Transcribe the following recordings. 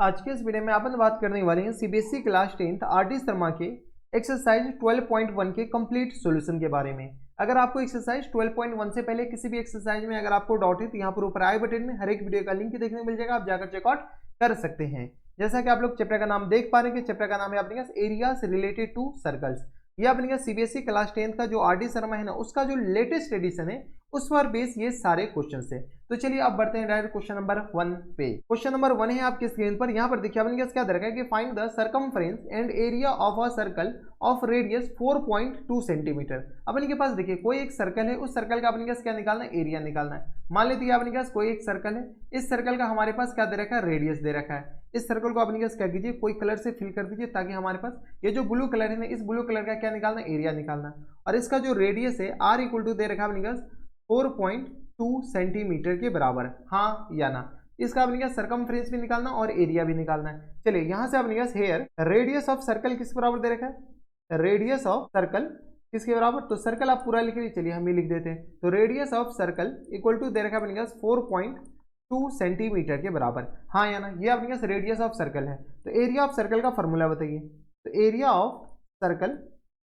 आज के इस वीडियो में अपन बात करने वाले हैं CBSE class 10th RT Sharma के एक्सरसाइज 12.1 के कंप्लीट सॉल्यूशन के बारे में। अगर आपको एक्सरसाइज 12.1 से पहले किसी भी एक्सरसाइज में अगर आपको डाउट है तो यहाँ पर ऊपर आई बटन में हर एक वीडियो का लिंक देखने को मिल जाएगा, आप जाकर चेकआउट कर सकते हैं। जैसा कि आप लोग चैप्टर का नाम देख पा रहे हैं कि चैप्टर का नाम है अपने पास एरियाज रिलेटेड टू सर्कल्स। ये अपने पास सीबीएसई क्लास 10th का जो आरटी शर्मा है ना, उसका जो लेटेस्ट एडिशन है उस पर बेस ये सारे क्वेश्चन है। तो चलिए अब बढ़ते हैं डायरेक्ट क्वेश्चन नंबर 1 पे। क्वेश्चन नंबर 1 है आपकी स्क्रीन पर। यहाँ पर देखिए आपने क्या दे रखा है कि find the circumference and area of a circle of radius 4.2 centimetre. अपन के पास देखिए कोई एक सर्कल है, उस सर्कल का अपने पास क्या निकालना है, एरिया निकालना है। मान लेते हैं अपने पास कोई एक सर्कल है, इस सर्कल का हमारे पास क्या दे रखा है, रेडियस दे रखा है। इस सर्कल को अपने पास क्या कीजिए, कोई कलर से फिल कर दीजिए ताकि हमारे पास ये जो ब्लू कलर है ना, इस ब्लू कलर का क्या निकालना है, एरिया निकालना है। और इसका जो रेडियस है आर इक्वल टू दे रखा है अपने पास 4.2 सेंटीमीटर के बराबर, हाँ या ना। इसका अपने पास सर्कमफ्रेंस भी निकालना और एरिया भी निकालना है। चलिए यहाँ से अपने पास हेयर रेडियस ऑफ सर्कल किसके बराबर दे रखा है, रेडियस ऑफ सर्कल किसके बराबर, तो सर्कल आप पूरा लिख लीजिए। चलिए हम ही लिख देते हैं। तो radius of circle equal to दे रखा है अपने पास 4.2 सेंटीमीटर के बराबर, हाँ या ना। ये अपने पास रेडियस ऑफ सर्कल है। तो एरिया ऑफ सर्कल का फॉर्मूला बताइए। तो एरिया ऑफ सर्कल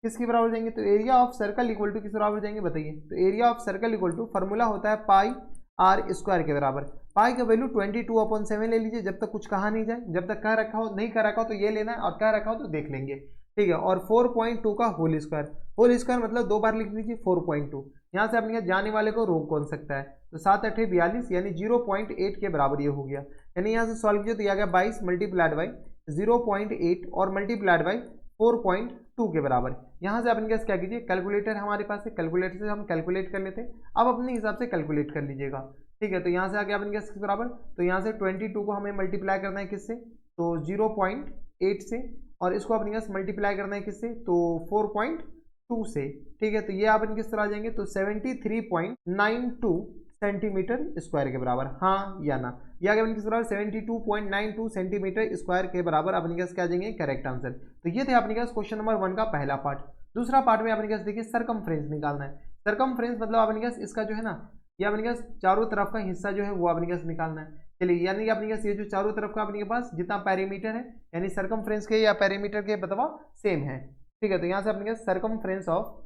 किसके बराबर जाएंगे, तो area of circle equal to किस बराबर जाएंगे बताइए। तो area of circle equal to formula होता है पाई आर स्क्वायर के बराबर। पाई का वैल्यू 22/7 ले लीजिए, जब तक कुछ कहा नहीं जाए। जब तक कह रखा हो, नहीं कह रखा हो तो ये लेना है, और कह रखा हो तो देख लेंगे, ठीक है। और 4.2 का होल स्क्वायर मतलब 2 बार लिख लीजिए 4.2। यहाँ से अपने जाने वाले को रोक कौन सकता है, तो 7 8 42 यानी 0.8 के बराबर ये हो गया। यानी यहाँ से सॉल्व कीजिए तो यह गया 22 मल्टीप्लाइड बाई 0.8 और मल्टीप्लाइड बाई 4.2 के बराबर। यहाँ से अपन क्या कीजिए, कैलकुलेटर हमारे पास है, कैलकुलेटर से हम कैलकुलेट कर लेते हैं। अब अपने हिसाब से कैलकुलेट कर लीजिएगा, ठीक है। तो यहाँ से आगे अपन किसके बराबर, तो यहाँ से 22 को हमें मल्टीप्लाई करना है किससे, तो 0.8 से, और इसको अपन मल्टीप्लाई करना है किससे, तो 4.2 से, ठीक है। तो ये अपन किस तरह आ जाएंगे, तो 73.92 सेंटीमीटर स्क्वायर के बराबर, हाँ या ना। या अपन किस बराबर 72.92 सेंटीमीटर स्क्वायर के बराबर अपने पास क्या जाएंगे, करेक्ट आंसर। तो ये थे अपने पास क्वेश्चन नंबर 1 का पहला पार्ट। दूसरा पार्ट में अपने पास देखिए सर्कमफ्रेंस निकालना है। सर्कमफ्रेंस मतलब अपने पास इसका जो है ना, ये अपने पास चारों तरफ का हिस्सा जो है वो अपने पास निकालना है। चलिए यानी कि अपने पास ये जो चारों तरफ का अपने पास जितना पेरीमीटर है, यानी सर्कमफ्रेंस के या पेरीमीटर के बतावा सेम है, ठीक है। तो यहाँ से अपने पास सर्कमफ्रेंस ऑफ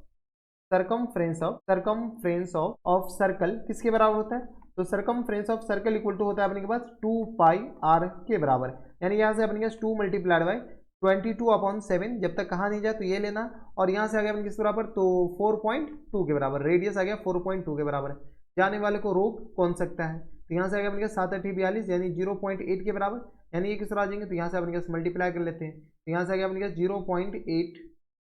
सर्कल किसके बराबर होता है, तो circumference of circle equal to होता है अपने के पास 2 पाई आर के बराबर। यानी यहाँ से अपने पास 2 मल्टीप्लाइड बाई 22/7, जब तक कहा नहीं जाए तो ये लेना। और यहाँ से आ गया अपने किस बराबर, तो 4.2 के बराबर, रेडियस आ गया 4.2 के बराबर। जाने वाले को रोक कौन सकता है, तो यहाँ से आ गया अपने 7 8 42 यानी 0.8 के बराबर। यानी ये किस तरह आ जाएंगे, तो यहाँ से अपने पास मल्टीप्लाई कर लेते हैं। तो यहाँ से आ गया अपने पास 0.8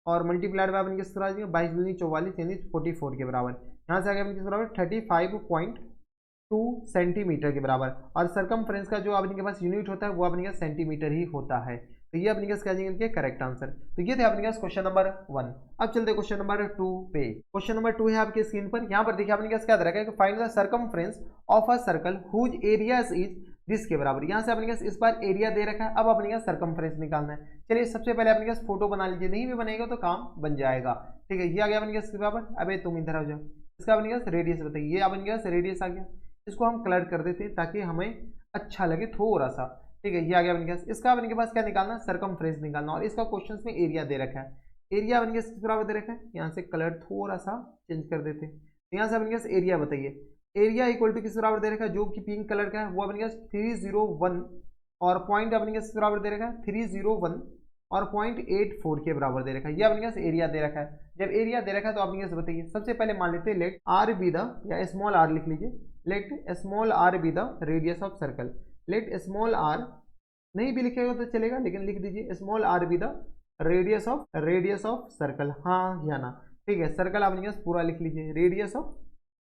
और मल्टीप्लाइड बाय अपने किस तरह आ जाएंगे 22 दूनी 44 यानी 44 के बराबर। यहाँ से आ गया अपने किस बराबर 35.2 सेंटीमीटर के बराबर। और सर्कमफ्रेंस का जो अपने के पास यूनिट होता है वो अपने पास सेंटीमीटर ही होता है। तो ये अपने पास क्या जाएंगे, करेक्ट आंसर। तो ये थे अपने पास क्वेश्चन नंबर 1। अब चलते क्वेश्चन नंबर 2 पे। क्वेश्चन नंबर 2 है आपके स्क्रीन पर। यहाँ पर देखिए अपने पास क्या दे रखा है कि find the circumference of a circle whose area is this के बराबर। यहाँ से अपने पास इस बार एरिया दे रखा है, अब अपने पास सर्कमफ्रेंस निकालना है। चलिए सबसे पहले अपने पास फोटो बना लीजिए, नहीं भी बनेगा तो काम बन जाएगा, ठीक है। ये आ गया अपने पास बराबर। अबे तुम इधर आ जाओ, इसका अपने पास रेडियस बताइए। ये अपने पास रेडियस आ गया, इसको हम कलर कर देते हैं ताकि हमें अच्छा लगे थोड़ा सा, ठीक है। ये आ गया अपने पास। इसका अपने के पास क्या निकालना, सर्कमफ्रेंस निकालना। और इसका क्वेश्चन में एरिया दे रखा है, एरिया अपने किस बराबर दे रखा है। यहाँ से कलर थोड़ा सा चेंज कर देते हैं। यहाँ से अपने पास एरिया बताइए। एरिया इक्वल टू किस बराबर दे रखा है, जो कि पिंक कलर का है वो अपने पास 301 और पॉइंट अपने किस बराबर दे रखा है 301 और 0.84 के बराबर दे रखा है। ये अपने पास एरिया दे रखा है। जब एरिया दे रखा है तो अपने पास बताइए। सबसे पहले मान लेते हैं लेट आर बी द, या स्मॉल आर लिख लीजिए, let small r be the radius of circle. लेट स्मॉल आर नहीं भी लिखेगा तो चलेगा, लेकिन लिख दीजिए small r be the radius of circle, हाँ या ना, ठीक है। सर्कल अपने पास पूरा लिख लीजिए, रेडियस ऑफ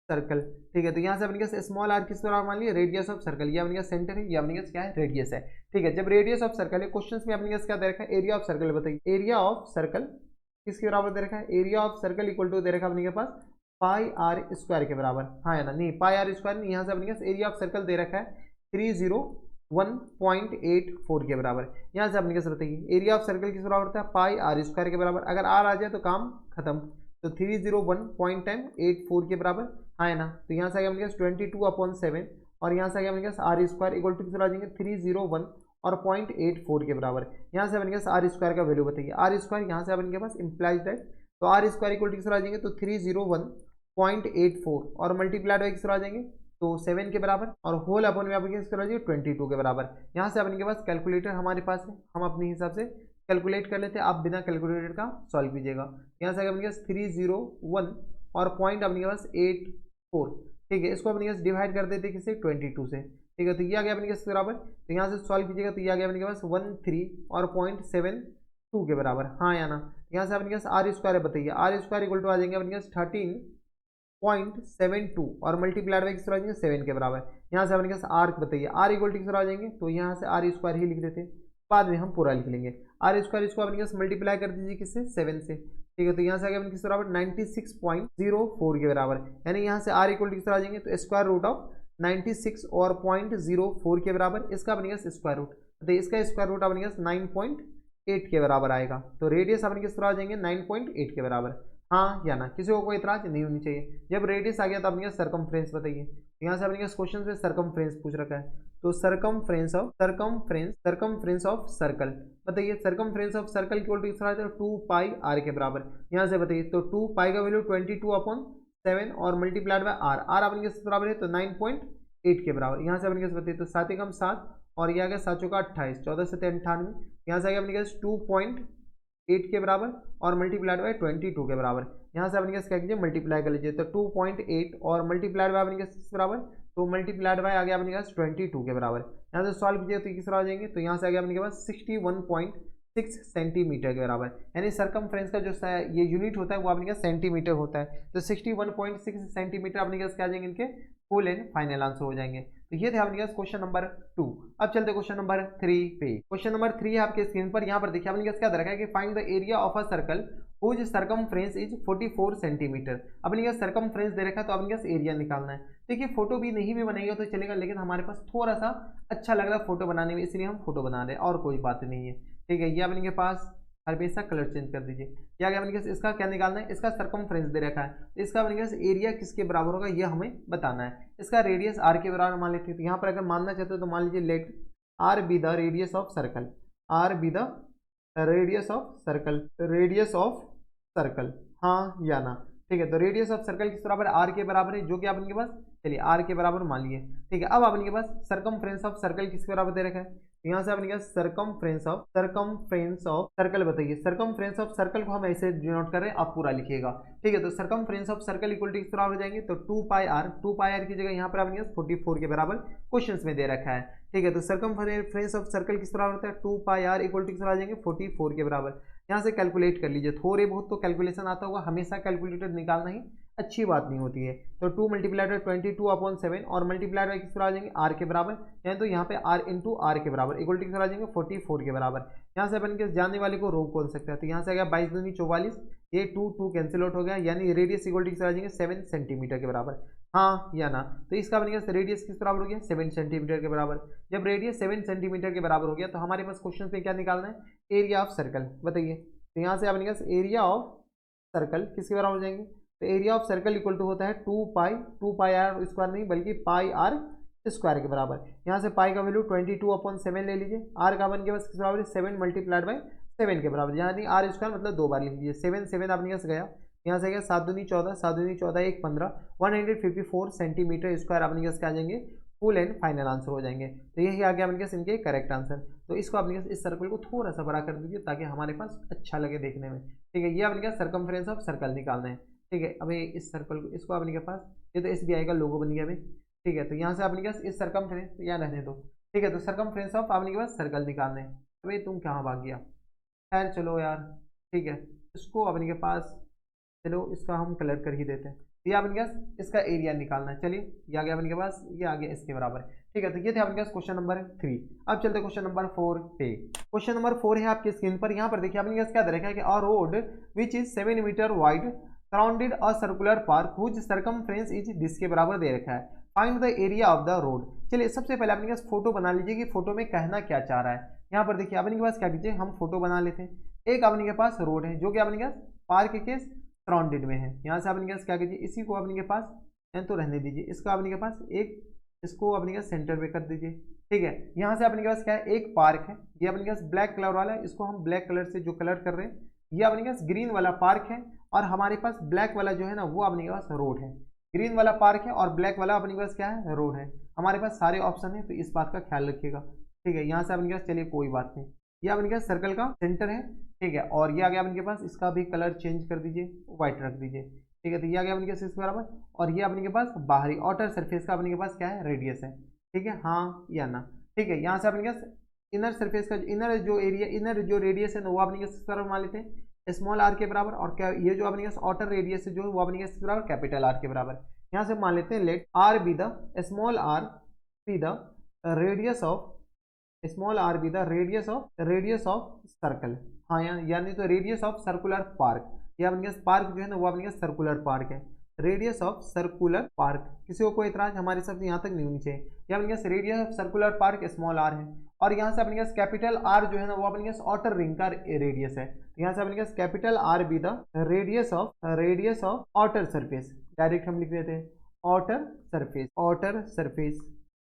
सर्कल, ठीक है। तो यहाँ से अपने पास स्मॉल आर किस तरह मान लिया, रेडियस ऑफ सर्कल। ये अपने पास सेंटर है, ये अपने पास क्या है, रेडियस है, ठीक है। जब रेडियस ऑफ सर्कल है, क्वेश्चंस में अपने पास क्या दे रखा है, एरिया ऑफ सर्कल बताइए। एरिया ऑफ सर्कल किसके बराबर दे रखा है, area of circle equal to दे रखा है अपने के पास पाई आर स्क्वायर के बराबर, हाँ या ना। नहीं, पाई आर स्क्वायर नहीं, यहाँ से अपने पास एरिया ऑफ सर्कल दे रखा है 301.84 के बराबर। यहाँ से अपने पास बताइए एरिया ऑफ सर्कल किस बराबर होता है, पाई आर स्क्वायर के बराबर। अगर आर आ जाए तो काम खत्म, तो 301.84 के बराबर, हाँ है ना। तो यहाँ से आ गया अपने पास 22/7 और यहाँ से आ गया अपने पास आर स्क्वायर इक्वल टू कितना आ जाएंगे 301 और 0.84 के बराबर। यहाँ से अपने पास आर स्क्वायर का वैल्यू बताइए, आर स्क्वायर यहाँ से अपने पास इम्प्लाइज दैट, तो आर स्क्वायर इक्वल टू किस तरह आ जाएंगे, तो 301.84 और मल्टीप्लाइड बाई किस तरह आ जाएंगे, तो 7 के बराबर, और होल अपन में आपके किस तरह आ जाएंगे 22 के बराबर। यहाँ से अपने पास कैलकुलेटर हमारे पास है, हम अपने हिसाब से कैलकुलेट कर लेते हैं, आप बिना कैलकुलेटर का सॉल्व कीजिएगा। यहाँ से अपने पास 301 और पॉइंट अपने पास 84, ठीक है, इसको अपने पास डिवाइड कर देते किससे, 22 से, ठीक है, तो ये आ गया अपने पास बराबर। तो यहाँ से सॉल्व कीजिएगा तो ये आ गया अपने पास 13 और 0.72 के बराबर, हाँ या ना। यहाँ से अपने पास आर स्क्वायर बताइए, आर स्क्वायर इक्वल टू आ जाएंगे अपने पास 13.72 और मल्टीप्लाइड बाई किस तरह आ जाएंगे 7 के बराबर। यहाँ से अपने पास आर बताइए, आर इक्वल टू किस तरह आ जाएंगे, तो यहाँ से आर स्क्वायर ही लिख देते, बाद में हम पूरा लिख लेंगे। आर स्क्वायर इसको अपने पास मल्टीप्लाई कर दीजिए किससे, 7 से, ठीक है, तो यहाँ से आ गया किस बराबर 96.04 के बराबर। यानी यहाँ से आर इक्वल टू किस तरह आ जाएंगे, तो स्क्वायर रूट ऑफ 96 और 0.04 के बराबर, इसका अपने पास स्क्वायर रूट, तो इसका स्क्वायर रूट अपने पास 9.8 के बराबर आएगा। तो रेडियस अपने किस तरह आ जाएंगे 9.8 के बराबर, हाँ या ना। किसी को कोई इतराज नहीं होनी चाहिए। जब रेडियस आ गया तो अपने सर्कमफ्रेंस बताइए। यहाँ से अपने क्वेश्चन में सर्कमफ्रेंस पूछ रखा है, तो सर्कमफ्रेंस ऑफ सर्कल बताइए। Circumference of circle equal to किस तरह आता है, 2 पाई आर के बराबर। यहाँ से बताइए, तो 2 पाई का वैल्यू 22/7 और मल्टीप्लाइड बाय आर, आर अपने किस बराबर है, तो 9.8 के बराबर। यहाँ से अपने कैसे बताइए, तो 7 एकम 7 और ये आ गया 7 चौका 28, 14 से 98, यहाँ से आ गया अपने कैसे 2.8 के बराबर और मल्टीप्लाइड बाय 22 के बराबर। यहाँ से अपने कैसे क्या कीजिए, मल्टीप्लाई कर लीजिए, तो 2.8 और मल्टीप्लाइड बाय अपने कैसे बराबर, तो मल्टीप्लाइड बाय आ गया अपने पास 22 के बराबर। यहाँ से सॉल्व कीजिए तो किस तरह आ जाएंगे, तो यहाँ से आ गया अपने पास 61.6 सेंटीमीटर के बराबर। यानी सर्कमफ्रेंस का जो ये यूनिट होता है वो अपने पास सेंटीमीटर होता है, तो 61.6 सेंटीमीटर अपने पास क्या आ जाएंगे, इनके फुल एंड फाइनल आंसर हो जाएंगे। तो ये थे अपने पास क्वेश्चन नंबर 2। अब चलते क्वेश्चन नंबर 3 पे। क्वेश्चन नंबर 3 है आपके स्क्रीन पर, यहाँ पर देखिए अपने पास क्या दे रखा है कि find the area of a circle whose circumference is 44 centimetre. अपने पास सर्कमफ्रेंस दे रखा है तो अपने पास एरिया निकालना है। देखिए फोटो भी नहीं भी बनेगा तो चलेगा, लेकिन हमारे पास थोड़ा सा अच्छा लग रहा है फोटो बनाने में, इसलिए हम फोटो बना रहे हैं, और कोई बात नहीं है, ठीक है। ये अपने के पास हमेशा कलर चेंज कर दीजिए। क्या क्या अपने पास इसका क्या निकालना है, इसका सर्कमफ्रेंस दे रखा है, इसका अपने पास एरिया किसके बराबर होगा ये हमें बताना है। इसका रेडियस आर के बराबर मान लेते हैं, तो यहाँ पर अगर मानना चाहते हो तो मान लीजिए let r be the radius of circle, r be the radius of circle, radius of circle, हाँ या ना, ठीक है। तो रेडियस ऑफ सर्कल किस बराबर है, आर के बराबर है, जो कि आपके पास, चलिए आर के बराबर मान लिए, ठीक है। अब आपके पास सर्कमफ्रेंस ऑफ सर्कल किसके बराबर दे रखा है, यहाँ से अपने पास सर्कमफ्रेंस ऑफ सर्कल बताइए। सर्कमफ्रेंस ऑफ सर्कल को हम ऐसे डिनोट कर रहे हैं, आप पूरा लिखिएगा, ठीक है। तो circumference of circle equal to किस तरह हो जाएंगे, तो 2 पाई आर की जगह यहाँ पर अपने पास 44 के बराबर क्वेश्चंस में दे रखा है, ठीक है। तो सर्कमफ्रेंस ऑफ सर्कल किस तरह होता है, 2 पाई आर इक्वल टू किस तरह आ जाएंगे 44 के बराबर। यहाँ से कैलकुलेट कर लीजिए, थोड़े बहुत तो कैलकुलेशन आता होगा, हमेशा कैलकुलेटर निकालना ही अच्छी बात नहीं होती है। तो 2 मल्टीप्लाइड बाई 22/7 और मल्टीप्लाइड बाई किस तरह आ जाएंगे आर के बराबर, यानी तो यहाँ पे आर इंटू आर के बराबर इक्वल टू किस तरह आ जाएंगे 44 के बराबर। यहाँ से अपन के जानने वाले को रोक कौन सकता है, तो यहाँ से आ गया 22 दूनी 44, ये 2 कैंसिल आउट हो गया, यानी रेडियस इक्वल टू किस तरह आ जाएंगे 7 सेंटीमीटर के बराबर, हाँ या ना। तो इसका अपने पास रेडियस किस बराबर हो गया 7 सेंटीमीटर के बराबर। जब रेडियस 7 सेंटीमीटर के बराबर हो गया तो हमारे पास क्वेश्चन पे क्या निकालना है, एरिया ऑफ सर्कल बताइए। तो यहाँ से अपने पास एरिया ऑफ सर्कल किसके बराबर हो जाएंगे, तो area of circle equal to होता है 2 पाई आर स्क्वायर नहीं बल्कि पाई आर स्क्वायर के बराबर। यहाँ से पाई का वैल्यू 22/7 ले लीजिए, आर का वन के पास किस बराबर है 7 मल्टीप्लाइड बाई 7 के बराबर, यानी आर स्क्वायर मतलब 2 बार लिख लीजिए, 7 अपने पास गया, यहाँ से गया 7 दूनी 14, 7 दूनी 14 1 15, 154 सेंटीमीटर स्क्वायर अपने पास क्या आ जाएंगे फुल एंड फाइनल आंसर हो जाएंगे। तो यही आ गया अपने पास इनके करेक्ट आंसर। तो इसको अपने पास इस सर्कल को थोड़ा सा बड़ा कर दीजिए ताकि हमारे पास अच्छा लगे देखने में, ठीक है। ये अपने पास सर्कमफ्रेंस ऑफ सर्कल निकालना है, ठीक है। अभी इस सर्कल को इसको अपने के पास, ये तो SBI का लोगो बन गया अभी, ठीक है। तो यहाँ से अपने पास इस सर्कमफ्रेंस यहाँ रहने दो, ठीक है। तो सर्कमफ्रेंस ऑफ अपने के पास सर्कल निकालना है। अभी तुम कहाँ भाग गया, खैर चलो यार, ठीक है। इसको अपने के पास, चलो इसका हम कलर कर ही देते हैं। ये अपने पास इसका एरिया निकालना है, चलिए ये आ गया अपने के पास, ये आ गया इसके बराबर, ठीक है। तो ये थे अपने पास क्वेश्चन नंबर 3। अब चलते हैं क्वेश्चन नंबर 4 पे। क्वेश्चन नंबर 4 है आपकी स्क्रीन पर, यहाँ पर देखिए अपने पास क्या दे रखा है कि a road which is 7 metre wide surrounded a circular park whose circumference is this के बराबर दे रखा है, find the area of the road. चलिए सबसे पहले अपने पास फोटो बना लीजिए कि फोटो में कहना क्या चाह रहा है। यहाँ पर देखिए अपने के पास क्या कीजिए, हम फोटो बना लेते हैं। एक अपने के पास रोड है जो कि अपने के पास पार्क के सराउंडेड में है। यहाँ से अपने के पास क्या कीजिए, इसी को अपने के पास तो रहने दीजिए, इसका अपने के पास एक, इसको अपने के सेंटर पे कर दीजिए, ठीक है। यहाँ से अपने के पास क्या है, एक पार्क है, ये अपने के पास ब्लैक कलर वाला है, इसको हम ब्लैक कलर से जो कलर कर रहे हैं, ये अपने के पास ग्रीन वाला पार्क है, और हमारे पास ब्लैक वाला जो है ना वो अपने के पास रोड है। ग्रीन वाला पार्क है और ब्लैक वाला अपने के पास क्या है, रोड है। हमारे पास सारे ऑप्शन है, तो इस बात का ख्याल रखिएगा। ठीक है, यहाँ से अपने के पास चलिए कोई बात नहीं, ये अपने के पास सर्कल का सेंटर है। ठीक है, और ये आ गया अपने के पास, इसका भी कलर चेंज कर दीजिए, व्हाइट रख दीजिए। ठीक है, तो ये आ गया अपने के पास इसके बराबर, और ये अपने के पास बाहरी आउटर सरफेस का अपने के पास क्या है, रेडियस है। ठीक है, हाँ या ना। ठीक है, यहाँ से अपने के पास इनर सरफेस का इनर जो एरिया, इनर जो रेडियस है ना वो अपने के पास बराबर मान लेते हैं स्मॉल आर के बराबर, और क्या ये जो अपने के पास आउटर रेडियस है जो है वो अपने के पास बराबर कैपिटल आर के बराबर। यहाँ से मान लेते हैं let r be the small r be the radius of small r be the radius of circle. हाँ, यानी तो रेडियस ऑफ सर्कुलर पार्क, या अपने पास पार्क जो है ना वो अपने पास सर्कुलर पार्क है, रेडियस ऑफ सर्कुलर पार्क। किसी को कोई इतराज हमारे सबसे यहाँ तक नहीं होनी चाहिए। या अपने पास radius of circular park small r है, और यहाँ से अपने पास कैपिटल आर जो है ना वो अपने पास आउटर रिंग का रेडियस है। यहाँ से अपने पास capital R be the radius of outer surface, direct हम लिख देते हैं आउटर सरफेस।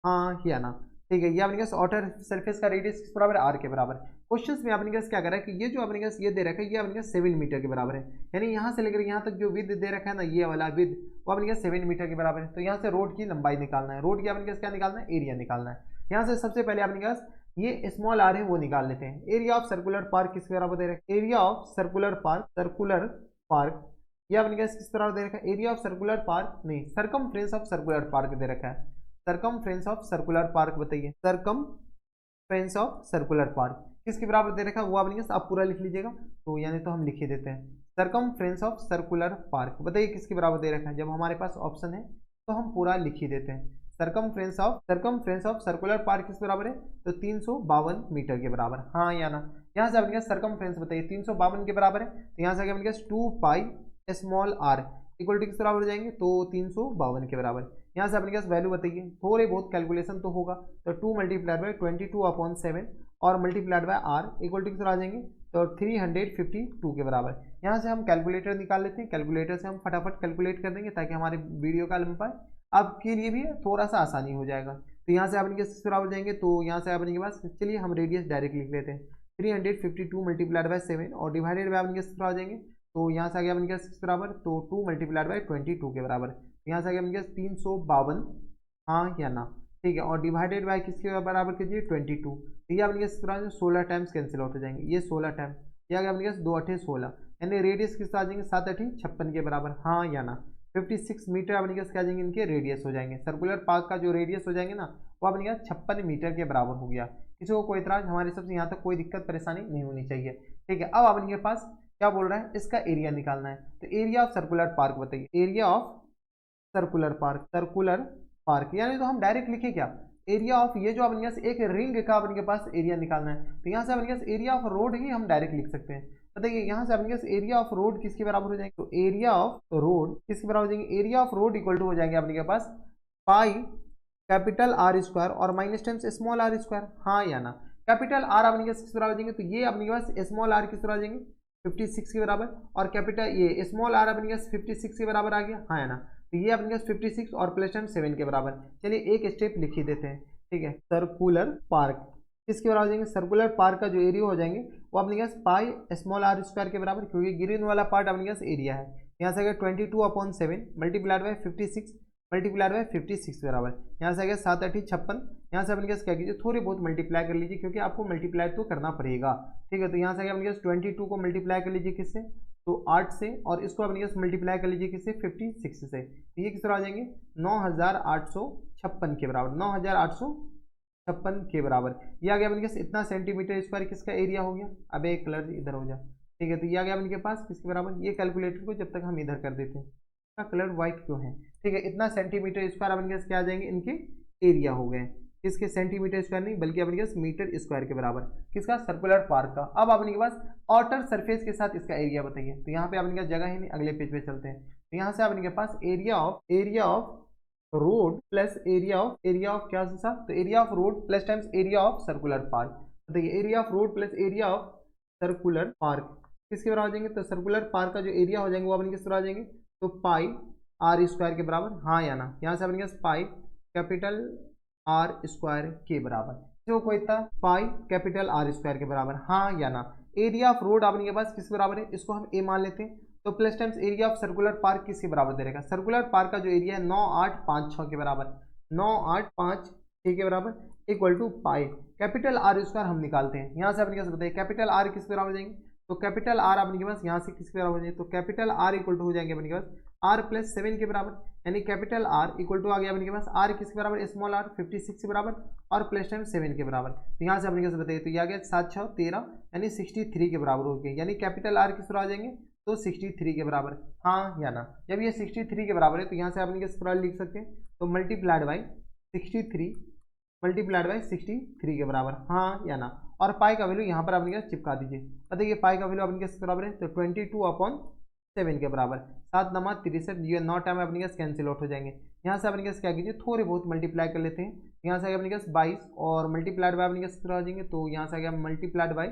हाँ या ना। ठीक है, ये अपने पास आउटर सरफेस का रेडियस किस बराबर है, आर के बराबर। क्वेश्चंस में अपने पास क्या कर रहा है कि ये जो अपने पास ये दे रखा है, ये अपने पास 7 मीटर के बराबर है, यानी यहाँ से लेकर यहाँ तक जो विद दे रखा है ना, ये वाला विद वो अपने पास 7 मीटर के बराबर है। तो यहाँ से रोड की लंबाई निकालना है, रोड की अपने पास क्या निकालना है, एरिया निकालना है। यहाँ से सबसे पहले अपने पास ये स्मॉल आर है वो निकाल लेते हैं। एरिया ऑफ सर्कुलर पार्क किसके बराबर दे रखा है, एरिया ऑफ सर्कुलर पार्क ये अपने पास किस तरह दे रखा है, एरिया ऑफ सर्कुलर पार्क नहीं, सरकमफ्रेंस ऑफ सर्कुलर पार्क दे रखा है। सरकमफ्रेंस ऑफ सर्कुलर पार्क बताइए, सरकमफ्रेंस ऑफ सर्कुलर पार्क किसके बराबर दे रखा है, वो आपने आप पूरा लिख लीजिएगा, तो यानी तो हम लिख ही देते हैं सरकमफ्रेंस ऑफ सर्कुलर पार्क। बताइए किसके बराबर दे रखा है, जब हमारे पास ऑप्शन है तो हम पूरा लिख ही देते हैं। सरकमफ्रेंस ऑफ सर्कुलर पार्क किस बराबर है, तो 352 मीटर के बराबर। हाँ या ना। यहाँ से अपने सरकमफ्रेंस बताइए 352 के बराबर है, तो यहाँ से अपने 2 pi small r equal to किस बराबर हो जाएंगे, तो 352 के बराबर। यहाँ से अपने पास वैल्यू बताइए, थोड़े बहुत कैलकुलेशन तो होगा, तो 2 मल्टीप्लाइड बाई 22/7 और multiplied by r equal to किस आ जाएंगे, तो 352 के बराबर। यहाँ से हम कैलकुलेटर निकाल लेते हैं, कैलकुलेटर से हम फटाफट कैलकुलेट कर देंगे ताकि हमारे वीडियो का लंबा आपके लिए भी थोड़ा सा आसानी हो जाएगा। तो यहाँ से अपने किस बराबर जाएंगे, तो यहाँ से अपने के पास चलिए हम रेडियस डायरेक्ट लिख लेते हैं, 352 मल्टीप्लाइड बाय 7 और डिवाइडेड बाय अपने किस बराबर आ जाएंगे, तो यहाँ से आ गया अपने किस बराबर, तो 2 मल्टीप्लाइड बाय 22 के बराबर। यहाँ से आ गया अपने 352, हाँ या ना। ठीक है, और डिवाइडेड बाय किसके बराबर कीजिए, 22। तो ये अपने 16 टाइम्स कैंसिल आउट हो जाएंगे, ये 16 टाइम, ये आ गया अपने 2 8 16, यानी रेडियस किस आ जाएंगे, 7 8 56 के बराबर। हाँ या ना। 56 मीटर अपने क्या जाएंगे, इनके रेडियस हो जाएंगे, सर्कुलर पार्क का जो रेडियस हो जाएंगे ना वो अपने 56 मीटर के बराबर हो गया। किसी को कोई इतराज हमारे सबसे यहाँ तक कोई दिक्कत परेशानी नहीं होनी चाहिए। ठीक है, अब अपने पास क्या बोल रहा है, इसका एरिया निकालना है। तो एरिया ऑफ सर्कुलर पार्क बताइए, एरिया ऑफ सर्कुलर पार्क यानी तो हम डायरेक्ट लिखे क्या, एरिया ऑफ ये जो अपने पास एक रिंग का अपने पास एरिया निकालना है, तो यहाँ से अपने पास एरिया ऑफ रोड ही हम डायरेक्ट लिख सकते हैं। बताइए यहाँ से अपने पास एरिया ऑफ रोड किसके बराबर हो जाएंगे, तो एरिया ऑफ रोड किसके बराबर हो जाएंगे, area of road equal to हो जाएंगे अपने पास पाई कैपिटल आर स्क्वायर और minus times small r square. हाँ या ना। कैपिटल आर अपने किस बराबर हो जाएंगे, तो ये अपने पास स्मॉल आर किस बराबर हो जाएंगे, 56 के बराबर, और कैपिटल ये स्मॉल आर अपने पास 56 के बराबर आ गया। हाँ है ना। तो ये अपने पास 56 और प्लस टाइम 7 के बराबर। चलिए एक स्टेप लिख ही देते हैं। ठीक है, सर्कुलर पार्क किसके बराबर हो जाएंगे, सर्कुलर पार्क का जो एरिया हो जाएंगे वो अपने पास पाई स्मॉल आर स्क्वायर के बराबर, क्योंकि ग्रीन वाला पार्ट अपने पास एरिया है। यहाँ से अगर 22/7 मल्टीप्लाइड बाय 56 मल्टीप्लाइड बाय 56 बराबर, यहाँ से अगर 7 8 56, यहाँ से अपने क्या कीजिए थोड़ी बहुत मल्टीप्लाई कर लीजिए, क्योंकि आपको मल्टीप्लाई तो करना पड़ेगा। ठीक है, तो यहाँ से अपने 22 को मल्टीप्लाई कर लीजिए किससे, तो 8 से, और इसको अपने मल्टीप्लाई कर लीजिए किससे, 56 से, तो ये किस तरह आ जाएंगे 9856 के बराबर, 9856 के बराबर। ये आ गया अपने इतना सेंटीमीटर स्क्वायर किसका एरिया हो गया। अब एक कलर इधर हो जा। ठीक है, तो ये आ गया अपने पास किसके बराबर, ये कैलकुलेटर को जब तक हम इधर कर देते हैं, इसका कलर व्हाइट क्यों है। ठीक है, इतना सेंटीमीटर स्क्वायर अपने क्या आ जाएंगे, इनके एरिया हो गए, किसके सेंटीमीटर स्क्वायर नहीं बल्कि अपने पास मीटर स्क्वायर के बराबर, किसका, सर्कुलर पार्क का। अब अपने के पास आउटर सरफेस के साथ इसका एरिया बताइए, तो यहाँ पे अपने पास जगह ही नहीं, अगले पेज पे चलते हैं। तो यहाँ से अपने के पास area of road plus area of क्या सा, तो area of road plus times area of circular park. बताइए area of road plus area of circular park किसके बराबर आ जाएंगे, तो सर्कुलर पार्क का जो एरिया हो जाएंगे वो अपने किस तरह आ जाएंगे, तो पाई आर स्क्वायर के बराबर। हाँ या ना। यहाँ से अपने पास पाई कैपिटल आर स्क्वायर के बराबर, जो कोई था पाई कैपिटल आर स्क्वायर के बराबर, हाँ या ना। एरिया ऑफ रोड आपके पास किस बराबर है, इसको हम ए मान लेते हैं, तो plus times area of circular park किसके बराबर दे रहेगा, सर्कुलर पार्क का जो एरिया है 9856 के बराबर, 9856 के बराबर equal to pi capital are square हम निकालते हैं। यहाँ से अपने पास बताइए कैपिटल आर किसके बराबर हो जाएंगे, तो कैपिटल आर अपने पास यहाँ से किसके बराबर हो जाएंगे, तो कैपिटल आर इक्वल टू हो जाएंगे अपने पास आर प्लस 7 के बराबर, यानी कैपिटल आर इक्वल टू आ गया अपने पास आर किसके बराबर, स्मॉल आर 56 के बराबर और प्लस टाइम 7 के बराबर। तो यहाँ से अपने पास बताइए तो ये आ गया 7 6 13 यानी 63 के बराबर हो गए, यानी कैपिटल आर किस बराबर आ जाएंगे, तो 63 के बराबर, हाँ या ना। जब ये 63 के बराबर है तो यहाँ से आपने किस बराबर लिख सकते हैं, तो मल्टीप्लाइड बाई 63 मल्टीप्लाइड बाई 63 के बराबर, हाँ या ना। और पाई का वैल्यू यहाँ पर आपने क्या चिपका दीजिए, बताइए पाई का वैल्यू आपने किस बराबर है, तो 22/7 के बराबर, 7 नमा 63, ये 9 टाइम अपने पास कैंसिल आउट हो जाएंगे। यहाँ से अपने पास क्या कीजिए थोड़े बहुत मल्टीप्लाई कर लेते हैं, यहाँ से अपने पास 22 और मल्टीप्लाइड बाय अपने पास आ जाएंगे, तो यहाँ से आ गया मल्टीप्लाइड बाई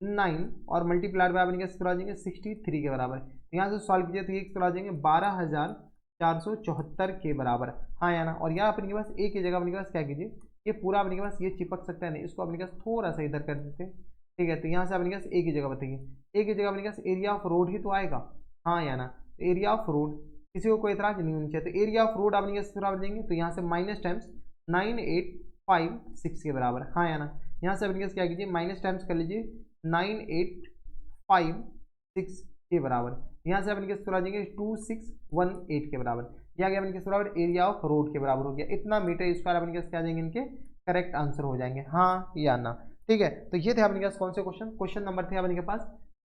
9 और मल्टीप्लाइड बाय अपने पास आ जाएंगे 63 के बराबर। यहाँ से सॉल्व कीजिए तो ये आ जाएंगे 12474 के बराबर, हाँ या ना। और यहाँ अपने पास एक ही जगह अपने पास क्या कीजिए, ये पूरा अपने पास ये चिपक सकता है नहीं, इसको अपने पास थोड़ा सा इधर कर देते हैं, ठीक है। तो यहाँ से अपने पास एक ही जगह बताइए, एक ही जगह अपने पास एरिया ऑफ रोड ही तो आएगा, हाँ या ना। तो एरिया ऑफ रोड किसी को कोई एतराज नहीं होनी चाहिए, तो एरिया ऑफ रोड अपने पास बराबर देंगे, तो यहाँ से माइनस टाइम्स 9856 के बराबर, हाँ या ना। यहाँ से अपने पास क्या कीजिए माइनस टाइम्स कर लीजिए 9856 के बराबर, यहाँ से अपने पास आ जाएंगे 2618 के बराबर, यह आ गया अपने बराबर एरिया ऑफ रोड के बराबर हो गया। इतना मीटर स्क्वायर अपने क्या आ जाएंगे, इनके करेक्ट आंसर हो जाएंगे, हाँ या ना, ठीक है। तो ये थे अपने पास कौन से क्वेश्चन, क्वेश्चन नंबर थे अपने पास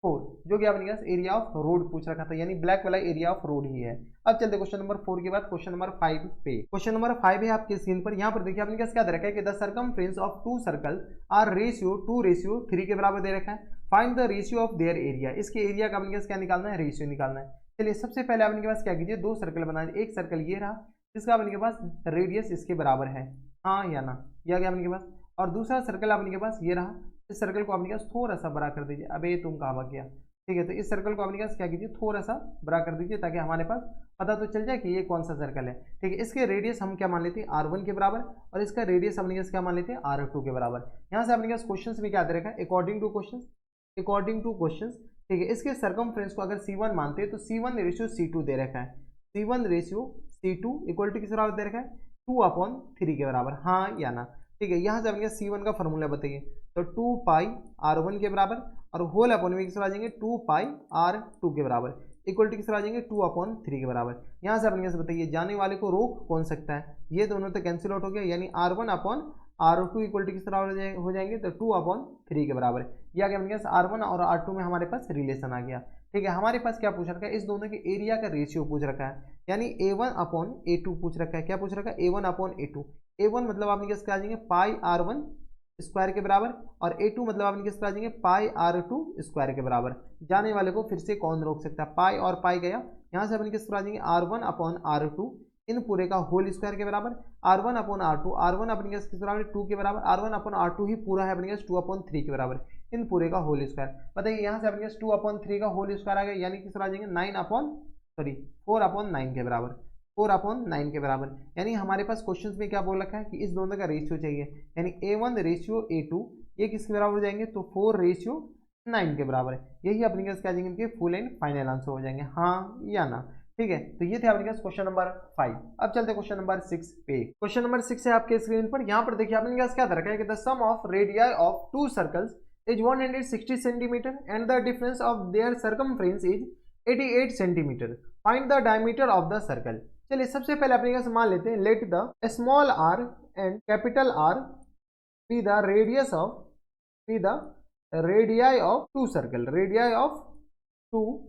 4, जो कि अपने पास एरिया ऑफ रोड पूछ रखा था, यानी ब्लैक वाला एरिया ऑफ रोड ही है। अब चलते क्वेश्चन नंबर 4 के बाद क्वेश्चन नंबर 5 पे। क्वेश्चन नंबर 5 है आपके स्क्रीन पर, यहाँ पर देखिए अपने पास क्या दे रखा है कि the circumference of 2 circle are ratio 2:3 के बराबर दे रखा है, find the ratio of their area. इसके एरिया का अपने पास क्या निकालना है, रेशियो निकालना है। चलिए सबसे पहले आपके पास क्या कीजिए, 2 सर्कल बनाए, एक सर्कल ये रहा जिसका आपके पास रेडियस इसके बराबर है, हाँ या ना, यह आ गया आपके पास। और दूसरा सर्कल आपके पास ये रहा, इस सर्कल को आपके पास थोड़ा सा बड़ा कर दीजिए, अबे तुम कहाँ गया, ठीक है। तो इस सर्कल को आपके पास क्या कीजिए थोड़ा सा बड़ा कर दीजिए, ताकि हमारे पास पता तो चल जाए कि ये कौन सा सर्कल है, ठीक है। इसके रेडियस हम क्या मान लेते हैं R1 के बराबर, और इसका रेडियस अपने पास क्या मान लेते हैं R2 के बराबर। यहाँ से अपने पास क्वेश्चन में क्या दे रखा है, अकॉर्डिंग टू क्वेश्चन, ठीक है। इसके सर्कमफ्रेंस को अगर C1 मानते हैं तो C1:C2 दे रखा है, C1:C2 इक्वल टू किस बराबर दे रखा है, 2/3 के बराबर, हाँ या ना, ठीक है। यहाँ से अपने C1 का फॉर्मूला बताइए, तो 2 पाई R1 के बराबर और होल अपॉन में किस आ जाएंगे 2 पाई R2 के बराबर इक्वल टू किस आ जाएंगे 2/3 के बराबर। यहाँ से अपने बताइए जाने वाले को रोक कौन सकता है, ये दोनों तो कैंसिल आउट हो गया, यानी R1/R2 इक्वल टू किस बराबर हो जाएंगे, तो 2/3 के बराबर। यह आ गया अपने पास R1 और R2 में हमारे पास रिलेशन आ गया, ठीक है। हमारे पास क्या पूछ रखा है, इस दोनों के एरिया का रेशियो पूछ रखा है, यानी A1/A2 पूछ रखा है। क्या पूछ रखा है, A1/A2। A1 मतलब आपने क्या आ जाएंगे पाई R1 स्क्वायर के बराबर, और A2 मतलब आपने किस आ जाएंगे पाई R2 स्क्वायर के बराबर। जाने वाले को फिर से कौन रोक सकता है, पाई और पाई गया, यहाँ से अपने किस आ जाएंगे R1/R2 इन पूरे का होल स्क्वायर के बराबर, R1/R2, R1 अपने किस बराबर 2 के बराबर, R1/R2 ही पूरा है अपने 2/3 के बराबर, इन पूरे का होल स्क्वायर। बताइए यहाँ से अपने 2/3 का होल स्क्वायर आ गया, यानी किस आ जाएंगे 4/9 के बराबर, 4/9 के बराबर। यानी हमारे पास क्वेश्चंस में क्या बोल रखा है कि इस दोनों का रेशियो चाहिए, यानी A1:A2 ये किसके बराबर हो जाएंगे, तो 4:9 के बराबर है। यही अपने पास क्या जाएंगे, इनके फुल एंड फाइनल आंसर हो जाएंगे, हाँ या ना, ठीक है। तो ये थे अपने पास क्वेश्चन नंबर 5। अब चलते क्वेश्चन नंबर 6 पे। क्वेश्चन नंबर 6 है आपके स्क्रीन पर, यहाँ पर देखिए अपने पास क्या दे रखा है कि the sum of radii of 2 circles is 160 centimetre and the difference of their circumference is 88 centimetre, find the diameter of the circle. चलिए सबसे पहले अपने पास मान लेते हैं let the small r and capital R be the radius of radii of 2 circle, radii of 2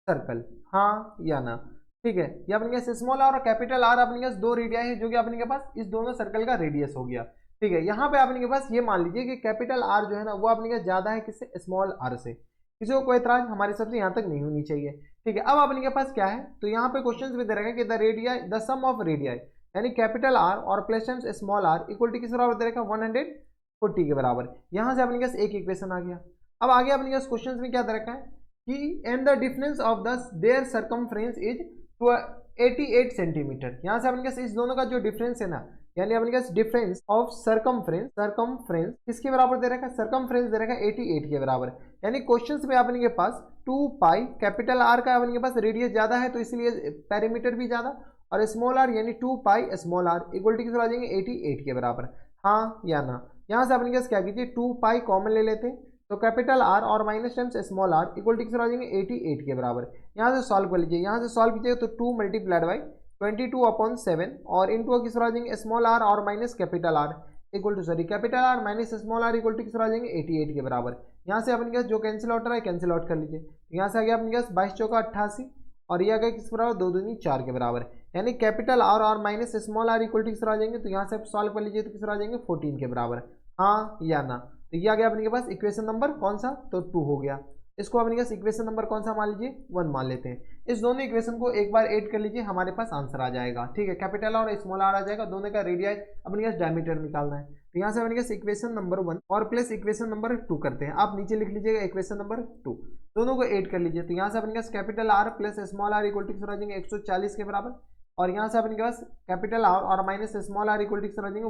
circle, हाँ या ना, ठीक है। ये अपने पास स्मॉल r और कैपिटल R अपने पास 2 रेडियाई है, जो कि अपने के पास इस दोनों सर्कल का रेडियस हो गया, ठीक है। यहाँ पे अपने के पास ये मान लीजिए कि कैपिटल R जो है ना वो अपने पास ज्यादा है किससे, स्मॉल r से। किसी को कोई एतराज हमारे सबसे यहाँ तक नहीं होनी चाहिए, ठीक है। अब अपने के पास क्या है, तो यहाँ पे क्वेश्चन में दे रखा है कि the radii the sum of radii यानी कैपिटल R और plus times small r equal to किस बराबर दे रखा है 140 के बराबर। यहाँ से अपने पास एक इक्वेशन आ गया। अब आगे अपने पास क्वेश्चन में क्या दे रखा है कि and the difference of the their circumference is 88 centimetre. यहाँ से अपने पास इस दोनों का जो डिफरेंस है ना यानी अपने पास डिफरेंस ऑफ सरकमफ्रेंस किसके बराबर दे रखा है, सरकमफ्रेंस दे रखा है 88 के बराबर। यानी क्वेश्चंस में अपने के पास 2 पाई कैपिटल आर का अपने के पास रेडियस ज्यादा है तो इसलिए पेरीमीटर भी ज्यादा, और स्मॉल आर यानी 2 pi small r equal to किस आ जाएंगे 88 के बराबर, हाँ या ना। यहाँ से अपने पास क्या कीजिए 2 पाई कॉमन ले लेते हैं तो कैपिटल आर और minus times small r equal to किस आ जाएंगे 88 के बराबर। यहाँ से सॉल्व कर लीजिए, यहाँ से सॉल्व कीजिएगा तो 2 मल्टीप्लाइड बाई 22/7 और इंटू किस आ जाएंगे स्मॉल आर और minus capital R equal to sorry capital R minus small r equal to किस आ जाएंगे 88 के बराबर। यहाँ से अपने पास जो कैंसिल आउट रहा है कैंसिल आउट कर लीजिए, यहाँ से आ गया अपने पास 22 चौका 88 और ये आ गया किस बराबर 2 दूनी 4 के बराबर। यानी कैपिटल आर और minus small r equal to किस आ जाएंगे, तो यहाँ से आप सॉल्व कर लीजिए तो किस आ जाएंगे 14 के बराबर, हाँ या ना। तो ये आ गया अपने के पास इक्वेशन नंबर कौन सा, तो 2 हो गया। इसको अपने पास इक्वेशन नंबर कौन सा मान लीजिए 1 मान लेते हैं। इस दोनों इक्वेशन को एक बार ऐड कर लीजिए, हमारे पास आंसर आ जाएगा, ठीक है। कैपिटल और स्मॉल आर आ जाएगा, दोनों का रेडियस अपने पास डायमीटर निकालना है। तो यहाँ से अपने पास इक्वेशन नंबर 1 और प्लस इक्वेशन नंबर 2 करते हैं। आप नीचे लिख लीजिएगा इक्वेशन नंबर 2, दोनों को ऐड कर लीजिए। तो यहाँ से अपने पास capital R plus small r equal to आ जाएंगे 140 के बराबर, और यहाँ से अपने पास कैपिटल आर और minus small r equal to आ जाएंगे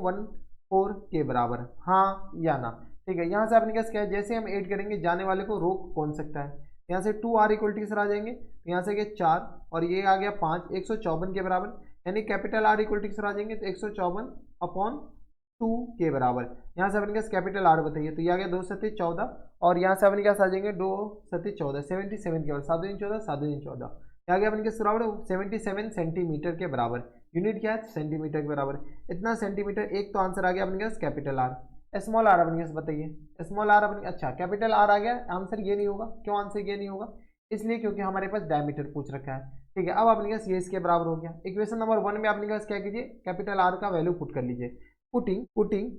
14 के बराबर, हाँ या ना, ठीक है। यहाँ से अपने पास क्या है, जैसे हम ऐड करेंगे जाने वाले को रोक कौन सकता है। यहाँ से 2r इक्वल टू आ जाएंगे, तो यहाँ से गया 4 और ये आ गया 5, 154 के बराबर। यानी कैपिटल आर इक्वल टू आ जाएंगे तो 154/2 के बराबर। यहाँ से अपने पास कैपिटल आर बताइए, तो ये आ गया 2 सत्ते 14 और यहाँ से अपने पास आ जाएंगे 2 सत्ते 14 77 के बराबर, 7 दूनी 14 7 दूनी 14, यहाँ गया अपने पास बराबर 77 सेंटीमीटर के बराबर। यूनिट क्या है सेंटीमीटर के बराबर, इतना सेंटीमीटर। एक तो आंसर आ गया अपने पास कैपिटल आर। स्मॉल आर अपने बताइए स्मॉल आर अपने, अच्छा कैपिटल आर आ गया, आंसर ये नहीं होगा। क्यों आंसर ये नहीं होगा, इसलिए क्योंकि हमारे पास डायमीटर पूछ रखा है, ठीक है। अब अपने पास ये इसके बराबर हो गया। इक्वेशन नंबर 1 में अपने पास क्या कीजिए कैपिटल आर का वैल्यू पुट कर लीजिए। Putting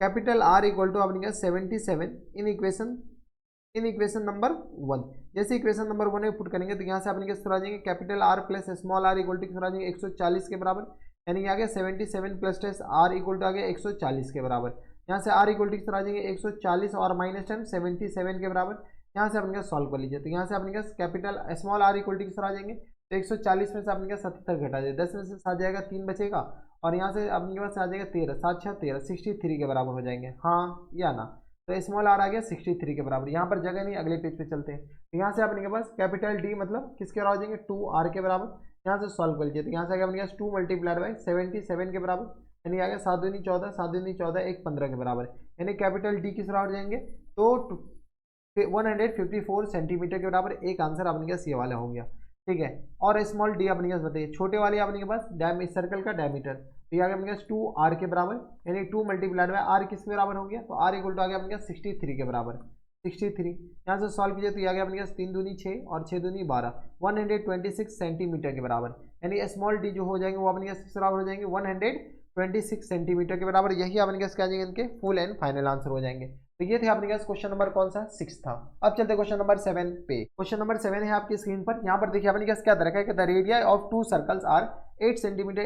capital R equal to अपने पास 77 इन इक्वेशन नंबर 1। जैसे इक्वेशन नंबर 1 में पुट करेंगे तो यहाँ से अपने पास आ जाएंगे capital R plus small r equal to आ जाएंगे 140 के बराबर। यानी आ गया 77 प्लस टेस आर इक्वल टू आ गया 140 के बराबर। यहाँ से आर इक्वल टू आ जाएंगे 140 और माइनस टाइम 77 के बराबर। यहाँ से अपने सॉल्व कर लीजिए, तो यहाँ से अपने capital small r equal to आ जाएंगे तो 140 में से अपने 77 घटा जाए, 10 में से आ जाएगा 3 बचेगा और यहाँ से अपने पास आ जाएगा 13 7 6 13 63 के बराबर हो जाएंगे, हाँ या ना। तो स्मॉल आर आ गया 63 के बराबर। यहाँ पर जगह नहीं, अगले पेज पे चलते हैं। तो यहाँ से अपने पास कैपिटल डी मतलब किसके बराबर आ जाएंगे 2r के बराबर। यहाँ से सॉल्व कर लीजिए, तो यहाँ से आ गया अपने पास 2 मल्टीप्लाइड बाई 77 के बराबर, यानी आ गया 7 दूनी 14 7 दूनी 14 1 15 के बराबर। यानी कैपिटल डी किस बराबर जाएंगे तो 154 सेंटीमीटर के बराबर। एक आंसर अपने पास ये वाला हो गया, ठीक है। और स्मॉल डी अपने पास बताइए, छोटे वाले अपने के पास सर्कल का डायमीटर, तो ये आ गया अपने पास 2r के बराबर, यानी 2 मल्टीप्लाइड बाय r किसके बराबर हो गया, तो r इक्वल टू आ गया अपने पास 63 के बराबर 63। यहाँ से सॉल्व कीजिए तो ये आ गया अपने पास 3 दूनी 6 और 6 दूनी 12 126 सेंटीमीटर के बराबर। यानी स्मॉल डी जो हो जाएंगे वो अपने पास किस बराबर हो जाएंगे 126 सेंटीमीटर के बराबर। यही अपने पास क्या जाएंगे इनके फुल एंड फाइनल आंसर हो जाएंगे। तो ये थे अपने पास क्वेश्चन नंबर कौन सा 6 था। अब चलते क्वेश्चन नंबर 7 पे। क्वेश्चन नंबर 7 है आपकी स्क्रीन पर। यहाँ पर देखिए अपने पास क्या दे रखा है कि the radii of 2 circles are 8 centimetre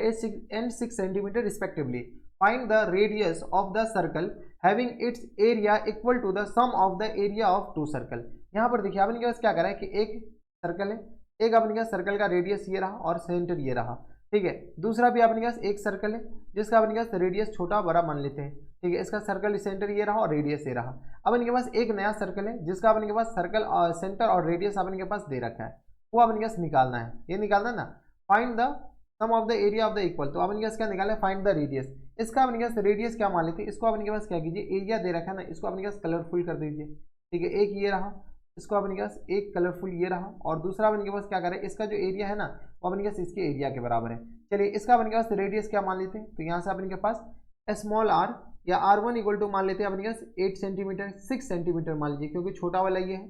and 6 centimetre respectively. Find the radius of the circle having its area equal to the sum of the area of 2 circle. यहाँ पर देखिए अपने पास क्या करा है कि एक सर्कल है, एक अपने पास सर्कल का रेडियस ये रहा और सेंटर ये रहा, ठीक है। दूसरा भी अपने पास एक सर्कल है जिसका अपने पास रेडियस छोटा बड़ा मान लेते हैं, ठीक है। इसका सर्कल सेंटर ये रहा और रेडियस ये रहा। अब इनके पास एक नया सर्कल है जिसका अपने के पास सर्कल सेंटर और रेडियस अपने के पास दे रखा है, वो अपने पास निकालना है। ये निकालना है ना, find the sum of the area of the equal. तो अपने के पास क्या निकालना है, फाइंड द रेडियस। इसका अपने के पास रेडियस क्या मान लेते हैं, इसको अपने के पास क्या कीजिए, एरिया दे रखा है ना, इसको अपने के पास कलरफुल कर दीजिए, ठीक है। एक ये रहा, इसको अपने के पास एक कलरफुल ये रहा, और दूसरा अपने के पास क्या करें, इसका जो एरिया है ना वो अपने के पास इसके एरिया के बराबर है। चलिए इसका अपने के पास रेडियस क्या मान लेते हैं, तो यहाँ से अपने के पास स्मॉल आर या r1 इक्वल टू मान लेते हैं अपने के पास 8 सेंटीमीटर 6 सेंटीमीटर मान लीजिए, क्योंकि छोटा वाला ये है,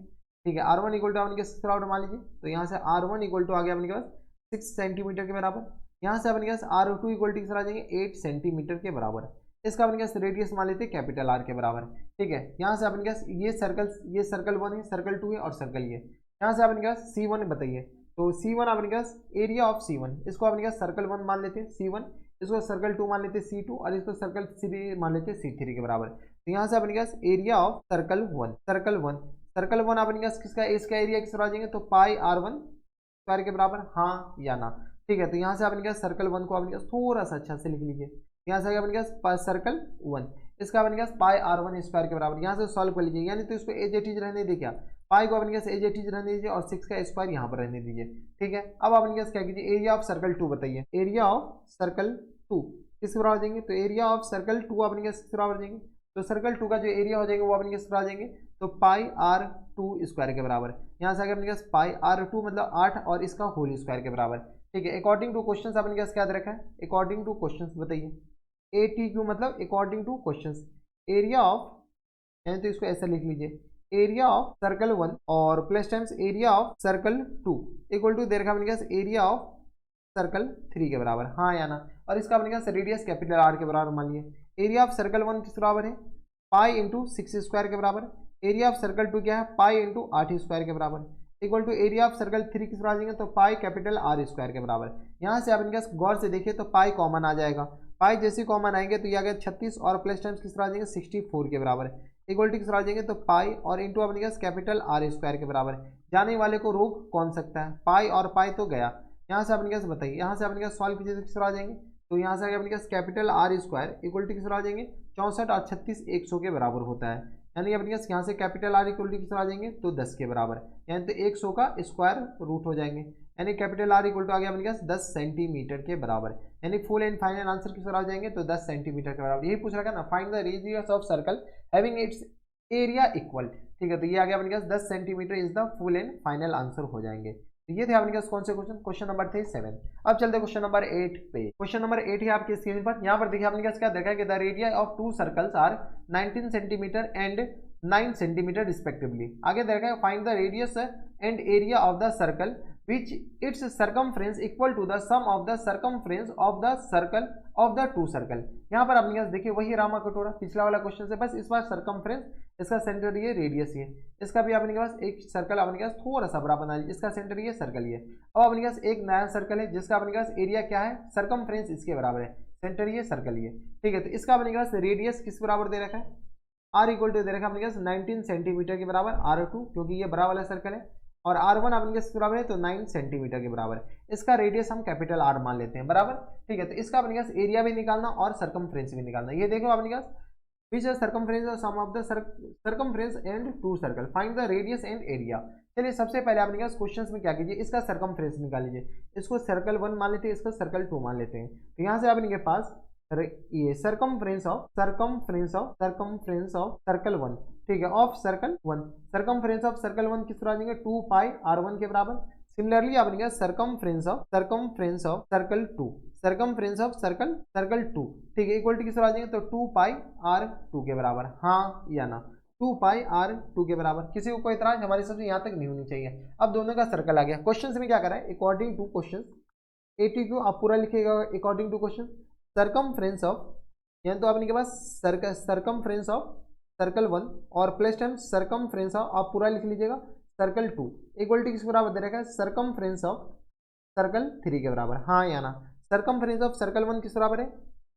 ठीक है। r1 इक्वल टू अपने के पास मान लीजिए, तो यहाँ से r1 इक्वल टू आ गया अपने के पास 6 सेंटीमीटर के बराबर। यहाँ से अपने के पास r2 इक्वल टू आ जाएंगे 8 सेंटीमीटर के बराबर। इसका अपने पास रेडियस मान लेते हैं कैपिटल आर के बराबर, ठीक है। यहाँ से अपने पास ये सर्कल 1 है, सर्कल 2 है और सर्कल ये। यहाँ से अपने पास C1 बताइए, तो C1 अपने पास एरिया ऑफ C1, इसको अपने पास सर्कल 1 मान लेते हैं C1, इसको सर्कल 2 मान लेते हैं C2 और इसको सर्कल 3 मान लेते हैं C3 के बराबर। तो यहाँ से अपने पास एरिया ऑफ सर्कल 1 अपने पास किसका, इसका एरिया किस आ जाएंगे, तो पाई r1 स्क्वायर के बराबर, हाँ या ना, ठीक है। तो यहाँ से अपने पास सर्कल 1 को अपने पास थोड़ा सा अच्छा से लिख लीजिए, यहाँ से आ गया अपने पास सर्कल 1, इसका अपने पास पाई r1 स्क्वायर के बराबर। यहाँ से सॉल्व कर लीजिए, यानी तो इसको एज इट इज रहने दीजिए, क्या पाई को अपने पास एज इट इज रहने दीजिए और 6 का स्क्वायर यहाँ पर रहने दीजिए, ठीक है। अब अपने पास क्या कीजिए, एरिया ऑफ सर्कल 2 बताइए, एरिया ऑफ सर्कल 2 किस बराबर देंगे, तो एरिया ऑफ सर्कल 2 अपने पास किस बराबर देंगे, तो सर्कल 2 का जो एरिया हो जाएगा वो अपने किस बराबर देंगे, तो पाई r2 स्क्वायर के बराबर। यहाँ से आ गया अपने पास पाई r2 मतलब 8 और इसका होल स्क्वायर के बराबर, ठीक है। अकॉर्डिंग टू क्वेश्चन अपने पास क्या दे रखा है, अकॉर्डिंग टू क्वेश्चन बताइए, ATQ मतलब according to question, area of, यानी तो इसको ऐसा लिख लीजिए, एरिया ऑफ सर्कल 1 और plus times area of circle 2 equal to दे रखा अपने पास एरिया ऑफ सर्कल 3 के बराबर, हाँ या ना। और इसका अपने पास रेडियस कैपिटल R के बराबर मान लिए। एरिया ऑफ सर्कल 1 किस बराबर है, पाई इंटू 6 स्क्वायर के बराबर। एरिया ऑफ सर्कल 2 क्या है, पाई इंटू 8 स्क्वायर के बराबर equal to area of circle 3 किस बराबर देंगे, तो पाई कैपिटल R स्क्वायर के बराबर। यहाँ से आप इनके गौर से देखिए तो पाई कॉमन आ जाएगा, पाई जैसे कॉमन आएंगे तो ये आ गया 36 और प्लस टाइम्स किस तरह आ जाएंगे 64 के बराबर इक्वल टू किस तरह आ जाएंगे, तो पाई और इंटू अपने पास कैपिटल R स्क्वायर के बराबर। जाने वाले को रोक कौन सकता है, पाई और पाई तो गया। यहाँ से अपने पास बताइए, यहाँ से अपने पास सॉल्व कीजिए तो किस तरह आ जाएंगे, तो यहाँ से अपने पास capital R square equal to किस तरह आ जाएंगे 64 और 36 100 के बराबर होता है, यानी अपने पास यहाँ से कैपिटल R इक्वल टू किस तरह आ जाएंगे, तो 10 के बराबर, यानी तो 100 का स्क्वायर रूट हो जाएंगे, यानी कैपिटल R इक्वल टू आ गया अपने पास 10 सेंटीमीटर के बराबर, यानी फुल एंड फाइनल आंसर किस तरह आ जाएंगे, तो 10 सेंटीमीटर के बराबर। यही पूछ रखा है ना, find the radius of circle having its area equal, ठीक है। तो ये आ गया अपने पास 10 centimetre is the full and final answer हो जाएंगे। तो ये थे आपके पास कौन से क्वेश्चन, क्वेश्चन नंबर थे 7। अब चलते क्वेश्चन नंबर 8 पे। क्वेश्चन नंबर 8 है आपके स्क्रीन पर, यहाँ पर देखिए आपने क्या देखा है कि the radii of 2 circles are 19 centimetre and 9 centimetre respectively. आगे देखा है find the radius and area of the circle which its circumference equal to the sum of the circumference of the circle of the two circle। यहाँ पर आपने देखिए वही रामा कटोरा पिछला वाला क्वेश्चन से, बस इस बार सर्कमफ्रेंस, इसका सेंटर ये, रेडियस ये, इसका भी आपके पास एक सर्कल आपके पास थोड़ा सा बड़ा बना लीजिए, इसका सेंटर ये, सर्कल ये। अब आपके पास एक नया सर्कल है जिसका आपके पास एरिया क्या है, सर्कमफ्रेंस इसके बराबर है, सेंटर ये, सर्कल ये, ठीक है। तो इसका अपने पास रेडियस किस बराबर दे रखा है, R इक्वल टू दे रखा है अपने पास 19 सेंटीमीटर के बराबर, R2 क्योंकि ये बड़ा वाला सर्कल है, और R1 अपने के बराबर है तो 9 सेंटीमीटर के बराबर। इसका रेडियस हम कैपिटल R मान लेते हैं, बराबर, ठीक है। तो इसका अपने पास एरिया भी निकालना और सर्कमफ्रेंस भी निकालना। ये देखो अपने पास विच इज सर्कमफ्रेंस और sum of the circumference and two circle, find the radius and area. चलिए सबसे पहले अपने पास क्वेश्चंस में क्या कीजिए, इसका सर्कमफ्रेंस निकाल लीजिए, इसको सर्कल 1 मान लेते हैं, इसको सर्कल 2 मान लेते हैं। तो यहाँ से अपने पास ये सर्कमफ्रेंस ऑफ सर्कल 1, ठीक है, of circle 1, circumference of circle 1 किस तरह आ जाएंगे 2 पाई R1 के बराबर। सिमिलरली आपने क्या circumference of circle 2, circumference of circle 2, ठीक है, इक्वल टू किस तरह आ जाएंगे, तो 2 पाई R2 के बराबर, हाँ या ना, 2 पाई R2 के बराबर। किसी को कोई इतराज हमारी सबसे यहाँ तक नहीं होनी चाहिए। अब दोनों का सर्कल आ गया। क्वेश्चन में क्या करा है, अकॉर्डिंग टू क्वेश्चन, ATQ आप पूरा लिखिएगा according to question, circumference of, यानी तो आपने के पास सर्कमफ्रेंस ऑफ सर्कल 1 और प्लस टाइम सर्कमफ्रेंस ऑफ, आप पूरा लिख लीजिएगा, सर्कल 2 इक्वल टू किस बराबर दे रखा है, सर्कमफ्रेंस ऑफ सर्कल 3 के बराबर, हाँ या ना। सर्कमफ्रेंस ऑफ सर्कल 1 किस बराबर है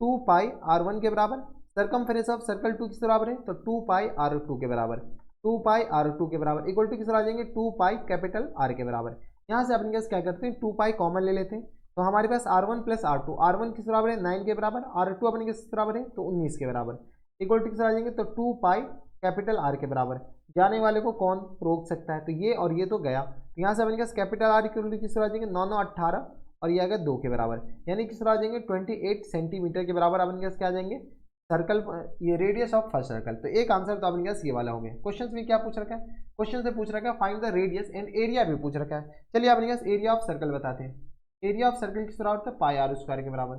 2 पाई R1 के बराबर, सर्कमफ्रेंस ऑफ सर्कल 2 किस बराबर है, तो 2 पाई R2 के बराबर, 2 पाई R2 के बराबर इक्वल टू किस आ जाएंगे 2 पाई कैपिटल R के बराबर। यहाँ से अपने क्या करते हैं 2 पाई कॉमन ले लेते हैं, तो हमारे पास R1 प्लस R2, R1 किस बराबर है 9 के बराबर, R2 अपने किस बराबर है तो 19 के बराबर इक्वल टू किस आ जाएंगे, तो 2 पाई कैपिटल R के बराबर। जाने वाले को कौन रोक सकता है, तो ये और ये तो गया, तो यहाँ से अपने पास कैपिटल R इक्वल टू किस आ जाएंगे 9 9 18 और ये आ गया 2 के बराबर, यानी किस आ जाएंगे 28 सेंटीमीटर के बराबर अपने पास क्या आ जाएंगे सर्कल, ये रेडियस ऑफ फर्स्ट सर्कल। तो एक आंसर तो अपने पास ये वाला हो गया। क्वेश्चन में क्या पूछ रखा है, क्वेश्चन से पूछ रखा है find the radius and area भी पूछ रखा है। चलिए अपने पास एरिया ऑफ सर्कल बताते हैं, एरिया ऑफ सर्कल किस बराबर होता है पाई R स्क्वायर के बराबर।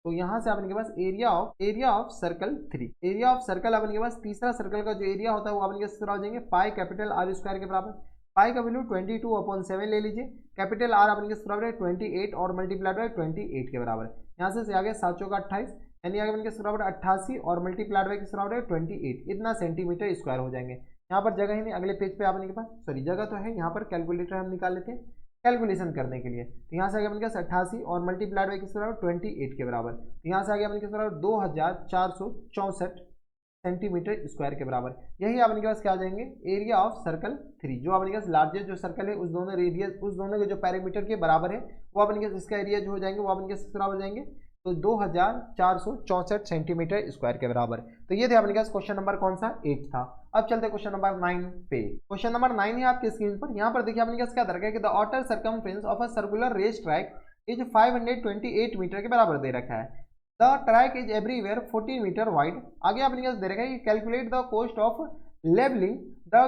तो यहाँ से अपने के पास area of circle 3, area of circle अपने के पास तीसरा सर्कल का जो एरिया होता है वो अपने के हो जाएंगे पाई कैपिटल R स्क्वायर के बराबर। पाई का वैल्यू 22/7 ले लीजिए, कैपिटल R अपने के बराबर है 28 और मल्टीप्लाइड बाय 28 के बराबर। यहाँ से आ गया 7 चौका 28, यानी आगे अपने के बराबर 88 और मल्टीप्लाइड बाय किस बराबर है 28, इतना सेंटीमीटर स्क्वायर हो जाएंगे। यहाँ पर जगह ही नहीं, अगले पेज पे आपने के पास सॉरी जगह तो है, यहाँ पर कैलकुलेटर हम निकाल लेते हैं कैलकुलेशन करने के लिए। तो यहाँ से आ गया अपने पास 88 और मल्टीप्लाइड बाई किस बराबर 28 के बराबर, तो यहाँ से आ गया अपने किस बराबर 2464 सेंटीमीटर स्क्वायर के बराबर। यही अपने के पास क्या आ जाएंगे एरिया ऑफ सर्कल 3, जो अपने पास लार्जेस्ट जो सर्कल है उस दोनों रेडियस उस दोनों के जो पैरामीटर के बराबर है वो अपने पास इसका एरिया जो हो जाएंगे वो अपने पास बराबर हो जाएंगे तो 2464 सेंटीमीटर स्क्वायर के बराबर। तो ये थे अपने पास क्वेश्चन नंबर कौन सा 8 था। अब चलते हैं क्वेश्चन नंबर 9 पे। क्वेश्चन नंबर 9 है आपकी स्क्रीन पर। यहाँ पर देखिए अपने पास क्या दरकार है कि the outer circumference of a circular race track is 528 metre के बराबर दे रखा है। The track is everywhere 14 metre wide. आगे अपने पास दे रखा है कि calculate the cost of levelling the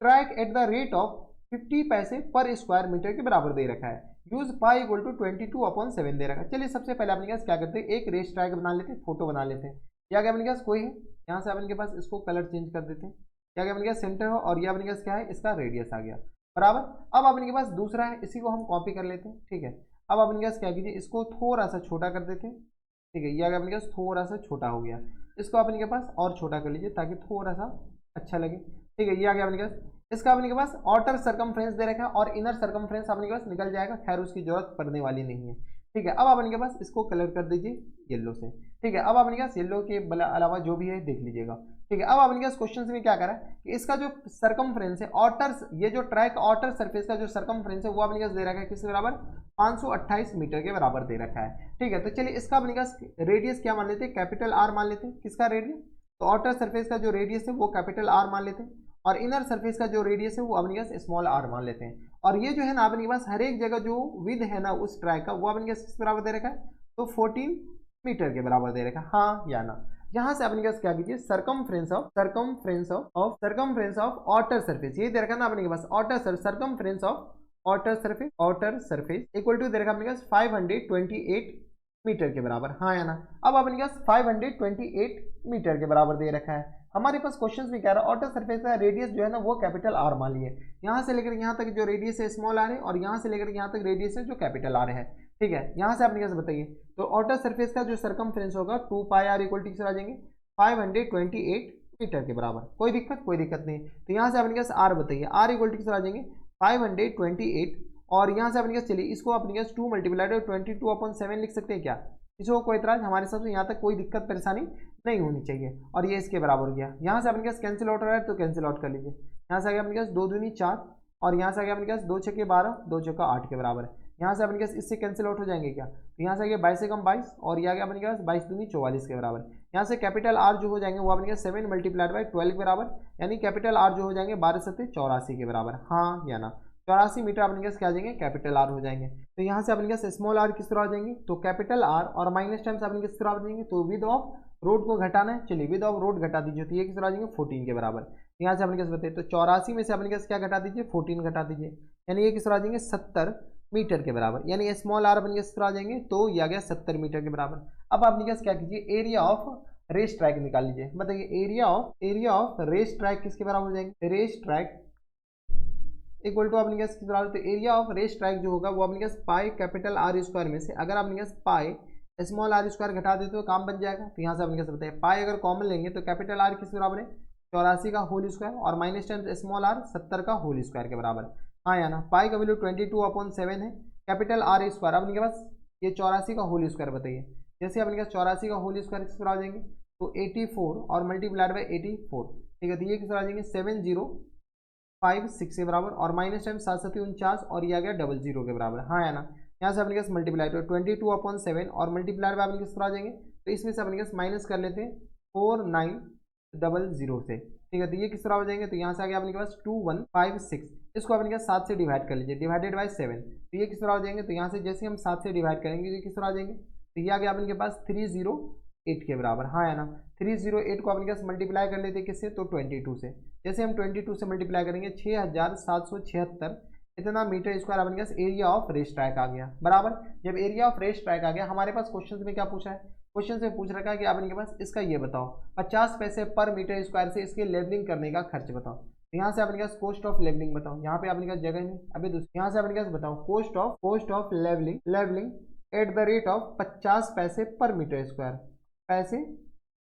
track at the rate of 50 paise पर स्क्वायर मीटर के बराबर दे रखा है। यूज पाई इक्वल टू 22/7 दे रखा है। चलिए सबसे पहले अपने पास क्या करते हैं, एक रेस ट्रैक बना लेते हैं, फोटो बना लेते हैं। या क्या अपने पास कोई है, यहाँ से अपने पास इसको कलर चेंज कर देते हैं। क्या क्या अपने पास सेंटर हो और ये अपने पास क्या है, इसका रेडियस आ गया बराबर। अब अपने पास दूसरा है, इसी को हम कॉपी कर लेते हैं। ठीक है, अब अपने पास क्या कीजिए, इसको थोड़ा सा छोटा कर देते हैं। ठीक है, ये अपने पास थोड़ा सा छोटा हो गया, इसको अपने पास और छोटा कर लीजिए ताकि थोड़ा सा अच्छा लगे। ठीक है, ये आ गया अपने पास। इसका अपने के पास आउटर सर्कमफ्रेंस दे रखा है और इनर सर्कमफ्रेंस अपने के पास निकल जाएगा, खैर उसकी जरूरत पड़ने वाली नहीं है। ठीक है, अब अपने के पास इसको कलर कर दीजिए येलो से। ठीक है, अब अपने के पास येलो के अलावा जो भी है देख लीजिएगा। ठीक है, अब अपने के पास क्वेश्चन में क्या करा है कि इसका जो सर्कमफ्रेंस है आउटर, ये जो ट्रैक आउटर सरफेस का जो सर्कमफ्रेंस है वो अपने पास दे रखा है किसके बराबर, 528 मीटर के बराबर दे रखा है। ठीक है, तो चलिए इसका अपने पास रेडियस क्या मान लेते हैं, कैपिटल आर मान लेते हैं। किसका रेडियस, तो आउटर सरफेस का जो रेडियस है वो कैपिटल आर मान लेते हैं और इनर सरफेस का जो रेडियस है वो अपने पास स्मॉल आर मान लेते हैं। और ये जो है ना अपने पास हर एक जगह जो विद है ना उस ट्रैक का वो अपने पास किस बराबर दे रखा है, तो 14 मीटर के बराबर दे रखा है, हाँ या ना। यहाँ से अपने पास क्या कीजिए, सर्कमफ्रेंस ऑफ आउटर सरफेस, ये दे रखा है ना अपने पास outer circumference of outer surface equal to दे रखा अपने पास 528 मीटर के बराबर, हाँ या ना। अब अपने पास 528 मीटर के बराबर दे रखा है। हमारे पास क्वेश्चन में क्या रहा है, आउटर सरफेस का रेडियस जो है ना वो कैपिटल आर मान लिए। यहाँ से लेकर यहाँ तक जो रेडियस है स्मॉल आर है और यहाँ से लेकर यहाँ तक रेडियस है जो कैपिटल आर है। ठीक है, यहाँ से आपने कैसे बताइए, तो आउटर सरफेस का जो सर्कमफ्रेंस होगा 2 पाई आर इक्वल टू आ जाएंगे 528 मीटर के बराबर। कोई दिक्कत नहीं। तो यहाँ से अपने पास आर बताइए, आर इक्वल टू आ जाएंगे 528 और यहाँ से अपने पास चलिए इसको अपने पास 2 मल्टीप्लाइड 22/7 लिख सकते हैं क्या, इसको कोई इतराज, हमारे हिसाब से यहाँ तक कोई दिक्कत परेशानी नहीं होनी चाहिए। और ये इसके बराबर हो गया। यहाँ से अपने पास कैंसिल आउट हो रहा है तो कैंसिल आउट कर लीजिए। यहाँ से आ गया अपने पास 2 दूनी 4 और यहाँ से आ गया अपने पास 2 छक्के 12 2 चौका 8 के बराबर है। यहाँ से अपने पास इससे कैंसिल आउट हो जाएंगे क्या, तो यहाँ से आ गया 22 से कम 22 और ये आ गया अपने पास 22 दूनी 44 के बराबर। यहाँ से कैपिटल आर जो हो जाएंगे वो अपने पास 7 मल्टीप्लाइड बाई 12 के बराबर, यानी कैपिटल आर जो हो जाएंगे 12 7 84 के बराबर, हाँ या ना। 84 मीटर अपने पास क्या आ जाएंगे, कैपिटल आर हो जाएंगे। तो यहाँ से अपने पास स्मॉल आर किस तरह आ जाएंगे, तो कैपिटल आर और माइनस टाइम्स अपने किस तरह आ जाएंगे, तो विद ऑफ रोड को घटाना है, चलिए विद ऑफ रोड घटा दीजिए, तो ये किस तरह आ जाएंगे 14 के बराबर। यहाँ से अपने पास बताइए, तो 84 में से अपने पास क्या घटा दीजिए 14 घटा दीजिए, यानी ये किस तरह आ जाएंगे 70 मीटर के बराबर, यानी स्मॉल आर अपने किस तरह आ जाएंगे, तो ये आ गया 70 मीटर के बराबर। अब अपने पास क्या कीजिए, एरिया ऑफ रेस ट्रैक निकाल लीजिए। बताइए एरिया ऑफ रेस ट्रैक किसके बराबर हो जाएंगे, रेस ट्रैक इक्वल टू अपने पास किस बराबर, तो एरिया ऑफ रेस ट्रैक जो होगा वो अपने पास पाई कैपिटल आर स्क्वायर में से अगर अपने पास पाई स्मॉल आर स्क्वायर घटा देते तो काम बन जाएगा। तो यहाँ से अपने पास बताइए पाई अगर कॉमन लेंगे तो कैपिटल आर किस बराबर है 84 का होल स्क्वायर और माइनस टाइम्स स्मॉल आर 70 का होल स्क्वायर के बराबर, हाँ या ना। पाई का वैल्यू 22/7 है, कैपिटल आर स्क्वायर अपने के पास ये 84 का होल स्क्वायर बताइए, जैसे अपने पास 84 का होल स्क्वायर किस बराबर आ जाएंगे, तो 84 और मल्टीप्लाइड बाई 84। ठीक है, तो ये किस बराबर आ जाएंगे 7056 के बराबर और माइनस टाइम 7 और ये आ गया 00 के बराबर, हाँ या ना। यहाँ से अपने पास मल्टीप्लाई तो 22/7 और मल्टीप्लाई बाय अपने किस तरह आ जाएंगे, तो इसमें से अपने पास माइनस कर लेते हैं 4900 से। ठीक है, तो ये किस तरह हो जाएंगे, तो यहाँ से आ गया अपने पास 2156, इसको अपने पास 7 से डिवाइड कर लीजिए, डिवाइडेड बाय 7, तो ये किस तरह हो जाएंगे, तो यहाँ से जैसे हम 7 से डिवाइड करेंगे तो किस तरह आ जाएंगे, तो ये आ गया अपने पास 308 के बराबर, हाँ है ना। 308 को अपने पास मल्टीप्लाई कर लेते हैं किससे, तो 22 से, जैसे हम 22 से मल्टीप्लाई करेंगे 6776 इतना मीटर स्क्वायर अपने पास एरिया ऑफ रेस ट्रैक आ गया बराबर। जब एरिया ऑफ रेस ट्रैक आ गया हमारे पास क्वेश्चन में क्या पूछा है, क्वेश्चन से पूछ रखा है कि आप इनके पास इसका ये बताओ 50 पैसे पर मीटर स्क्वायर से इसके लेवलिंग करने का खर्च बताओ। तो यहाँ से अपने पास कॉस्ट ऑफ लेवलिंग बताओ, यहाँ पे अपने पास जगह नहीं, अभी दूसरी यहाँ से अपने पास बताओ cost of levelling at the rate of 50 paise पर मीटर स्क्वायर, पैसे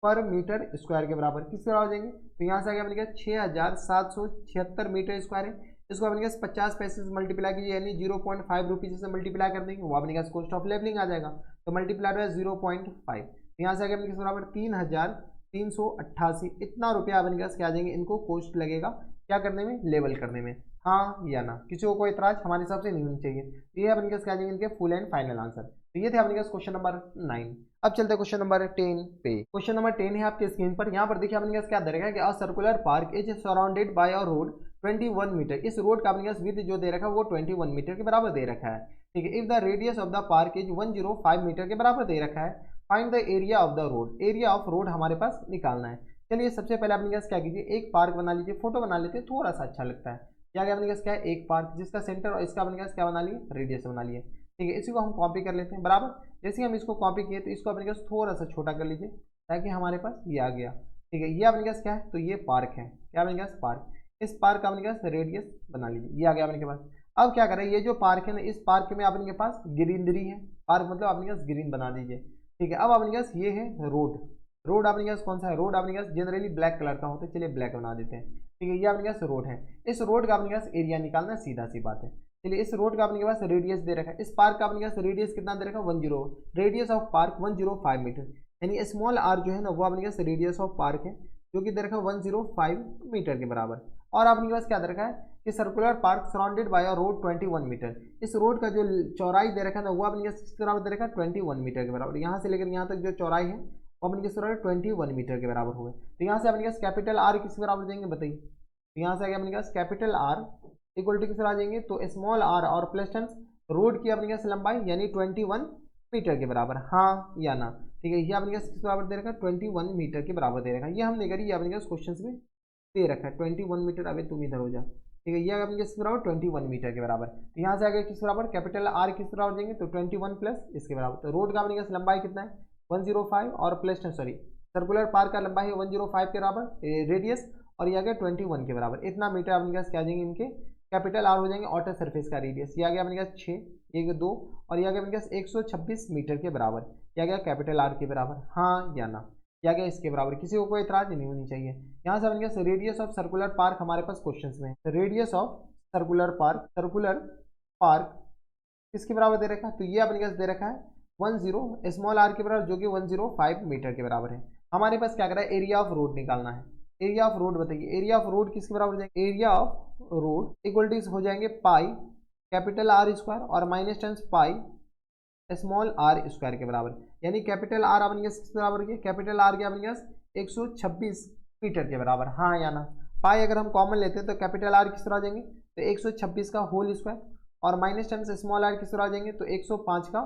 पर मीटर स्क्वायर के बराबर किस तरह हो जाएंगे, तो यहाँ से आगे अपने पास 6776 मीटर स्क्वायर है, इसको अपने पास 50 पैसे से मल्टीप्लाई कीजिए यानी 0.5 रुपीज़ से मल्टीप्लाई कर देंगे, वो अपने पास कॉस्ट ऑफ लेवलिंग आ जाएगा, तो मल्टीप्लाई बाय 0.5, यहाँ से आगे अपने किस बराबर 3388 इतना रुपया अपने पास क्या आ जाएंगे, इनको कॉस्ट लगेगा क्या करने में, लेवल करने में, हाँ या ना। किसी को कोई इतराज हमारे हिसाब से नहीं होनी चाहिए। ये अपने पास क्या जाएंगे इनके फुल एंड फाइनल आंसर। तो ये थे अपने पास क्वेश्चन नंबर 9। अब चलते हैं क्वेश्चन नंबर 10 पे। क्वेश्चन नंबर 10 है आपके स्क्रीन पर। यहाँ पर देखिए अपने पास क्या दे रखा है कि a circular park is surrounded by a road 21 metre. इस रोड का अपने पास विड्थ जो दे रखा है वो 21 मीटर के बराबर दे रखा है, ठीक है। If the radius of the park is 105 metre के बराबर दे रखा है, find the area of the road. Area of road हमारे पास निकालना है। चलिए सबसे पहले अपने पास क्या कीजिए, एक पार्क बना लीजिए, फोटो बना लेते हैं, थोड़ा सा अच्छा लगता है। क्या क्या अपने पास क्या है, एक पार्क जिसका सेंटर और इसका अपने पास क्या बना लिए, रेडियस बना लिए, ठीक है। इसी को हम कॉपी कर लेते हैं बराबर। जैसे हम इसको कॉपी किए तो इसको अपने पास थोड़ा सा छोटा कर लीजिए ताकि हमारे पास ये आ गया, ठीक है। ये अपने पास क्या है, तो ये पार्क है, क्या अपने पास पार्क। इस पार्क का अपने पास रेडियस बना लीजिए, ये आ गया अपने के पास। अब क्या करें, ये जो पार्क है ना, इस पार्क में अपने के पास ग्रीनरी है, पार्क मतलब अपने पास ग्रीन बना दीजिए, ठीक है। अब अपने पास ये है रोड। रोड अपने पास कौन सा है, रोड अपने पास जनरली ब्लैक कलर का होता है, चलिए ब्लैक बना देते हैं, ठीक है। ये अपने पास रोड है। इस रोड का अपने पास एरिया निकालना है, सीधा सी बात है। चलिए इस रोड का अपने पास रेडियस दे रखा है, इस पार्क का अपने पास रेडियस कितना दे रखा है, 10, रेडियस ऑफ पार्क 105 मीटर, यानी स्मॉल आर जो है ना वो अपने पास रेडियस ऑफ पार्क है जो कि दे रखा है 105 मीटर के बराबर। और अपने पास क्या दे रखा है कि circular park surrounded by a road 21 metre. इस रोड का जो चौड़ाई दे रखा है ना वो अपने पास किस बराबर दे रखा है, 21 मीटर के बराबर। यहाँ से लेकर यहाँ तक जो चौड़ाई है वो अपने पास 21 मीटर के बराबर हुए। तो यहाँ से अपने पास कैपिटल आर किस बराबर देंगे बताइए। तो यहाँ से आगे अपने पास कैपिटल आर इक्वल टू किस आ जाएंगे, तो स्मॉल आर और प्लस टेंस रोड की अपने पास लंबाई यानी 21 मीटर के बराबर, हाँ या ना, ठीक है। ये अपने पास किस बराबर दे रखा है, 21 मीटर के बराबर दे रखा है। ये हम नहीं करी, ये अपने पास क्वेश्चन में दे रखा है 21 मीटर। अभी तुम इधर हो जा, ठीक है। ये अपने किस बराबर 21 मीटर के बराबर। तो यहाँ से आगे किस बराबर कैपिटल आर किस बराबर देंगे, तो 21 प्लस इसके बराबर। तो रोड का अपने पास लंबाई कितना है 105 और plus ten sorry circular park का लंबाई है 105 के बराबर रेडियस, और ये आ गया 21 के बराबर। इतना मीटर अपने पास क्या जाएंगे इनके कैपिटल आर हो जाएंगे आउटर सरफेस का रेडियस। ये आ गया अपने पास 6, ये 2 और ये आ गया अपने पास 126 मीटर के बराबर। ये आ गया कैपिटल आर के बराबर, हाँ या ना। ये आ गया इसके बराबर। किसी को कोई इतराज नहीं होनी चाहिए। यहाँ से अपने पास रेडियस ऑफ सर्कुलर पार्क हमारे पास क्वेश्चन में है। रेडियस ऑफ सर्कुलर पार्क किसके बराबर दे रखा है, तो ये अपने पास दे रखा है 10 स्मॉल आर के बराबर जो कि 105 मीटर के बराबर है। हमारे पास क्या कर रहा है, एरिया ऑफ रोड निकालना है। एरिया ऑफ रोड बताइए, एरिया ऑफ रोड किसके बराबर जाएंगे, area of road equal to हो जाएंगे पाई कैपिटल आर स्क्वायर और minus times pi small r square के बराबर। यानी कैपिटल आर अपने पास किसके बराबर है, कैपिटल आर के अपने पास 126 मीटर के बराबर, हाँ या ना। पाई अगर हम कॉमन लेते हैं तो कैपिटल आर किस तरह आ जाएंगे, तो 126 का होल स्क्वायर और माइनस टेन से स्मॉल आर किस तरह आ जाएंगे, तो 105 का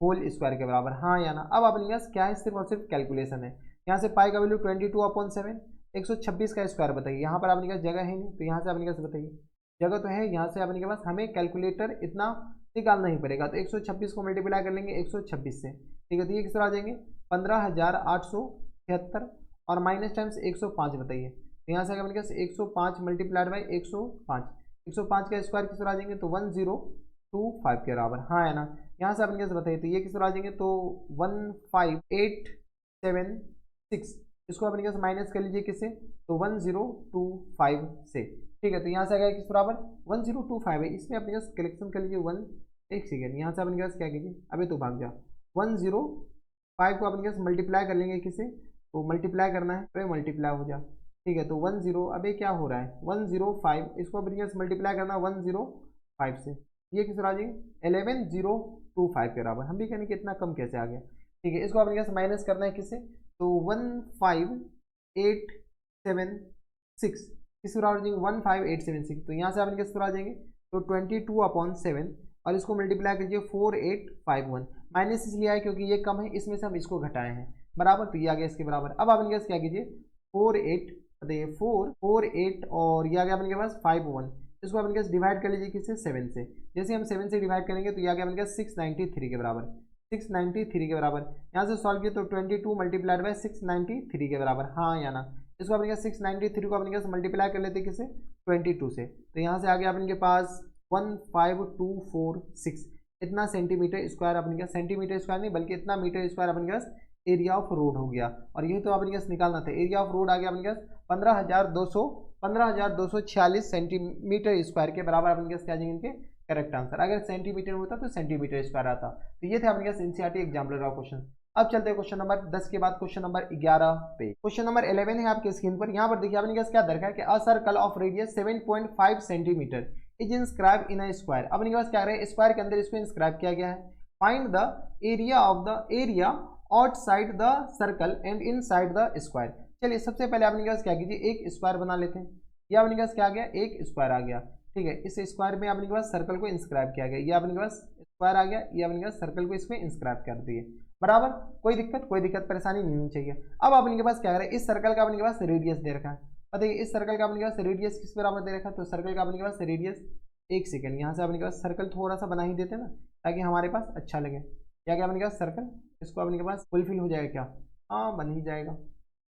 होल स्क्वायर के बराबर, हाँ या ना। अब अपने पास क्या है, सिर्फ और सिर्फ कैलकुलेशन है। यहाँ से पाई का वैल्यू 22/7, 126 का स्क्वायर बताइए। यहाँ पर अपने पास जगह है नहीं, तो यहाँ से अपने पास बताइए जगह तो है, यहाँ से अपने के पास हमें कैलकुलेटर इतना निकालना ही पड़ेगा। तो 126 को मल्टीप्लाई कर लेंगे 126 से, ठीक है। तो ये किस तरह आ जाएंगे 15,876 और माइनस टाइम्स 105 बताइए। तो यहाँ से अगर अपने पास 105 मल्टीप्लाइड बाई 105 का स्क्वायर किस तरह आ जाएंगे, तो 1025 के बराबर, हाँ है ना। यहाँ से अपने पास बताइए तो ये किस तरह आ जाएंगे, तो 15876, इसको अपने पास माइनस कर लीजिए किससे, तो 1025 से, ठीक है। तो यहाँ से आ गया किस बराबर 1025 है, इसमें अपने पास कलेक्शन कर लीजिए 1 सेकेंड। यहाँ से अपने पास क्या कीजिए, अभी तो भाग जा 105 को अपने पास मल्टीप्लाई कर लेंगे किसे, तो मल्टीप्लाई करना है तो मल्टीप्लाई हो जा, ठीक है। तो 10 अभी क्या हो रहा है 105, इसको अपने पास मल्टीप्लाई करना 105 से, ये किस तरह आ जाएंगे 11025 के बराबर। हम भी कहने कि इतना कम कैसे आ गया, ठीक है। इसको अपने पास माइनस करना है किससे, तो 15876 किस बराबर आ जाएंगे 15876। तो यहाँ से अपने किस तरह आ जाएंगे, तो 22/7 और इसको मल्टीप्लाई कीजिए 4851। माइनस इसलिए आया क्योंकि ये कम है, इसमें से हम इसको घटाए हैं बराबर, तो ये आ गया इसके बराबर। अब अपने पास क्या कीजिए 48 बताइए 448 और ये आ गया अपने पास 51, इसको अपने पास डिवाइड कर लीजिए किससे 7 से। जैसे हम 7 से डिवाइड करेंगे तो ये आ गया अपने पास 693 के बराबर, 693 के बराबर। यहाँ से सॉल्व किया तो 22 मल्टीप्लाइड बाई 693 के बराबर, हाँ या ना। इसको अपने पास 693 को अपने पास मल्टीप्लाई कर लेते किससे 22 से, तो यहाँ से आ गया अपने पास 15246 इतना सेंटीमीटर स्क्वायर अपने पास, सेंटीमीटर स्क्वायर नहीं बल्कि इतना मीटर स्क्वायर अपने पास एरिया ऑफ रोड हो गया। और यही तो अपने पास निकालना था, एरिया ऑफ रोड आ गया अपने पास 15,246 सेंटीमीटर स्क्वायर के बराबर अपने पास क्या जाएंगे इनके करेक्ट आंसर। अगर सेंटीमीटर होता तो सेंटीमीटर स्क्वायर आता। तो ये थे अपने पास एनसीईआरटी एग्जाम्पलर का क्वेश्चन। अब चलते हैं क्वेश्चन नंबर 10 के बाद क्वेश्चन नंबर 11 पे। क्वेश्चन नंबर 11 है आपके स्क्रीन पर। यहाँ पर देखिए आपने क्या दर्ज है कि अ circle of radius 7.5 centimetre is inscribe in a square. अब इनके पास क्या है, स्क्वायर के अंदर इसको इंस्क्राइब किया गया है। Find the area of the area outside the circle and inside the square. चलिए सबसे पहले आपने क्या कीजिए, एक स्क्वायर बना लेते हैं। ये आपने पास क्या आ गया, एक स्क्वायर आ गया। ठीक है, इस स्क्वायर में आपने पास सर्कल को इंस्क्राइब किया गया। ये आपने पास स्क्वायर आ गया, ये आपने पास सर्कल को इसमें इंस्क्राइब कर दिए। बराबर, कोई दिक्कत परेशानी नहीं होनी चाहिए। अब आपके पास क्या करें, इस सर्कल का अपने पास रेडियस दे रखा है। बताइए इस सर्कल का अपने पास रेडियस किस बराबर दे रखा है, तो सर्कल का अपने पास रेडियस, एक सेकंड यहाँ से अपने पास सर्कल थोड़ा सा बना ही देते हैं ना, ताकि हमारे पास अच्छा लगे। क्या क्या अपने पास सर्कल, इसको अपने पास फुलफिल हो जाएगा क्या, हाँ बन ही जाएगा।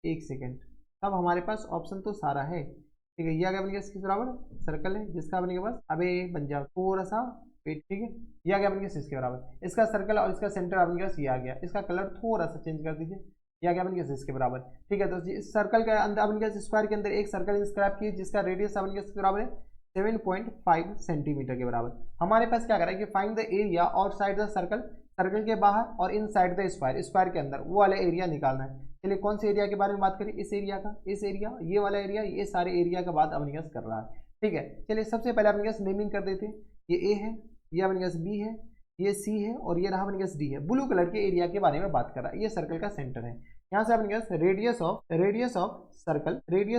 एक सेकेंड, अब हमारे पास ऑप्शन तो सारा है। ठीक है, ये आ गया अपने पास किस बराबर, सर्कल है जिसका अपने पास, अबे बन जाओ थोड़ा सा वेट। ठीक है, ये आ गया अपने पास इसके बराबर, इसका सर्कल और इसका सेंटर अपने पास ये आ गया। इसका कलर थोड़ा सा चेंज कर दीजिए, ये आ गया अपने पास इसके बराबर। ठीक है, तो इस सर्कल के अंदर अपने पास स्क्वायर के अंदर एक सर्कल इंस्क्राइब किए जिसका रेडियस अपने पास बराबर है 7.5 सेंटीमीटर के बराबर। हमारे पास क्या करें कि find the area outside the circle, circle के बाहर और इनसाइड द स्क्वायर, स्क्वायर के अंदर वो वाला एरिया निकालना है। चलिए कौन से एरिया के बारे में बात करें, इस एरिया का, इस एरिया, ये वाला एरिया, ये सारे एरिया का बात अपने पास कर रहा है। ठीक है, चलिए सबसे पहले अपने पास नेमिंग कर देते हैं। ये ए है, ये अपने पास बी है, ये सी है और ये रहा अपने पास डी है। ब्लू कलर के एरिया के बारे में बात कर रहा है, ये सर्कल का सेंटर है। यहाँ से अपने पास radius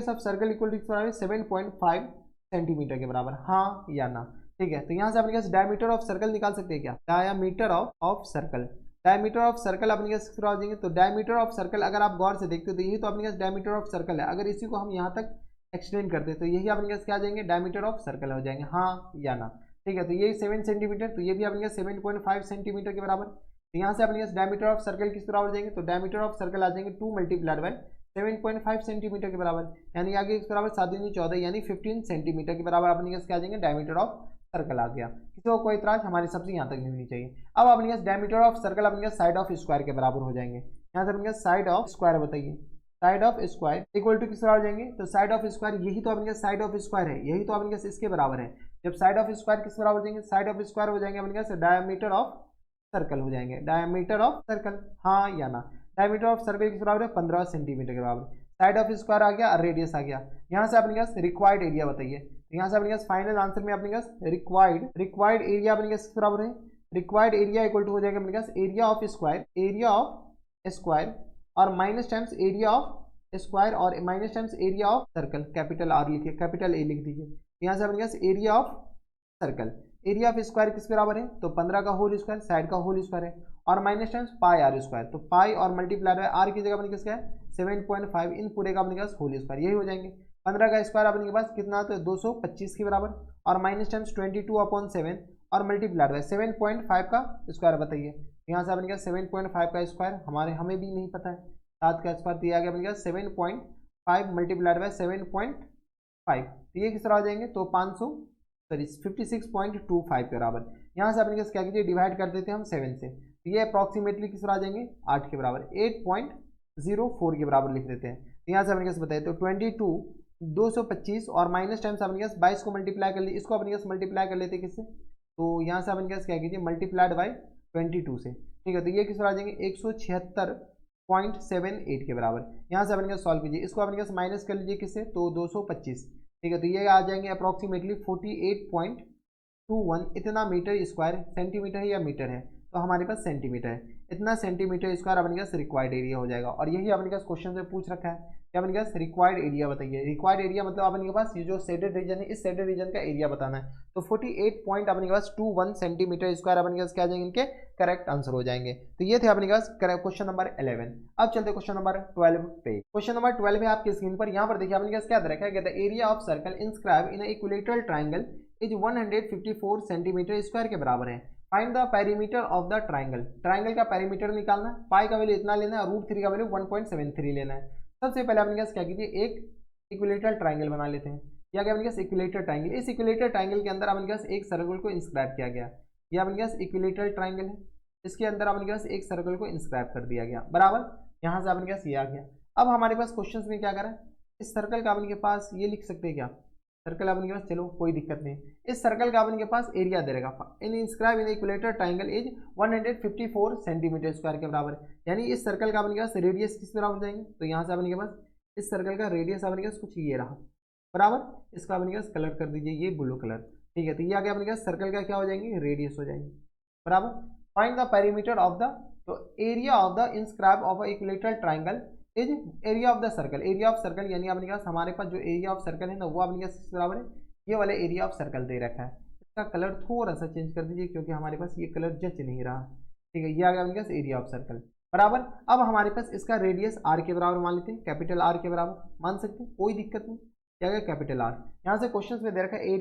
of circle equal to 7.5 centimetre के बराबर, हाँ या ना। ठीक है, तो यहाँ से अपने पास डायमीटर ऑफ सर्कल निकाल सकते हैं क्या, diameter of circle, diameter of circle अपने पास किस बराबर देंगे, तो डायमीटर ऑफ सर्कल अगर आप गौर से देखते हो तो यही तो अपने पास डायमीटर ऑफ सर्कल है। अगर इसी को हम यहाँ तक एक्सटेंड करते हैं तो यही अपने पास क्या आ जाएंगे, डायमीटर ऑफ सर्कल हो जाएंगे, हाँ या ना। ठीक है, तो ये 7 सेंटीमीटर, तो ये भी अपने पास 7.5 सेंटीमीटर के बराबर। तो यहाँ से अपने पास डायमीटर ऑफ सर्कल किस बराबर जाएंगे, तो डायमीटर ऑफ सर्कल आ जाएंगे 2 मल्टीप्लाइड बाय 7.5 सेंटीमीटर के बराबर, यानी आगे किस बराबर 7 दूनी 14 यानी 15 सेंटीमीटर के बराबर अपने पास क्या आ जाएंगे, डायमीटर ऑफ सर्कल आ गया। किसी को कोई इतराज, हमारी सबसे यहाँ तक नहीं होनी चाहिए। अब अपने पास डायमीटर ऑफ सर्कल अपने पास साइड ऑफ स्क्वायर के बराबर हो जाएंगे। यहाँ से अपने पास साइड ऑफ स्क्वायर बताइए, side of square equal to किस बराबर जाएंगे, तो साइड ऑफ स्क्वायर यही तो अपने पास साइड ऑफ स्क्वायर है, यही तो अपने पास इसके बराबर है। जब साइड ऑफ स्क्वायर किस बराबर जाएंगे, साइड ऑफ स्क्वायर हो जाएंगे अपने पास डायमीटर ऑफ सर्कल हो जाएंगे, डायमीटर ऑफ सर्कल, हाँ या ना। डायमीटर ऑफ सर्कल किस बराबर है, 15 सेंटीमीटर के बराबर। साइड ऑफ स्क्वायर आ गया और रेडियस आ गया। यहाँ से अपने पास रिक्वायर्ड एरिया बताइए, यहाँ से अपने पास फाइनल आंसर में अपने पास रिक्वायर्ड एरिया अपने पास बराबर है, रिक्वायर्ड एरिया इक्वल टू हो जाएगा अपने पास एरिया ऑफ स्क्वायर और minus times area of square और minus times area of circle, capital R लिखिए, कैपिटल ए लिख दीजिए। यहाँ से अपने पास area of circle, area of square किस बराबर है, तो 15 का होल स्क्वायर, साइड का होल स्क्वायर है और minus times pi r square, तो पाई और मल्टीप्लाइड बाय आर की जगह अपने किसका है 7.5, इन पूरे का अपने पास होल स्क्वायर, यही हो जाएंगे। 15 का स्क्वायर अपने के पास कितना, तो 225 के बराबर और माइनस टाइम्स 22/7 और मल्टीप्लाइड बाय 7.5 का स्क्वायर बताइए। यहाँ से अपने पास 7.5 का स्क्वायर हमें भी नहीं पता है, 7 का स्क्वायर दिया गया अपने पास 7.5 मल्टीप्लाइड बाय 7.5, तो ये किस तरह आ जाएंगे, तो 56.25 के बराबर। यहाँ से अपने पास क्या कीजिए, डिवाइड कर देते हैं हम 7 से, तो ये अप्रॉक्सीमेटली किस तरह आ जाएंगे, 8 के बराबर, 8.04 के बराबर लिख देते हैं। तो यहाँ से अपने पास बताइए, तो 225 और माइनस टाइम्स अपने पास 22 को मल्टीप्लाई कर लिए, इसको अपने पास मल्टीप्लाई कर लेते किससे, तो यहाँ से अपने पास क्या कीजिए, मल्टीप्लाइड बाई 22 से। ठीक है, तो ये किस तरह आ जाएंगे 176.78 के बराबर। यहाँ से अपने पास सॉल्व कीजिए, इसको अपने पास माइनस कर लीजिए किससे, तो 225। ठीक है, तो ये आ जाएंगे अप्रॉक्सीमेटली 48.21, इतना मीटर स्क्वायर, सेंटीमीटर है या मीटर है, तो हमारे पास सेंटीमीटर है, इतना सेंटीमीटर स्क्वायर अपने पास रिक्वायर्ड एरिया हो जाएगा। और यही अपने पास क्वेश्चन से पूछ रखा है कि अपने पास रिक्वायर्ड एरिया बताइए। रिक्वायर्ड एरिया मतलब अपने पास ये जो शेडेड रीजन है, इस शेडेड रीजन का एरिया बताना है। तो 48.21 सेंटीमीटर स्क्वायर अपने पास क्या आ जाएंगे, इनके करेक्ट आंसर हो जाएंगे। तो ये थे अपने पास क्वेश्चन नंबर 11। अब चलते क्वेश्चन नंबर 12 पे। क्वेश्चन नंबर 12 है आपकी स्क्रीन पर। यहाँ पर देखिए अपने पास क्या दे रखा है, the area of circle inscribe in equilateral triangle is 154 centimetre square के बराबर है। Find the perimeter of the triangle, triangle का पेरीमीटर निकालना है, पाई का वैल्यू इतना लेना है, √3 का वैल्यू 1.73 लेना है। सबसे पहले अपने पास क्या कीजिए, एक इक्विलेटरल ट्राइंगल बना लेते हैं। या क्या अपने पास इक्विलेटरल ट्राइंगल, इस इक्विलेटरल ट्राइंगल के अंदर अपने पास एक सर्कल को इंस्क्राइब किया गया। यह अपने पास इक्विलेटरल ट्राइंगल है, इसके अंदर अपने पास एक सर्कल को इंस्क्राइब कर दिया गया, बराबर। यहाँ से अपने पास ये आ गया। अब हमारे पास क्वेश्चन में क्या करा है, इस सर्कल का अपने पास ये लिख सकते हैं क्या, सर्कल अपन के पास, चलो कोई दिक्कत नहीं। इस सर्कल का अपन के पास एरिया दे रहेगा, in inscribed in equilateral triangle is 154 centimetre square के बराबर। यानी इस सर्कल का अपन के पास रेडियस किस तरह हो जाएंगे, तो यहाँ से अपन के पास इस सर्कल का रेडियस अपन के पास कुछ ये रहा बराबर। इसका अपन के पास कलर कर दीजिए ये ब्लू कलर, ठीक है। तो ये आगे अपन के पास सर्कल का क्या हो जाएंगे, रेडियस हो जाएंगे बराबर। Find the perimeter of the, तो area of the inscribe of equilateral triangle is area of the circle, area of circle यानी अपने पास हमारे पास जो एरिया ऑफ सर्कल है ना वो अपने पास बराबर है ये वाला एरिया ऑफ सर्कल दे रखा है। इसका कलर थोड़ा सा चेंज कर दीजिए क्योंकि हमारे पास ये कलर जच नहीं रहा, ठीक है। ये आ गया अपने पास एरिया ऑफ सर्कल बराबर। अब हमारे पास इसका रेडियस आर के बराबर मान लेते हैं, कैपिटल आर के बराबर मान सकते हैं, कोई दिक्कत नहीं। क्या गया, कैपिटल आर। यहाँ से क्वेश्चन में दे रखा है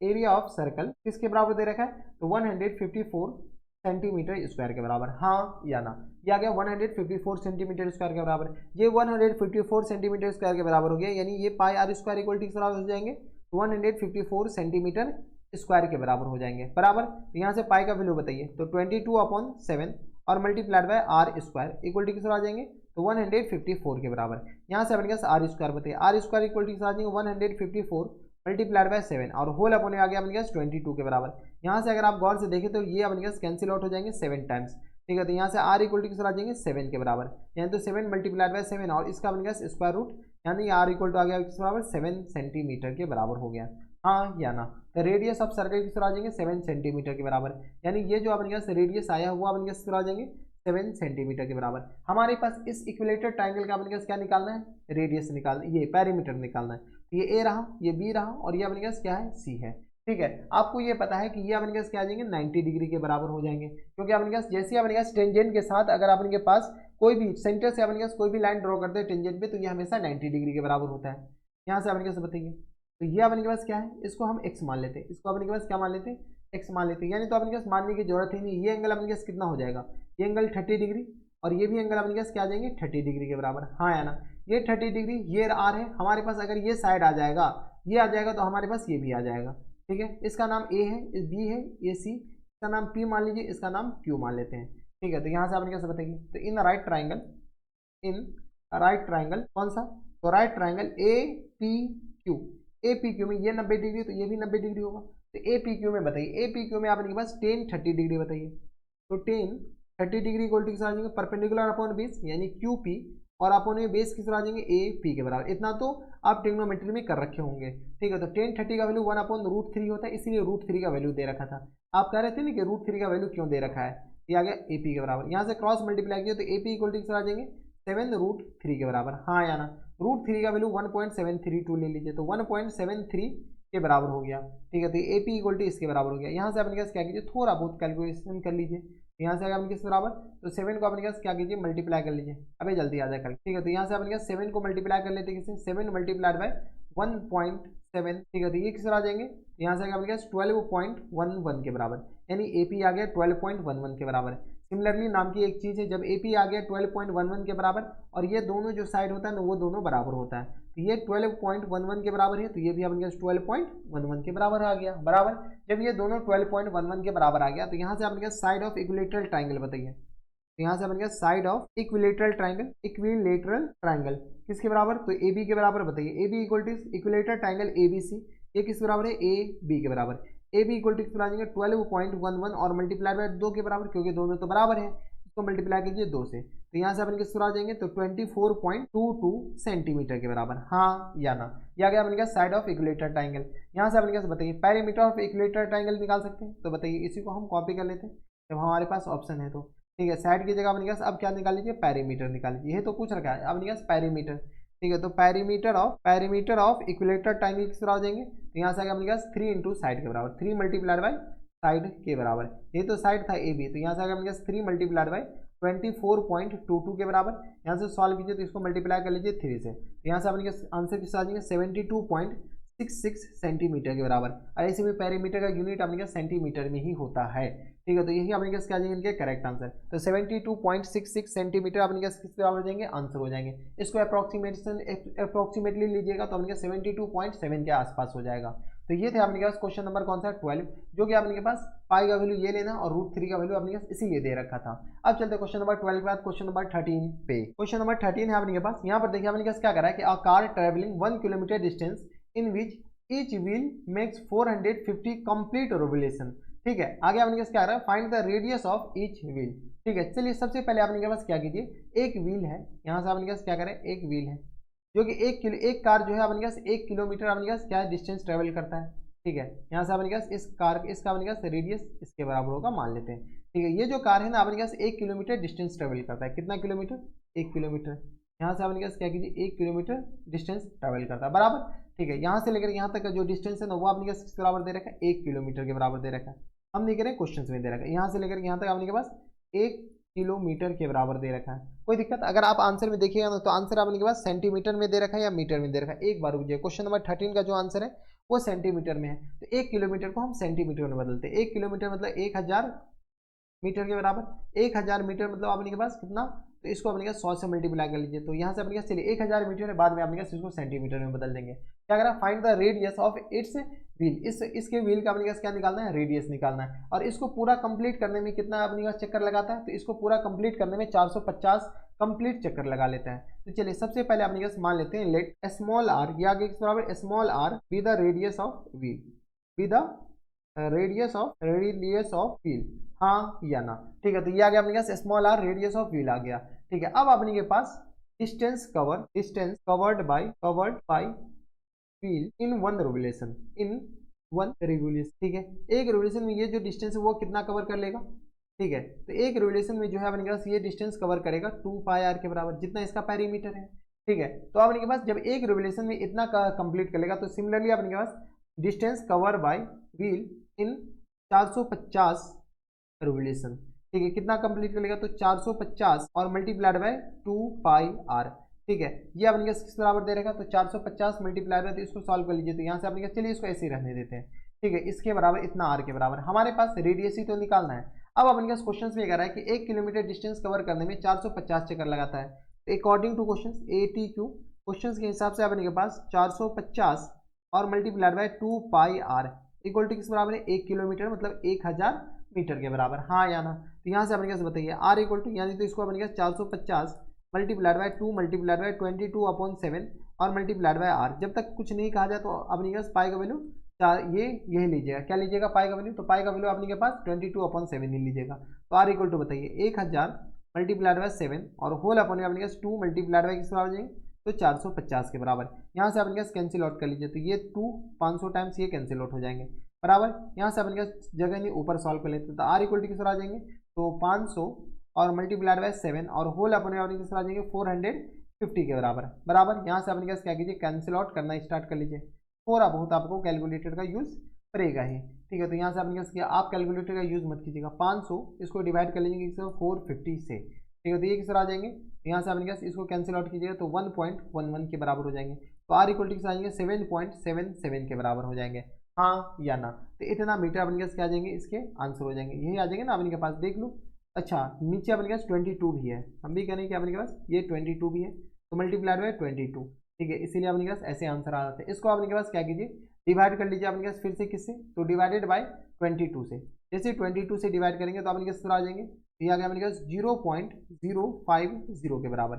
एरिया ऑफ सर्कल किसके बराबर दे रखा है, तो 154 सेंटीमीटर स्क्वायर के बराबर, हाँ या ना। ये आ गया 154 सेंटीमीटर स्क्वायर के बराबर। ये 154 सेंटीमीटर स्क्वायर के बराबर हो गया, यानी ये पाई आर स्क्वायर इक्वल टू बराबर हो जाएंगे, तो 154 सेंटीमीटर स्क्वायर के बराबर हो जाएंगे बराबर। तो यहाँ से पाई का वैल्यू बताइए, तो 22/7 और multiplied by r square equal to किस आ जाएंगे, तो 154 के बराबर। यहाँ से अपने पास आर स्क्वायर बताइए, आर स्क्वायर इक्वल टू किस आ जाएंगे 154 मल्टीप्लाइड बाय 7 और होल अपने आ गया अपने पास 22 के बराबर। यहाँ से अगर आप गौर से देखें तो ये अपने पास कैंसिल आउट हो जाएंगे 7 टाइम्स, ठीक है। तो यहाँ से आर इक्वल टू किस आ जाएंगे 7 के बराबर, यानी तो 7 मल्टीप्लाइड बाय 7 और इसका अपने पास स्क्वायर रूट, यानी आर इक्वल टू आ गया किस बराबर 7 सेंटीमीटर के बराबर हो गया, हाँ या ना। तो रेडियस ऑफ सर्कल किस आ जाएंगे 7 सेंटीमीटर के बराबर, यानी ये जो अपने पास रेडियस आया हुआ अपने पास आ जाएंगे 7 सेंटीमीटर के बराबर। हमारे पास इस इक्विलेटर ट्राइंगल का अपने पास क्या निकालना है, रेडियस निकालना, ये पेरीमीटर निकालना है। तो ये ए रहा, ये बी रहा और ये अपने पास क्या है, सी है, ठीक है। आपको ये पता है कि ये अपने पास क्या आ जाएंगे 90 डिग्री के बराबर हो जाएंगे, क्योंकि अपने पास जैसे अपने पास टेंजेंट के साथ अगर अपने पास कोई भी सेंटर से अपने पास कोई भी लाइन ड्रॉ करते हैं टेंजेंट पे, तो ये हमेशा 90 डिग्री के बराबर होता है। यहाँ से अपने पास बताइए, तो ये अपने पास क्या है, इसको हम एक्स मान लेते हैं, इसको अपने पास क्या मान लेते हैं, एक्स मान लेते हैं। यानी तो अपने पास मानने की जरूरत ही नहीं, ये एंगल अपने पास कितना हो जाएगा, ये एंगल 30 डिग्री और ये भी एंगल अपने पास क्या आ जाएंगे 30 डिग्री के बराबर, हाँ या ना। ये 30 डिग्री, ये आर है हमारे पास, अगर ये साइड आ जाएगा, ये आ जाएगा, तो हमारे पास ये भी आ जाएगा, ठीक है। इसका नाम ए है, बी है, ये सी, इसका नाम पी मान लीजिए, इसका नाम क्यू मान लेते हैं, ठीक है। तो यहाँ से अपने कैसे बताएंगे, तो इन राइट ट्राइंगल कौन सा, तो right triangle A P Q, A P Q में ये 90 डिग्री, तो ये भी 90 डिग्री होगा। तो ए पी क्यू में बताइए, ए पी क्यू में आपके पास 10 30 डिग्री बताइए, तो 10 30 डिग्री इक्वल टू किस आ जाएंगे, परपेंडिकुलर अपॉन बेस यानी क्यू पी और अपॉन बेस किस आ जाएंगे ए पी के बराबर। इतना तो आप ट्रिग्नोमेट्री में कर रखे होंगे, ठीक है। तो 10 30 का वैल्यू 1/√3 होता है, इसीलिए √3 का वैल्यू दे रखा था। आप कह रहे थे ना कि √3 का वैल्यू क्यों दे रखा है, ये आ गया ए पी के बराबर। यहाँ से क्रॉस मल्टीप्लाई किया तो ए पी इक्वल टू किस आ जाएंगे 7√3 के बराबर, हाँ या ना। √3 का वैल्यू 1.732 ले लीजिए, तो 1.73 के बराबर हो गया, ठीक है। तो ए पी इक्वल टू इसके बराबर हो गया। यहाँ से अपने पास क्या कीजिए, थोड़ा बहुत कैलकुलेशन कर लीजिए। यहाँ से अगर किस बराबर, तो 7 को अपने पास क्या कीजिए मल्टीप्लाई कर लीजिए, अबे जल्दी आ जाए कर, ठीक है। तो यहाँ से अपने पास 7 को मल्टीप्लाई कर लेते हैं, किससे 7 मल्टीप्लाइड बाय 1.7, ठीक है। तो ये किस आ जाएंगे, यहाँ से अपने पास 12.11 के बराबर, यानी ए पी आ गया 12.11 के बराबर। सिमिलरली नाम की एक चीज़ है, जब ए पी आ गया 12.11 के बराबर और ये दोनों जो साइड होता है ना वो दोनों बराबर होता है, तो ये 12.11 के बराबर है, तो ये भी अपने पास 12.11 के बराबर आ गया बराबर। जब ये दोनों 12.11 के बराबर आ गया, तो यहाँ से अपने पास साइड ऑफ इक्विलेटरल ट्राइंगल बताइए। तो यहाँ से अपने पास साइड ऑफ इक्विलेटरल ट्राइंगल किसके बराबर, तो ए बी के बराबर बताइए। A B equal to equilateral triangle A B C, ये किस बराबर है, ए बी के बराबर। ए बी इक्वल टू किस बराबर 12.11 और मल्टीप्लाई बाय 2 के बराबर, क्योंकि दोनों तो बराबर है, इसको मल्टीप्लाई कीजिए 2 से, तो यहाँ से अपन किस आ जाएंगे, तो 24.22 सेंटीमीटर के बराबर, हाँ या ना। यह आ गया अपने पास साइड ऑफ इक्विलेटरल ट्राइंगल। यहाँ से अपने पास बताइए पेरीमीटर ऑफ इक्विलेटरल ट्राइंगल निकाल सकते हैं, तो बताइए इसी को हम कॉपी कर लेते हैं जब हमारे पास ऑप्शन है, तो ठीक है। साइड की जगह अपने पास अब क्या निकाल लीजिए, पेरीमीटर निकाल लीजिए, ये तो पूछ रखा है अपने पास पेरीमीटर, ठीक है। तो पेरीमीटर ऑफ इक्विलेटरल ट्राइंगल किस तरह हो जाएंगे, तो यहाँ से आगे अपने पास 3 इंटू साइड के बराबर, 3 मल्टीप्लाइड बाय साइड के बराबर, ये तो साइड था ए बी, तो यहाँ से आगे अपने पास 3 मल्टीप्लाइड बाय 24.22 के बराबर। यहाँ से सॉल्व कीजिए तो इसको मल्टीप्लाई कर लीजिए 3 से, तो यहाँ से अपने आंसर किस आ जाएंगे 72.66 सेंटीमीटर के बराबर। और ऐसे में पेरीमीटर का यूनिट अपने पास सेंटीमीटर में ही होता है, ठीक है। तो यही अपने पास क्या जाएंगे इनके करेक्ट आंसर, तो 72.66 सेंटीमीटर अपने पास किस बराबर हो जाएंगे, आंसर हो जाएंगे। इसको अप्रोक्सीमेटली लीजिएगा तो अपने 72.7 के आसपास हो जाएगा। तो ये थे अपने पास क्वेश्चन नंबर कौन सा 12, जो कि आपके पास पाई का वैल्यू ये लेना और √3 का वैल्यू अपने पास इसीलिए दे रखा था। अब चलते क्वेश्चन नंबर 12 के बाद क्वेश्चन नंबर 13 पे। क्वेश्चन नंबर 13 है अपने पास, यहाँ पर देखिए अपने पास क्या करा है कि a car travelling 1 kilometre distance in which each wheel makes 450 complete revolution. ठीक है, आगे आपने पास क्या आ रहा है, find the radius of each wheel. ठीक है, चलिए सबसे पहले आपने पास क्या कीजिए, एक व्हील है, यहाँ से आपने पास क्या करें, एक व्हील है जो कि एक कार जो है अपने पास 1 किलोमीटर अपने पास क्या डिस्टेंस ट्रेवल करता है। ठीक है, यहाँ से अपने पास इस कार इसका अपने पास रेडियस इसके बराबर होगा मान लेते हैं। ठीक है, ये जो कार है ना अपने पास 1 किलोमीटर डिस्टेंस ट्रेवल करता है। कितना किलोमीटर, 1 किलोमीटर। यहाँ से अपने पास क्या कीजिए, 1 किलोमीटर डिस्टेंस ट्रेवल करता है बराबर। ठीक है, यहाँ से लेकर यहाँ तक का जो डिस्टेंस है ना वो अपने पास किस बराबर दे रखा है, 1 किलोमीटर के बराबर दे रखा है। हम नहीं करें, क्वेश्चन में दे रखा है यहाँ से लेकर यहाँ तक आपने के पास 1 किलोमीटर के बराबर दे रखा है। कोई दिक्कत, अगर आप आंसर में देखिएगा ना तो आंसर आपने के पास सेंटीमीटर में दे रखा है या मीटर में दे रखा है। एक बार रुक जाइए, क्वेश्चन नंबर 13 का जो आंसर है वो सेंटीमीटर में है, तो 1 किलोमीटर को हम सेंटीमीटर में बदलते हैं। 1 किलोमीटर मतलब 1000 मीटर के बराबर। 1000 मीटर मतलब आपने के पास कितना, तो इसको अपने पास 100 से मल्टीप्लाई कर लीजिए, तो यहाँ से अपने पास चलिए 1000 मीटर है, बाद में अपने पास इसको सेंटीमीटर में बदल देंगे। क्या करा, find the radius of its wheel. इसके व्हील का अपने पास क्या निकालना है, रेडियस निकालना है। और इसको पूरा कंप्लीट करने में कितना अपने पास चक्कर लगाता है, तो इसको पूरा कंप्लीट करने में 450 कंप्लीट चक्कर लगा लेता है। तो चलिए सबसे पहले अपने पास मान लेते हैं लेट स्मॉल आर, ये आगे किस बराबर, small r be the radius of wheel, B the radius of wheel, हाँ या ना। ठीक है, तो ये आ गया अपने पास small r radius of wheel आ गया। ठीक है, अब अपने के पास distance covered by wheel in one revolution, ठीक है, एक रिवोल्यूशन में ये जो डिस्टेंस है वो कितना कवर कर लेगा। ठीक है, तो एक रिवोल्यूशन में जो है अपने पास ये डिस्टेंस कवर करेगा 2 पाई आर के बराबर, जितना इसका पेरीमीटर है। ठीक है, तो अपने के पास जब एक रिवोल्यूशन में इतना कंप्लीट कर लेगा, तो सिमिलरली अपने के पास distance cover by wheel in 450 revolution. ठीक है, कितना कंप्लीट कर लेगा, तो 450 और मल्टीप्लाइड बाय 2 पाई आर। ठीक है, ये अपने पास किस बराबर दे रहेगा, तो 450 मल्टीप्लाइड बाय, तो इसको सॉल्व कर लीजिए, तो यहाँ से अपने पास चलिए इसको ऐसे ही रहने देते हैं। ठीक है, इसके बराबर इतना आर के बराबर, हमारे पास रेडियस ही तो निकालना है। अब अपने पास क्वेश्चन में कह रहा है कि 1 किलोमीटर डिस्टेंस कवर करने में 450 चक्कर लगाता है, तो according to question ATQ question के हिसाब से अपने के पास 450 और multiplied by 2 pi r equal to किस बराबर है, 1 किलोमीटर मतलब 1000 मीटर के बराबर, हाँ या ना। तो यहाँ से अपने कैसे बताइए आर इक्वल टू, यानी तो इसको अपने कैसे 450 मल्टीप्लाइड बाय 2 मल्टीप्लाइड बाय 22/7 और मल्टीप्लाइड बाय आर। जब तक कुछ नहीं कहा जाए तो अपने के पास पाई का वैल्यू यही लीजिएगा, क्या लीजिएगा, पाई का वैल्यू, तो पाई का वैल्यू अपने के पास 22/7 ही लीजिएगा। तो आर इक्वल टू बताइए 1000 मल्टीप्लाइड बाय 7 और होल अपने के पास 2 मल्टीप्लाइड बाय किस बराबर जाएंगे, तो 450 के बराबर। यहाँ से अपने पास कैंसिल आउट कर लीजिए, तो ये 2 500 टाइम्स ये कैंसिल आउट हो जाएंगे बराबर। यहाँ से अपने पास जगह नहीं ऊपर सॉल्व कर लेते, तो आर इक्वल टू किस आ जाएंगे, तो 500 और मल्टीप्लाइड बाय 7 और होल अपने किस आ जाएंगे 450 के बराबर। यहाँ से अपने पास क्या कीजिए, कैंसिल आउट करना स्टार्ट कर लीजिए, थोड़ा बहुत आपको कैलकुलेटर का यूज करेगा ही। ठीक है, तो यहाँ से आपने क्या किया, आप कैलकुलेटर का यूज मत कीजिएगा, 500 इसको डिवाइड कर लीजिएगा किससे, 450 से। ठीक है, तो ये किस आ जाएंगे, यहाँ से आपने क्या इसको कैंसिल आउट कीजिएगा तो 1.11 के बराबर हो जाएंगे। तो आर इक्वल टू किस आ जाएंगे, 7.77 के बराबर हो जाएंगे, हाँ या ना। तो इतना मीटर अपने पास क्या आ जाएंगे, इसके आंसर हो जाएंगे, यही आ जाएंगे ना अपने के पास, देख लो। अच्छा, नीचे अपने पास 22 भी है, हम भी करें कि अपने के पास ये 22 भी है, तो मल्टीप्लाइड बाय 22। ठीक है, इसीलिए अपने पास ऐसे आंसर आ जाते हैं। इसको अपने के पास क्या कीजिए, डिवाइड कर लीजिए अपने पास फिर से किससे, तो डिवाइडेड बाय 22 से। जैसे 22 से डिवाइड करेंगे तो अपने पास आ जाएंगे, तो ये आ गया अपने पास 0.050 के बराबर।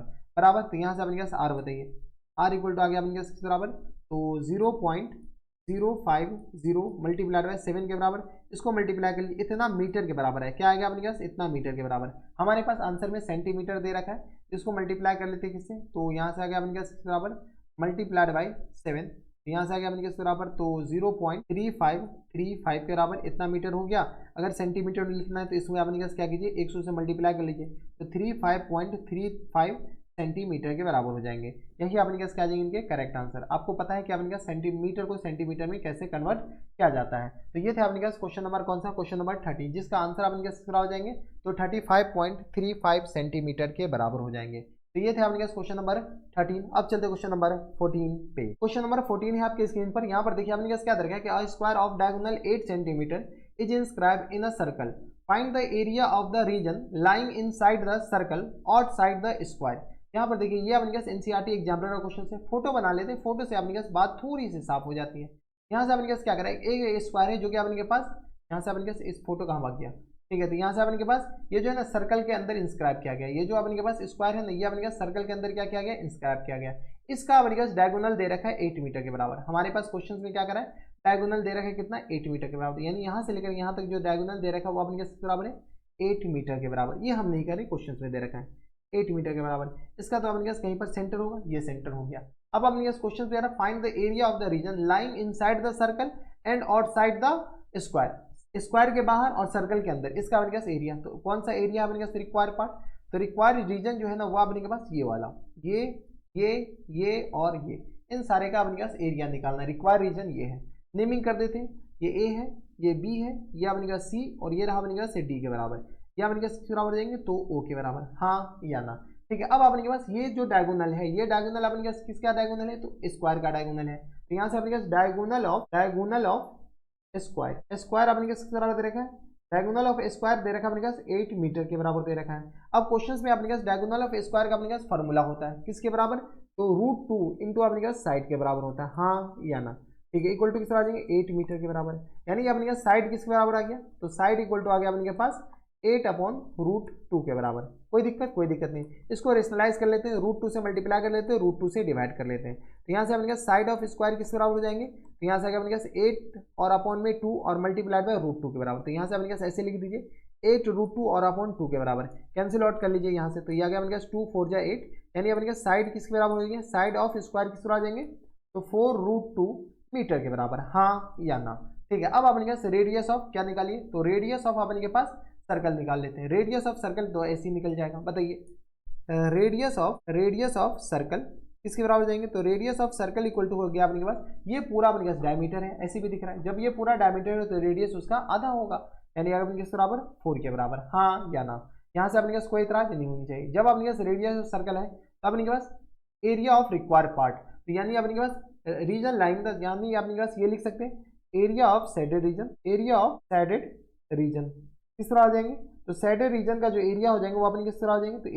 तो यहाँ से अपने पास आर बताइए, आर इक्वल टू आ गया अपने पास किस बराबर, तो 0.050 मल्टीप्लाइड बाय 7 के बराबर। इसको मल्टीप्लाई कर लीजिए, इतना मीटर के बराबर है, क्या आएगा अपने पास, इतना मीटर के बराबर। हमारे पास आंसर में सेंटीमीटर दे रखा है, इसको मल्टीप्लाई कर लेते हैं किससे, तो यहाँ से आ गया अपने पास किस बराबर, मल्टीप्लाइड बाय 7, यहाँ से आ गया अपने किस बराबर, तो 0.3535 के बराबर, इतना मीटर हो गया। अगर सेंटीमीटर में लिखना है तो इसमें अपने पास क्या कीजिए, 100 से मल्टीप्लाई कर लीजिए, तो 35.35 सेंटीमीटर के बराबर हो जाएंगे। यही अपने पास क्या जाएंगे इनके करेक्ट आंसर। आपको पता है कि अपने पास सेंटीमीटर को सेंटीमीटर में कैसे कन्वर्ट किया जाता है। तो ये थे अपने पास क्वेश्चन नंबर कौन सा, क्वेश्चन नंबर 30, जिसका आंसर अपने पास किस बराबर हो जाएंगे, तो 35.35 सेंटीमीटर के बराबर हो जाएंगे। तो ये थे आपके पास क्वेश्चन नंबर 13। अब चलते क्वेश्चन नंबर 14 पे। क्वेश्चन नंबर 14 है आपके स्क्रीन पर, यहाँ पर देखिए आपने पास क्या दे रखा है कि a square of diagonal 8 centimetre is inscribed in a circle, find the area of the region lying inside the circle outside the square. यहाँ पर देखिए ये अपने पास एनसीईआरटी एग्जाम्पलर का क्वेश्चन से फोटो बना लेते हैं, फोटो से अपने पास बात थोड़ी सी साफ हो जाती है। यहाँ से अपने पास क्या करें, एक स्क्वायर है जो कि अपने के पास, यहाँ से अपने पास इस फोटो कहाँ भाग गया, ठीक है, तो यहाँ से अपने के पास ये जो है ना सर्कल के अंदर इंस्क्राइब किया गया, ये जो अपने के पास स्क्वायर है ना, ये अपने के सर्कल के अंदर क्या किया गया, इंस्क्राइब किया गया। इसका अपने पास डायगोनल दे रखा है 8 मीटर के बराबर। हमारे पास क्वेश्चन में क्या करा है, डायगोनल दे रखा है कितना, 8 मीटर के बराबर, यानी यहाँ से लेकर यहाँ तक जो डायगोनल दे रखा है वो अपने पास बराबर है 8 मीटर के बराबर। ये हम नहीं कर रहे, क्वेश्चन में दे रखा है 8 मीटर के बराबर। इसका तो अपने पास कहीं पर सेंटर होगा, ये सेंटर हो गया। अब अपने पास क्वेश्चन पे आ रहा है find the area of the region lying inside the circle and outside the square, square के बाहर और सर्कल के अंदर, इसका अपने पास एरिया। तो कौन सा एरिया अपने पास, रिक्वायर पार्ट। तो रिक्वायर रीजन जो है ना वो अपने के पास ये वाला, ये और ये, इन सारे का अपने पास एरिया निकालना है। रिक्वायर रीजन ये है, नेमिंग कर देते हैं, ये ए है, ये बी है, ये अपने पास सी, और ये रहा अपने पास डी के बराबर। ये अपने पास बराबर हो जाएंगे तो ओ के बराबर, हाँ या ना। ठीक है, अब अपने पास ये जो डायगोनल है, ये डायगोनल अपने पास किसका डायगोनल है, तो स्क्वायर का डायगोनल है। तो यहाँ से अपने पास डायगोनल ऑफ स्क्वायर, स्क्वायर अपने पास किस बराबर दे रखा है, डायगोनल ऑफ स्क्वायर दे रखा है अपने पास 8 मीटर के बराबर दे रखा है। अब क्वेश्चंस में अपने पास डायगोनल ऑफ स्क्वायर का अपने पास फॉर्मूला होता है किसके बराबर, तो √2 इंटू अपने पास साइड के बराबर होता है, हाँ या ना। ठीक है, इक्वल टू किस आ जाएंगे, 8 मीटर के बराबर, यानी अपने पास साइड किसके बराबर आ गया, तो साइड इक्वल टू आ गया अपने पास 8/√2 के बराबर। कोई दिक्कत नहीं। इसको रेशनलाइज कर लेते हैं, √2 से मल्टीप्लाई कर लेते हैं, √2 से डिवाइड कर लेते हैं। तो यहाँ से अपने पास साइड ऑफ स्क्वायर किसके बराबर हो जाएंगे, तो यहाँ से आगे अपने पास 8 और अपॉन में 2 और मल्टीप्लाइड बाय √2 के बराबर। तो यहाँ से अपने पास ऐसे लिख दीजिए 8√2 और अपॉन 2 के बराबर, कैंसिल आउट कर लीजिए यहाँ से। तो ये आ गया अपने पास 2 4 8, यानी अपने पास साइड किसके बराबर हो जाएंगे, साइड ऑफ स्क्वायर किस बराबर आ जाएंगे, तो 4√2 मीटर के बराबर, हाँ या ना। ठीक है, अब अपने पास रेडियस ऑफ क्या निकालिए, तो रेडियस ऑफ अपने के पास सर्कल निकाल लेते हैं। रेडियस ऑफ सर्कल तो ऐसे ही निकल जाएगा, बताइए रेडियस ऑफ सर्कल किसके बराबर हो जाएंगे, तो radius of circle equal to हो गया अपने के पास, ये पूरा अपने पास डायमीटर है, ऐसे भी दिख रहा है। जब ये पूरा डायमीटर है तो रेडियस उसका आधा होगा, यानी अपने किस बराबर 4 के बराबर, हाँ या ना। यहाँ से अपने पास कोई इतराज नहीं होनी चाहिए। जब अपने पास रेडियस ऑफ सर्कल है तो अपने के पास एरिया ऑफ रिक्वायर्ड पार्ट, तो यानी अपने के पास रीजन लाइन द, यानी अपने के पास ये लिख सकते हैं एरिया ऑफ सैडेड रीजन किस तरह आ जाएंगे, तो सैडेड रीजन का जो एरिया हो जाएंगे वो अपने किस तरह आ जाएंगे, तो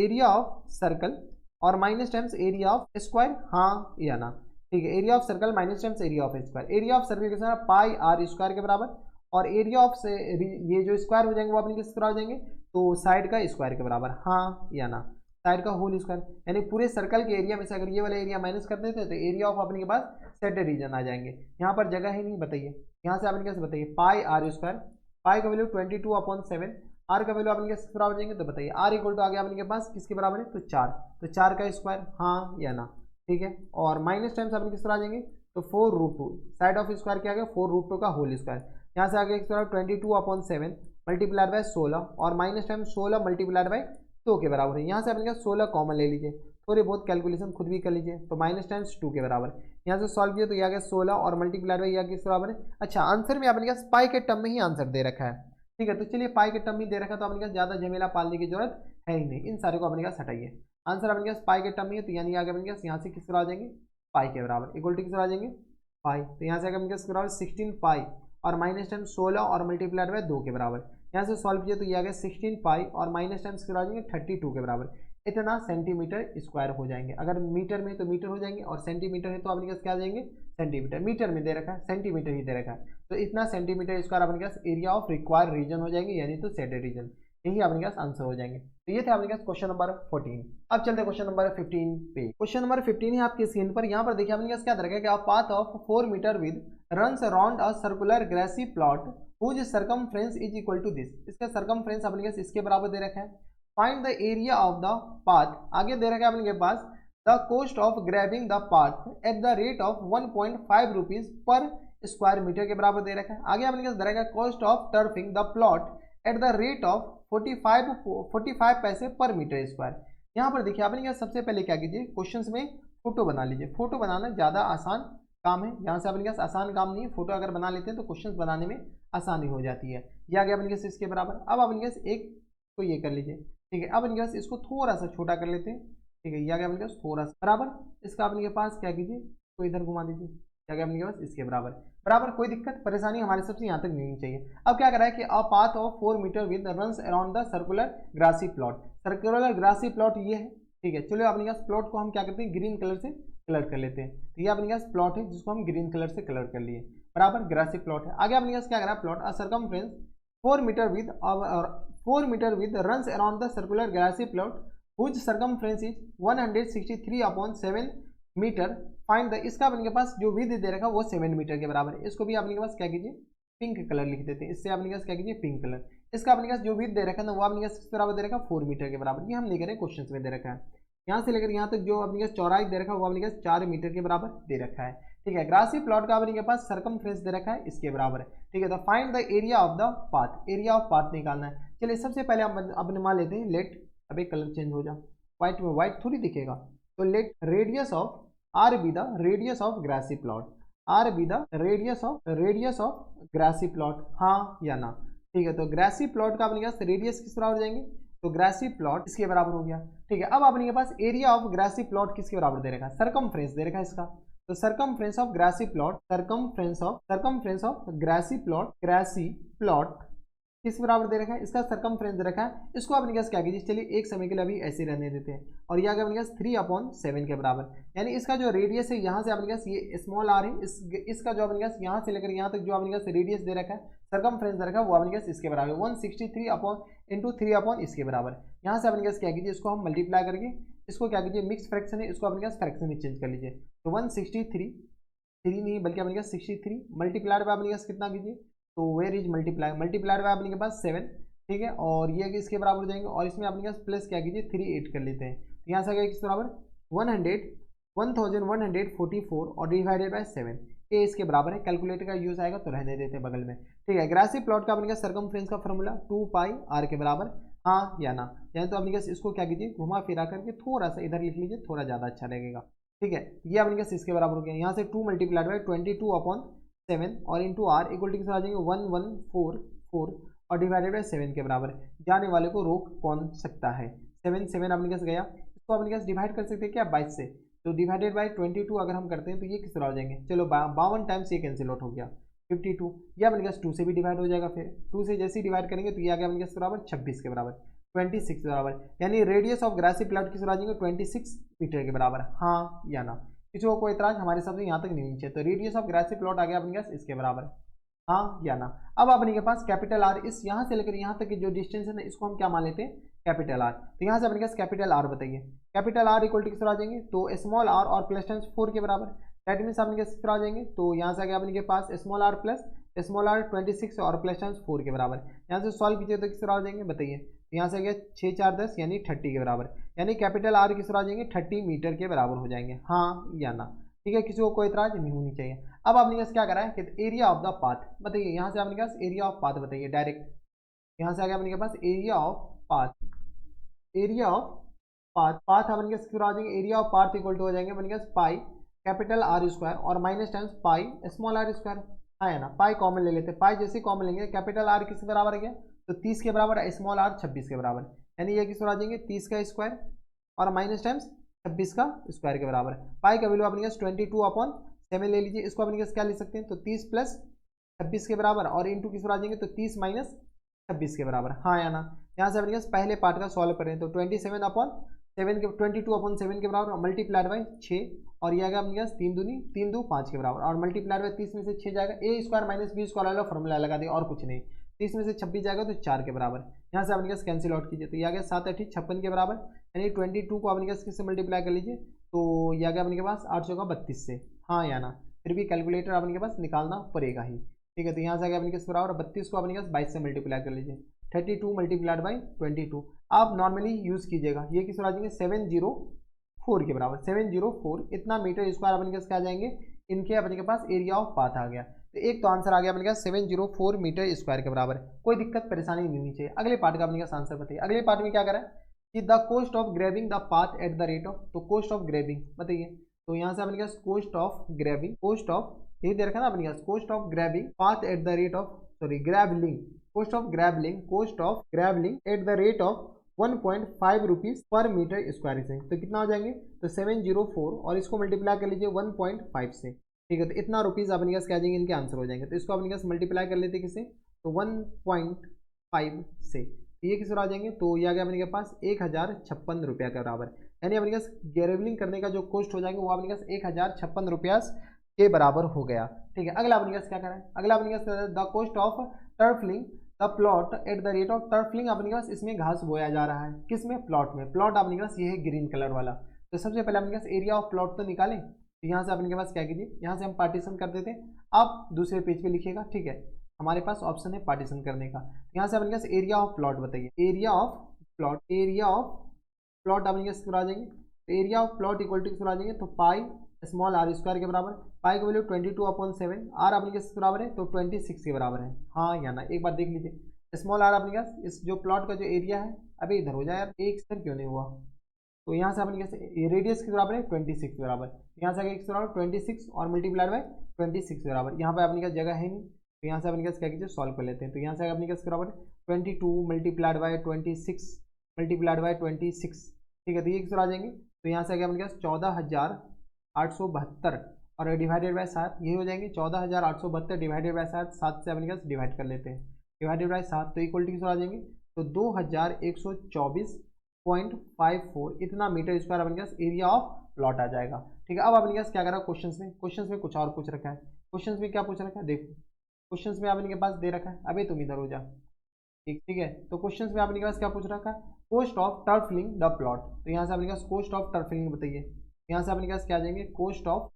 एरिया ऑफ सर्कल और minus times area of square, हाँ या ना। ठीक है, area of circle minus times area of square, area of circle किस तरह पाई आर स्क्वायर के बराबर, और एरिया ऑफ से ये जो स्क्वायर हो जाएंगे वो अपने किस तरह हो जाएंगे, तो साइड का स्क्वायर के बराबर, हाँ या ना। साइड का होल स्क्वायर, यानी पूरे सर्कल के एरिया में से अगर ये वाला एरिया माइनस कर देते तो एरिया ऑफ अपने के पास सेटेड रीजन आ जाएंगे। यहाँ पर जगह ही नहीं, बताइए यहाँ से अपने कैसे बताइए, पाई आर स्क्वायर, पाई का वैल्यू 22/7, आर का वैल्यू अपने कैसे बराबर जाएंगे, तो बताइए आर इक्वल टू आ गया अपने के पास किसके बराबर है, तो 4, तो 4 का स्क्वायर, हाँ या ना। ठीक है, और माइनस टाइम्स अपने किस तरह आ जाएंगे, तो 4√2, साइड ऑफ स्क्वायर क्या आ गया 4√2 का होल स्क्वायर, यहाँ से आगे 22/7 मल्टीप्लाइड बाय 16 और माइनस टाइम 16 मल्टीप्लाइड बाय 2 के बराबर है। यहाँ से अपने 16 कॉमन ले लीजिए, थोड़ी बहुत कैलकुलेशन खुद भी कर लीजिए, तो माइनस टाइम्स 2 के बराबर। यहाँ से सॉल्व किया तो यह आ गया 16 और मल्टीप्लाइड बाय यह किस बराबर है, अच्छा आंसर में अपने पास पाई के टर्म में ही आंसर दे रखा है। ठीक है, तो चलिए पाई के टर्म में दे रखा है तो अपने पास ज़्यादा झमेला पालने की जरूरत है ही नहीं, इन सारे को अपने पास हटाइए। आंसर अपने पास पाई के टर्म में है, तो यानी आगे अपने पास यहाँ से किस तरह आ जाएंगे, पाई के बराबर इक्वल टू किस तरह आ जाएंगे, पाई, तो यहाँ से आगे अपने पास बराबर 16 पाई और माइनस टाइम 16 और मल्टीप्लाइड बाय 2 के बराबर। यहाँ से सॉल्व किया तो ये आ गया 16 पाई और माइनस टाइम्स आ जाएंगे 32 के बराबर, इतना सेंटीमीटर स्क्वायर हो जाएंगे। अगर मीटर में तो मीटर हो जाएंगे और सेंटीमीटर है तो अपने पास क्या आ जाएंगे, सेंटीमीटर। मीटर में दे रखा है, सेंटीमीटर ही दे रखा है, तो इतना सेंटीमीटर स्क्वायर अपने पास एरिया ऑफ रिक्वायर्ड रीजन हो जाएंगे, यानी तो सेटेड रीजन, यही अपने पास आंसर हो जाएंगे। तो ये था अपने पास क्वेश्चन नंबर 14। अब चलते हैं क्वेश्चन नंबर 15 पे। क्वेश्चन नंबर 15 है आपकी स्क्रीन पर, यहाँ पर देखिए अपने पास क्या दे रखा है कि a path of 4 metre with runs around a circular grassy plot whose circumference is equal to this, इसका सरकमफ्रेंस अपने पास इसके बराबर दे रखा है। Find the area of the path, आगे दे रखा है अपने पास the cost of grabbing the path at the rate of 1.5 rupees per square metre के बराबर दे रखा है। आगे अपने पास दे रखा है cost of turfing the plot at the rate of 45 पैसे पर मीटर स्क्वायर। यहाँ पर देखिए आपने क्या सबसे पहले क्या कीजिए, क्वेश्चंस में फोटो बना लीजिए। फोटो बनाना ज़्यादा आसान काम है, यहाँ से अपने पास आसान काम नहीं है, फोटो अगर बना लेते हैं तो क्वेश्चंस बनाने में आसानी हो जाती है। ये आ गया अपने पास इसके बराबर। अब अपने पास एक को ये कर लीजिए, ठीक है। अब अपने पास इसको थोड़ा सा छोटा कर लेते हैं, ठीक है। ये आ गया अपने पास थोड़ा सा बराबर, इसका अपने पास क्या कीजिए, तो इधर घुमा दीजिए, क्या गया अपने पास इसके बराबर बराबर। कोई दिक्कत परेशानी हमारे सबसे यहाँ तक नहीं होनी चाहिए। अब क्या कर रहा है कि a path of 4 metre with runs around the circular grassy plot, circular grassy plot ये है, ठीक है। चलो अपने पास प्लॉट को हम क्या करते हैं, ग्रीन कलर से कलर कर लेते हैं। तो ये अपने पास प्लॉट है जिसको हम ग्रीन कलर से कलर कर लिए, बराबर ग्रासी प्लॉट है। आगे अपने पास क्या कर रहा है, plot a circumference 4 metre with runs around the circular grassy plot whose circumference is 163/7 metre, find the, इसका अपने के पास जो विड्थ दे रखा है वो 7 मीटर के बराबर है। इसको भी अपने के पास क्या कीजिए, पिंक कलर लिख देते हैं, इससे अपने के पास क्या कीजिए, पिंक कलर। इसका अपने के पास जो विड्थ दे रखा है ना वो अपने के पास किस बराबर दे रखा है, 4 मीटर के बराबर। ये हम नहीं करें, क्वेश्चन में दे रखा है। यहाँ से लेकर यहाँ तक जो अपने के पास चौड़ाई दे रखा है वो अपने के पास 4 मीटर के बराबर दे रखा है। ठीक है, ग्रासी प्लॉट का अपने के पास सर्कमफ्रेंस दे रखा है इसके बराबर है। ठीक है, तो find the area of the path, area of path निकालना है। चलिए सबसे पहले हम अपने मान लेते हैं, लेट, अबे कलर चेंज हो जा, व्हाइट में व्हाइट थोड़ी दिखेगा, तो let radius of r be the radius of grassy plot, r be the radius of grassy plot, हाँ या ना। ठीक है, तो ग्रासी प्लॉट का अपने के पास रेडियस किस बराबर हो जाएंगे, तो ग्रासी प्लॉट इसके बराबर हो गया। ठीक है, अब अपने के पास एरिया ऑफ ग्रासी प्लॉट किसके बराबर दे रखा है, सर्कमफ्रेंस दे रखा है इसका, तो circumference of grassy plot, circumference of grassy plot किस बराबर दे रखा है, इसका सर्कमफ्रेंस दे रखा है। इसको अपने पास क्या कीजिए, चलिए एक समय के लिए अभी ऐसे रहने देते हैं, और ये आगे अपने पास 3/7 के बराबर, यानी इसका जो रेडियस है यहाँ से अपने पास ये स्मॉल आर है, इसका जो अपने पास यहाँ से लेकर यहाँ तक जो अपने पास रेडियस दे रखा है, सर्कमफ्रेंस दे रखा है, वो अपने पास इसके बराबर 163/3 इसके बराबर। यहाँ से अपने पास क्या कीजिए, इसको हम मल्टीप्लाई करके, इसको क्या कीजिए, मिक्स फ्रैक्शन है, इसको अपने पास फ्रैक्शन में चेंज कर लीजिए, तो 163 नहीं बल्कि अपने पास 63 मल्टीप्लाइड बाय अपने पास कितना कीजिए, तो वेयर इज मल्टीप्लाइड बाय अपने के पास 7। ठीक है, और ये इसके बराबर हो जाएंगे, और इसमें अपने पास प्लस क्या कीजिए 3 8 कर लेते हैं, तो यहाँ से आ गया किस बराबर 1144 और डिवाइडेड बाय 7, ये इसके बराबर है। कैलकुलेटर का यूज आएगा तो रहने देते हैं बगल में। ठीक है, ग्रासी प्लॉट का अपने का सर्कमफ्रेंस का फॉर्मूला 2πr के बराबर, हाँ या ना, यानी तो अपने इसको क्या कीजिए, घुमा फिरा करके थोड़ा सा इधर लिख लीजिए, थोड़ा ज़्यादा अच्छा लगेगा। ठीक है, ये अपने पास इसके बराबर हो गया, यहाँ से 2 मल्टीप्लाइड बाय 22/7 और इंटू आर इक्वल टू किस आ जाएंगे 1144 और डिवाइडेड बाय 7 के बराबर। जाने वाले को रोक कौन सकता है, 7 अपने पास गया, इसको अपने पास डिवाइड कर सकते हैं क्या 22 से, तो डिवाइडेड बाय 22 अगर हम करते हैं तो ये किस तरह हो जाएंगे, चलो 52 टाइम्स ये कैंसिल आउट हो गया 52, ये अपने पास 2 से भी डिवाइड हो जाएगा, फिर 2 से जैसे ही डिवाइड करेंगे तो ये आ गया अपने पास बराबर 26 के बराबर, 26 के बराबर, यानी रेडियस ऑफ ग्रासी प्लॉट किस आ जाएंगे 26 मीटर के बराबर, हाँ या ना। किसी को कोई इतराज, हमारे हिसाब से यहाँ तक नहीं नीचे, तो रेडियस ऑफ ग्रासी प्लॉट आ गया अपने पास इसके बराबर, हाँ या ना। अब अपने के पास कैपिटल आर, इस यहाँ से लेकर यहाँ तक की जो डिस्टेंस है ना इसको हम क्या मान लेते हैं, कैपिटल आर। तो यहाँ से अपने पास कैपिटल आर बताइए, कैपिटल आर इक्वल टू किस तरह आ जाएंगे, तो स्मॉल आर और प्लस टाइम्स 4 के बराबर, दैट मीन्स अपने किस तरह आ जाएंगे, तो यहाँ से आ गया अपने के पास small r plus small r 26 और प्लस टाइम्स 4 के बराबर। यहाँ से सॉल्व कीजिए तो किस तरह आ जाएंगे बताइए, तो यहाँ से आ गया 6 4 10 यानी 30 के बराबर, यानी कैपिटल आर किस तरह आ जाएंगे 30 मीटर के बराबर हो जाएंगे, हाँ या ना। ठीक है, किसी को कोई इतराज नहीं होनी चाहिए। अब आपने पास क्या करा है कि एरिया ऑफ द पाथ बताइए, यहाँ से आपने पास एरिया ऑफ पाथ बताइए डायरेक्ट, यहाँ से आ गया अपने के पास area of path, area of path, path अपने पास कितना आ जाएंगे, area of path equal to हो जाएंगे अपने पास पाई कैपिटल आर स्क्वायर और minus times pi small r square, हाँ है ना। पाई कॉमन ले लेते हैं, पाई जैसे कॉमन लेंगे कैपिटल आर किसके बराबर आ गया, तो 30 के बराबर, स्मॉल आर 26 के बराबर, यानी ये किस आ जाएंगे 30 का स्क्वायर और माइनस टाइम्स 26 का स्क्वायर के बराबर। पाई का वैल्यू अपने पास 22/7 ले लीजिए, इसको अपने पास क्या ले सकते हैं, तो 30 प्लस 26 के बराबर और इंटू किस आ जाएंगे, तो 30 माइनस 26 के बराबर, हाँ या ना। यहाँ से अपने पास पहले पार्ट का सॉल्व करें तो 22/7 के बराबर मल्टीप्लाइड बाई 6 और ये आ गया अपने पास 3 दूनी 3 2 5 के बराबर और मल्टीप्लाइड बाई 30 में से 6 जाएगा, ए स्क्वायर माइनस बी स्क्वायर वाला फॉर्मूला लगा दिया और कुछ नहीं, 30 में से 26 जाएगा तो 4 के बराबर। यहाँ से अपने पास कैंसिल आउट कीजिए तो ये आ गया 7 8 56 के बराबर, यानी 22 को अपने पास किससे मल्टीप्लाई कर लीजिए, तो ये आ गया अपने के पास 8 का 32 से, हाँ या ना। फिर भी कैलकुलेटर अपने के पास निकालना पड़ेगा ही। ठीक है, तो यहाँ से आ गया अपने के बराबर 32 को अपने पास 22 से मल्टीप्लाई कर लीजिए, 32 मल्टीप्लाइड बाई 22 आप नॉर्मली यूज़ कीजिएगा, ये किस आ जाएंगे 704 के बराबर, 704 इतना मीटर स्क्वायर अपने के क्या आ जाएंगे, इनके अपने के पास एरिया ऑफ पाथ आ गया। तो एक तो आंसर आ गया अपने पास 704 मीटर स्क्वायर के बराबर, कोई दिक्कत परेशानी नहीं होनी चाहिए। अगले पार्ट का अपने का आंसर बताइए, अगले पार्ट में क्या करा है कि the cost of grabbing the path at the rate of, तो कोस्ट ऑफ ग्रैबिंग बताइए, तो यहाँ से अपने पास cost of grabbing, cost of यही दे रखा ना अपने पास, cost of grabbing path at the rate of, sorry gravelling, cost of gravelling at the rate of 1.5 rupees per metre square से, तो कितना हो जाएंगे, तो 704 और इसको मल्टीप्लाई कर लीजिए 1.5 से। ठीक है, तो इतना रुपीज अपने पास क्या आ जाएंगे, इनके आंसर हो जाएंगे। तो इसको अपने पास मल्टीप्लाई कर लेते किससे, तो 1.5 से, तो ये किस आ जाएंगे, तो ये आ गया अपने के पास 1056 रुपया के बराबर, यानी अपने पास ग्रेवलिंग करने का जो कॉस्ट हो जाएगा वो अपने पास 1056 रुपया के बराबर हो गया। ठीक है, अगला अपने पास क्या करें, अगला अपने पास the cost of turfing the plot at the rate of turfing, अपने पास इसमें घास बोया जा रहा है, किसमें, प्लॉट में। प्लॉट अपने पास ये है ग्रीन कलर वाला। तो सबसे पहले अपने पास एरिया ऑफ प्लॉट तो निकालें। तो यहाँ से अपने पास क्या कीजिए, यहाँ से हम पार्टीशन कर देते हैं, आप दूसरे पेज पे लिखिएगा, ठीक है। हमारे पास ऑप्शन है पार्टीशन करने का। यहाँ से अपने पास एरिया ऑफ प्लॉट बताइए, area of plot, area of plot अपने पास आ जाएंगे। तो area of plot equal to आ जाएंगे, तो पाई स्मॉल आर स्क्वायर के बराबर, पाई की वैल्यू 22/7, आर अपने के बराबर है तो 26 के बराबर है, हाँ या ना। एक बार देख लीजिए, स्मॉल आर अपने पास इस जो प्लॉट का जो एरिया है, अभी इधर हो जाए यार, एक सर क्यों नहीं हुआ। तो यहाँ से अपने के रेडियस के बराबर है 26 के बराबर, यहाँ से आगे x बराबर 26 और मल्टीप्लाइड बाय 26 के बराबर। यहाँ पर अपने पास जगह है नहीं, तो यहाँ से अपने क्या कीजिए, सॉल्व कर लेते हैं। तो यहाँ से अपने के बराबर 22 मल्टीप्लाइड बाय 26 मल्टीप्लाइड बाय 26, ठीक है। तो ये किस आ जाएंगे, तो यहाँ से आगे अपने पास 14,872 और डिवाइडेड बाय 7, यही हो जाएंगे 14,872 डिवाइडेड बाय 7, 7 से अपने पास डिवाइड कर लेते हैं, डिवाइडेड बाय 7, तो इक्वल टू आ जाएंगे, तो 2124.54 इतना मीटर स्क्वायर अपने पास एरिया ऑफ प्लॉट आ जाएगा, ठीक है। अब अपने पास क्या करा क्वेश्चंस में कुछ और पूछ रखा है। क्वेश्चंस में क्या पूछ रखा है, देखो क्वेश्चंस में अपने के पास दे रखा है, अभी तुम इधर हो जा, ठीक है। तो क्वेश्चंस में आपने के पास क्या पूछ रखा है, cost of turfing the plot. तो यहाँ से आपने पास कॉस्ट ऑफ टर्फलिंग बताइए। यहाँ से आपने पास क्या आ जाएंगे, कॉस्ट ऑफ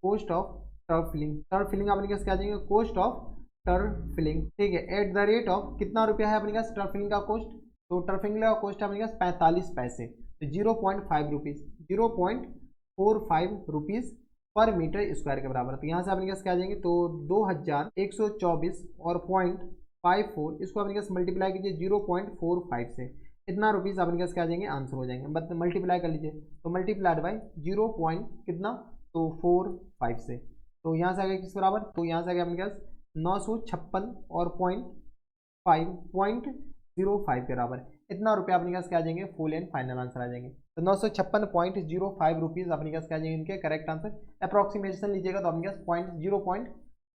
टर्फलिंग, टर्फलिंग आपने पास क्या आ जाएंगे, कॉस्ट ऑफ टर्फलिंग, ठीक है। एट द रेट ऑफ कितना रुपया है अपने पास टर्फलिंग का कॉस्ट, तो टर्फलिंग का कॉस्ट है अपने पास 45 पैसे, तो 0.5 रुपीज़, 0.45 रुपीज़ पर मीटर स्क्वायर के बराबर। तो यहाँ से अपने पास क्या आ जाएंगे, तो 2124 और 0.54 इसको अपने पास मल्टीप्लाई कीजिए 0.45 से, इतना रुपीज़ अपने पास क्या आ जाएंगे, आंसर हो जाएंगे। बट मल्टीप्लाई कर लीजिए, तो मल्टीप्लाइड बाय 0. कितना, तो 45 से, तो यहाँ से आ गया किस बराबर, तो यहाँ से आ गया अपने पास 956 और 0.05 के बराबर, इतना रुपया अपने पास क्या आ जाएंगे, फुल एंड फाइनल आंसर आ जाएंगे। तो 956.05 रुपीज़ अपने पास क्या आ जाएंगे, इनके करेक्ट आंसर। अप्रॉक्सीमेशन लीजिएगा तो अपने पास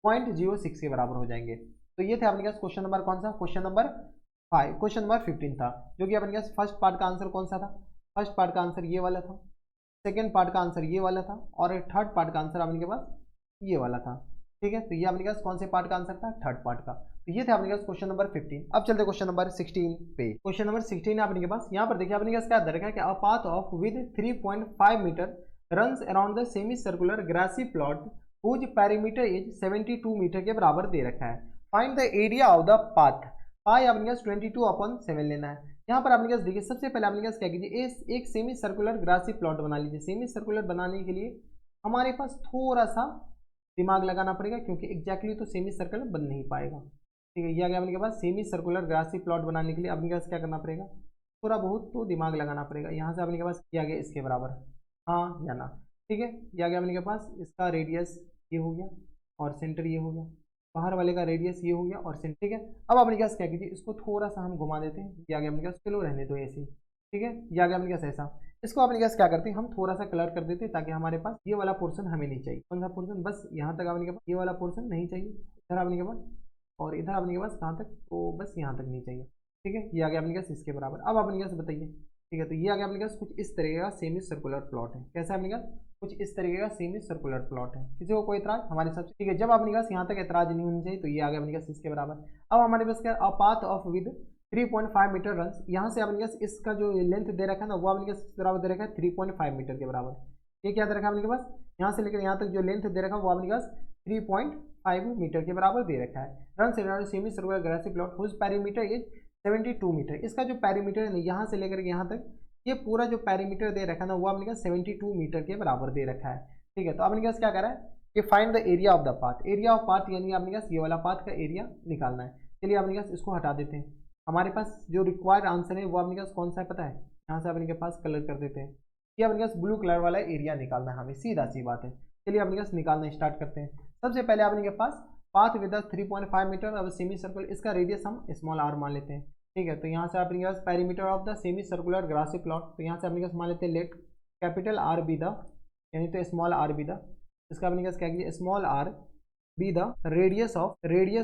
0.06 के बराबर हो जाएंगे। तो ये थे अपने पास क्वेश्चन नंबर कौन सा, क्वेश्चन नंबर 5, क्वेश्चन नंबर 15 था, जो कि अपने पास फर्स्ट पार्ट का आंसर कौन सा था, फर्स्ट पार्ट का आंसर ये वाला था, सेकंड पार्ट का आंसर ये वाला था, और थर्ड पार्ट का आंसर अपने पास ये वाला था, ठीक है। तो ये अपने पास कौन से पार्ट का आंसर था, थर्ड पार्ट का। तो ये थे अपने पास क्वेश्चन नंबर 15। अब चलते क्वेश्चन नंबर 16 पे। क्वेश्चन नंबर 16 है अपने पास, यहाँ पर देखिए अपने पास क्या दे रखा है कि a path of with 3.5 metre runs around the semi circular grassy plot whose perimeter is 72 metre के बराबर दे रखा है। Find the area of the path, pi अपने पास 22/7 लेना है। यहाँ पर अपने पास देखिए सबसे पहले अपने पास क्या कीजिए, एक सेमी सर्कुलर ग्रासी प्लॉट बना लीजिए। सेमी सर्कुलर बनाने के लिए हमारे पास थोड़ा सा दिमाग लगाना पड़ेगा, क्योंकि एग्जैक्टली तो सेमी सर्कुलर बन नहीं पाएगा, ठीक है। ये आ गया अपने पास सेमी सर्कुलर ग्रासी प्लॉट बनाने के लिए अपने पास क्या करना पड़ेगा, थोड़ा बहुत तो दिमाग लगाना पड़ेगा। यहाँ से अपने के पास क्या गया, इसके बराबर, हाँ या ना, ठीक है। ये आ गया अपने के पास, इसका रेडियस ये हो गया और सेंटर ये हो गया, बाहर वाले का रेडियस ये हो गया और सेंटर, ठीक है। अब अपने पास क्या कीजिए, इसको थोड़ा सा हम घुमा देते हैं, ये आ गया अपने पास, चलो रहने दो ऐसे, ठीक है। ये आ गया अपने पास ऐसा, इसको अपने पास क्या करते हैं, हम थोड़ा सा कलर कर देते हैं, ताकि हमारे पास ये वाला पोर्शन हमें नहीं चाहिए। कौन सा पोर्शन, बस यहाँ तक अपने के पास ये वाला पोर्शन नहीं चाहिए, इधर अपने के पास, और इधर अपने के पास कहाँ तक, तो बस यहाँ तक नहीं चाहिए, ठीक है। ये आ गया अपने पास इसके बराबर। अब अपने पास बताइए, ठीक है। तो ये आ गया अपने पास कुछ इस तरीके का सेमी सर्कुलर प्लॉट है। कैसा है अपने पास, कुछ इस तरीके का सेमी सर्कुलर प्लॉट है। किसी को कोई एतराज, हमारे सबसे, ठीक है। जब अपने पास यहाँ तक एतराज नहीं होनी चाहिए, तो ये आ गया अपने पास इसके बराबर। अब हमारे पास क्या, a path of with 3.5 metre run, यहाँ से अपने पास इसका जो लेंथ दे रखा है ना, वो अपने पास बराबर दे रखा है 3.5 मीटर के बराबर। ये क्या दे रखा है अपने पास, यहाँ से लेकर यहाँ तक जो लेंथ दे रखा है वो अपने पास 3.5 मीटर के बराबर दे रखा है। Run semi circular grassy plot whose perimeter is 72 metre. इसका जो पेरीमीटर है यहाँ से लेकर यहाँ तक, ये पूरा जो पेरीमीटर दे रखा है ना, वो अपने पास 72 मीटर के बराबर दे रखा है, ठीक है। तो अपने पास क्या कर रहा है कि find the area of the path, area of path यानी अपने पास ये वाला पाथ का एरिया निकालना है। चलिए अपने पास इसको हटा देते हैं। हमारे पास जो रिक्वायर्ड आंसर है वो अपने पास कौन सा है पता है, यहाँ से अपने के पास कलर कर देते हैं। ये अपने पास ब्लू कलर वाला एरिया निकालना है हमें, सीधा सी बात है। चलिए अपने पास निकालना स्टार्ट करते हैं। सबसे पहले अपने के पास पाथ विद 3.5 मीटर अब सेमी सर्कुलर, इसका रेडियस हम स्मॉल आर मान लेते हैं, ठीक है। तो यहाँ से अपने पास perimeter of the semi circular grassy plot, तो यहाँ से अपने पास मान लेते हैं let capital R be the, यानी तो स्मॉल आर बी द, इसका अपने पास क्या कीजिए, small r be the radius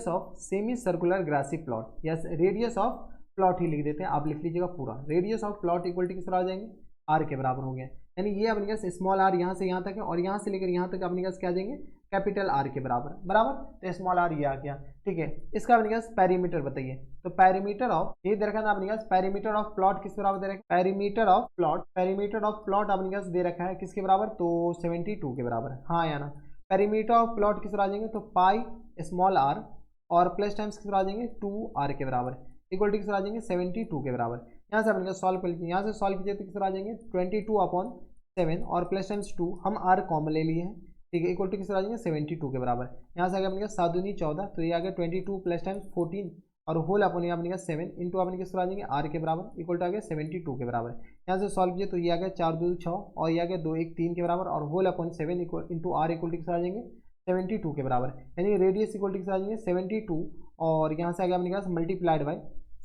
of semi circular grassy plot, yes radius of plot ही लिख देते हैं, आप लिख लीजिएगा पूरा। Radius of plot equal to किस तरह आ जाएंगे, आर के बराबर हो गया। यानी ये अपने पास स्मॉल आर यहाँ से यहाँ तक है, और यहाँ से लेकर यहाँ तक अपने पास क्या आ जाएंगे कैपिटल आर के बराबर बराबर, तो स्मॉल आर ये आ गया। ठीक है, इसका अपने पास पेरीमीटर बताइए, तो पेरीमीटर ऑफ ये दे रखा था अपने पास, पेरीमीटर ऑफ प्लॉट किस बराबर दे रखा है, पेरीमीटर ऑफ प्लॉट अपने पास दे रखा है किसके बराबर, तो 72 के बराबर है, हाँ या ना। पेरीमीटर ऑफ प्लॉट किस बराबर आ जाएंगे, तो पाई स्मॉल आर और प्लस टाइम्स किस बराबर आ जाएंगे, 2r के बराबर, इक्वल टू किस बराबर आ जाएंगे 72 के बराबर। यहाँ से अपने सॉल्व कर लीजिए, यहाँ से सॉल्व कीजिए तो किस बराबर आ जाएंगे 22/7 और प्लस टाइम्स 2, हम r कॉमन ले लिए हैं। ठीक है, इक्वल टू किस बराबर आ जाएंगे 72 के बराबर। यहाँ से आगे अपने 7 दूनी 14, तो ये आ गया 22 प्लस टाइम्स 14 और होल अपन यहाँ अपने 7 इंटू अपने किस बराबर आ जाएंगे r के बराबर, इक्वल टू आ गया 72 के बराबर। यहाँ से सॉल्व कीजिए तो ये आ गया 4 2 6 और ये आ गया 2 1 3 के बराबर और होल अपन 7 इंटू r इक्वल टू किस आ जाएंगे 72 के बराबर, यानी रेडियस इक्वल टू किस आ जाएंगे 72 और यहाँ से आगे अपने पास मल्टीप्लाइड बाई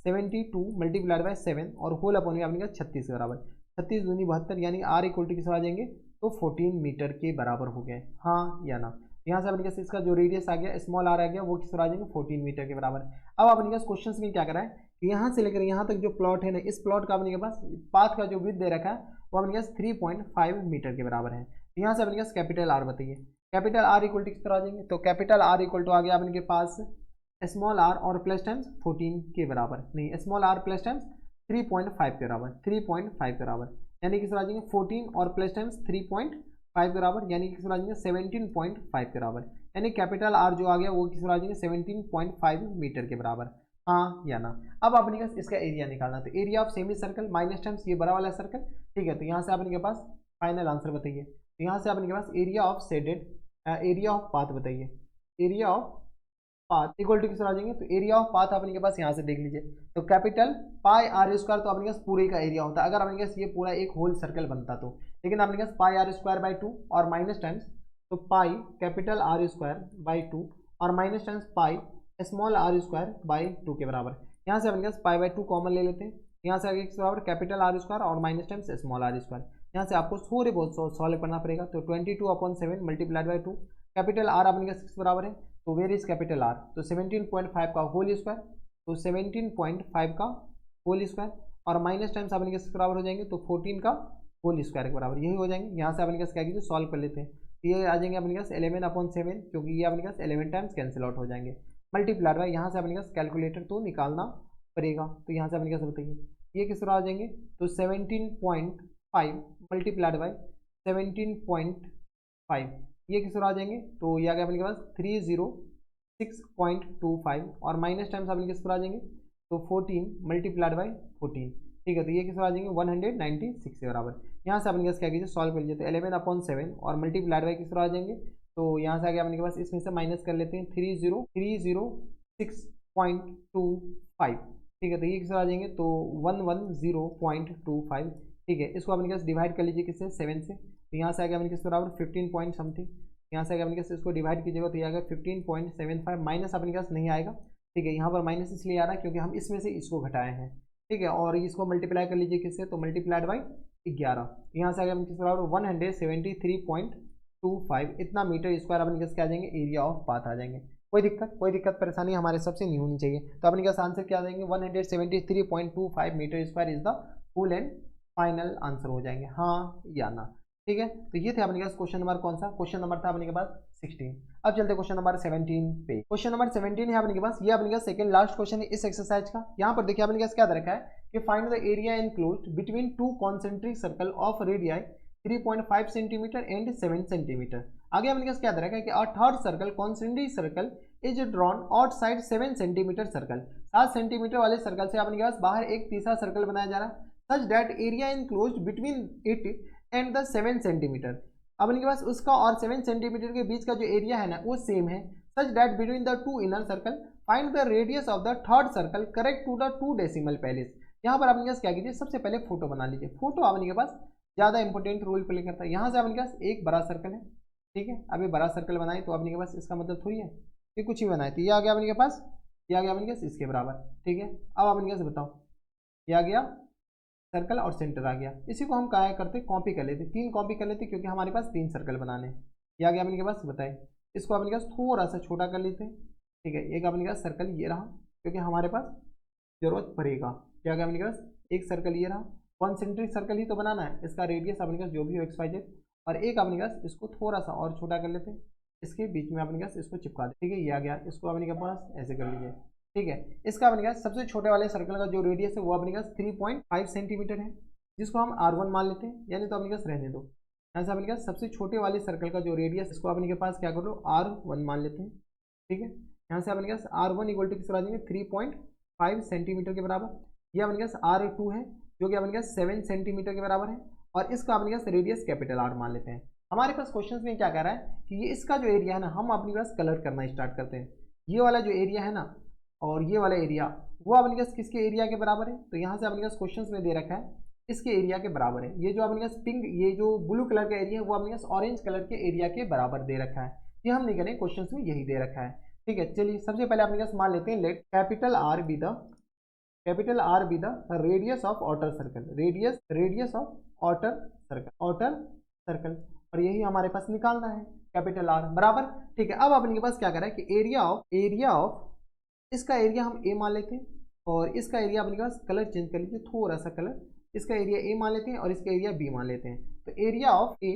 72 मल्टीप्लाइड बाई 7 और होल अपन में अपने 36 के बराबर, 36 दूनी 72, यानी r इक्वल टू किस आ जाएंगे तो 14 मीटर के बराबर हो गए, हाँ या ना। यहाँ से अपने पास इसका जो रेडियस आ गया स्मॉल आर आ गया वो किस आ जाएंगे 14 मीटर के बराबर। अब अपने पास क्वेश्चन में क्या करा है कि यहाँ से लेकर यहाँ तक जो प्लॉट है ना, इस प्लॉट का अपने पास पाथ का जो विड्थ दे रखा है वो अपने पास 3.5 मीटर के बराबर है। यहाँ से अपने पास कैपिटल आर बताइए, कैपिटल आर इक्वल टू किस तरह आ जाएंगे, तो कैपिटल आर इक्वल टू आ गया अपने पास स्मॉल आर और प्लस टाइम्स 14 के बराबर, नहीं स्मॉल आर प्लस टाइम्स 3.5 के बराबर, 3.5 के बराबर, यानी किस आ जाएंगे 14 और प्लस टाइम्स 3.5 के बराबर, यानी किस आ जाएंगे 17.5 के बराबर, यानी कैपिटल आर जो आ गया वो किस आ जाएंगे 17.5 मीटर के बराबर, हाँ या ना। अब अपने पास इसका एरिया निकालना, तो area of semi circle minus times ये बड़ा वाला सर्कल। ठीक है, तो यहाँ से अपने के पास फाइनल आंसर बताइए, तो यहाँ से अपने के पास area of shaded area of path बताइए, area of path equal to किस आ जाएंगे, तो एरिया ऑफ पाथ अपने के पास यहाँ से देख लीजिए, तो कैपिटल पाई आर स्क्वायर तो अपने पास पूरे का एरिया होता है अगर अपने पास ये पूरा एक होल सर्कल बनता तो, लेकिन अपने पास पाई आर स्क्वायर बाई 2 और माइनस टाइम्स, तो pi capital are square by 2 और minus times pi small r square by 2 के बराबर। यहाँ से अपने पास पाई बाई 2 कॉमन ले लेते हैं, यहाँ से आगे किस बराबर कैपिटल आर स्क्वायर और minus times small r square. यहाँ से आपको थोड़े बहुत सॉल्व करना पड़ेगा, तो 22/7 मल्टीप्लाइड बाई 2, कैपिटल आर अपने का 6 बराबर है, तो वेर इज कैपिटल आर, तो 17.5 का होल स्क्वायर, तो 17.5 का होल स्क्वायर और माइनस टाइम्स अपने के बराबर हो जाएंगे, तो 14 का होल स्क्वायर के बराबर यही हो जाएंगे। यहाँ से अपने पास क्या कीजिए सॉल्व कर लेते हैं, ये आ जाएंगे अपने पास 11/7 क्योंकि ये अपने पास 11 टाइम्स कैंसिल आउट हो जाएंगे, मल्टीप्लाइड बाई यहाँ से अपने पास कैलकुलेटर तो निकालना पड़ेगा, तो यहाँ से अपने पास बताइए ये किस तरह आ जाएंगे, तो 17.5 मल्टीप्लाइड बाई 17.5 ये किस तरह आ जाएंगे, तो ये आ गया अपने के पास 306.25 और माइनस टाइम्स अपने किस तरह आ जाएंगे, तो 14 मल्टीप्लाइड बाई 14। ठीक है, तो ये किस तरह आ जाएंगे 196 के बराबर। यहाँ से अपने पास क्या कीजिए सॉल्व कर लीजिए, तो 11/7 और मल्टीप्लाइड बाई किस तरह आ जाएंगे, तो यहाँ से आगे अपने के पास इसमें से माइनस कर लेते हैं 306.25। ठीक है, तो ये किस तरह आ जाएंगे, तो 110.25। ठीक है, इसको अपने पास डिवाइड कर लीजिए किससे 7 से, तो यहाँ से आगे अपने किस बराबर 15 पॉइंट समथिंग, यहाँ से आगे अपने पास इसको डिवाइड कीजिएगा तो ये आएगा 15.75, माइनस अपने पास नहीं आएगा। ठीक है, यहाँ पर माइनस इसलिए आ रहा है क्योंकि हम इसमें से इसको घटाए हैं। ठीक है, और इसको मल्टीप्लाई कर लीजिए किससे, तो मल्टीप्लाइड बाई 11, यहाँ से आगे हम किस बराबर 173.25 इतना मीटर स्क्वायर अपने पास क्या आ जाएंगे एरिया ऑफ पाथ आ जाएंगे। कोई दिक्कत परेशानी हमारे सबसे नहीं होनी चाहिए, तो अपने पास आंसर क्या आ जाएंगे 173.25 metre square is the full and final answer हो जाएंगे, हाँ या ना। ठीक है, तो ये थे अपने के पास क्वेश्चन नंबर कौन सा, क्वेश्चन नंबर था अपने के पास 16। अब चलते क्वेश्चन नंबर 17 पे। क्वेश्चन नंबर 17 है अपने के पास, ये अपने के पास सेकंड लास्ट क्वेश्चन है इस एक्सरसाइज का। यहाँ पर देखिए अपने के पास क्या दे रखा है कि find the area enclosed between two concentric circle of radii 3.5 centimetre and 7 centimetre. आगे अपने के पास क्या दे रखा है कि a third circle concentric circle is drawn outside 7 centimetre circle, 7 centimetre वाले सर्कल से अपने के पास बाहर एक तीसरा सर्कल बनाया जा रहा है, such that area enclosed between it and the 7 centimetre. अपने के पास उसका और 7 सेंटीमीटर के बीच का जो एरिया है ना वो सेम है, such that between the two inner circle find the radius of the third circle correct to the 2 decimal place. यहाँ पर अपने पास क्या कीजिए सबसे पहले फोटो बना लीजिए, फोटो अपने के पास ज़्यादा इंपॉर्टेंट रोल प्ले करता है। यहाँ से अपने पास एक बड़ा सर्कल है, ठीक है, अभी बड़ा सर्कल बनाए तो अपने के पास इसका मतलब थोड़ी है कि कुछ ही बनाए, तो ये आ गया अपने के पास, ये आ गया अपने के पास इसके बराबर। ठीक है, अब अपने के पास बताओ ये आ गया सर्कल और सेंटर आ गया, इसी को हम क्या करते कॉपी कर लेते, 3 कॉपी कर लेते क्योंकि हमारे पास 3 सर्कल बनाने हैं। ये आ गया अपने के पास बताए, इसको अपने के पास थोड़ा सा छोटा कर लेते हैं। ठीक है, एक अपने के पास सर्कल ये रहा क्योंकि हमारे पास जरूरत पड़ेगा। क्या आ गया अपने के पास एक सर्कल ये रहा, कॉन्सेंट्रिक सर्कल ही तो बनाना है, इसका रेडियस अपने के पास जो भी हो XYZ, और एक अपने के पास इसको थोड़ा सा और छोटा कर लेते हैं। इसके बीच में अपने पास इसको चिपका दे, ठीक है, ये आ गया, इसको अपने के पास ऐसे कर लीजिए, ठीक है। इसका अपने पास सबसे छोटे वाले सर्कल का जो रेडियस है वो अपने पास 3.5 सेंटीमीटर है, जिसको हम R1 मान लेते हैं, यानी तो अपने पास रहने दो। यहाँ से अपने पास सबसे छोटे वाले सर्कल का जो रेडियस, इसको अपने के पास क्या कर लो, R1 मान लेते हैं, ठीक है। यहाँ से अपने पास R1 इक्वल टू किस आ जाएंगे, 3.5 सेंटीमीटर के बराबर। यह अपने पास R2 है जो कि अपने पास 7 सेंटीमीटर के बराबर है, और इसका अपने पास रेडियस कैपिटल R मान लेते हैं। हमारे पास क्वेश्चन में क्या कह रहा है कि ये इसका जो एरिया है ना, हम अपने पास कलर करना स्टार्ट करते हैं। ये वाला जो एरिया है ना और ये वाला एरिया, वो अपने पास किसके एरिया के बराबर है, तो यहाँ से अपने पास क्वेश्चन में दे रखा है इसके एरिया के बराबर है। ये जो अपने पास पिंक, ये जो ब्लू कलर का एरिया है वो अपने पास ऑरेंज कलर के एरिया के बराबर दे रखा है। ये हम नहीं करें, क्वेश्चन में यही दे रखा है, ठीक है। चलिए सबसे पहले अपने पास मान लेते हैं, let capital R be the radius of outer circle, radius of outer circle, और यही हमारे पास निकालना है, कैपिटल आर बराबर, ठीक है। अब अपने के पास क्या कर रहा है कि एरिया ऑफ इसका एरिया हम ए मान लेते हैं, और इसका एरिया अपने पास कलर चेंज कर लीजिए, थोड़ा सा कलर, इसका एरिया ए मान लेते हैं और इसका एरिया बी मान लेते हैं। तो area of A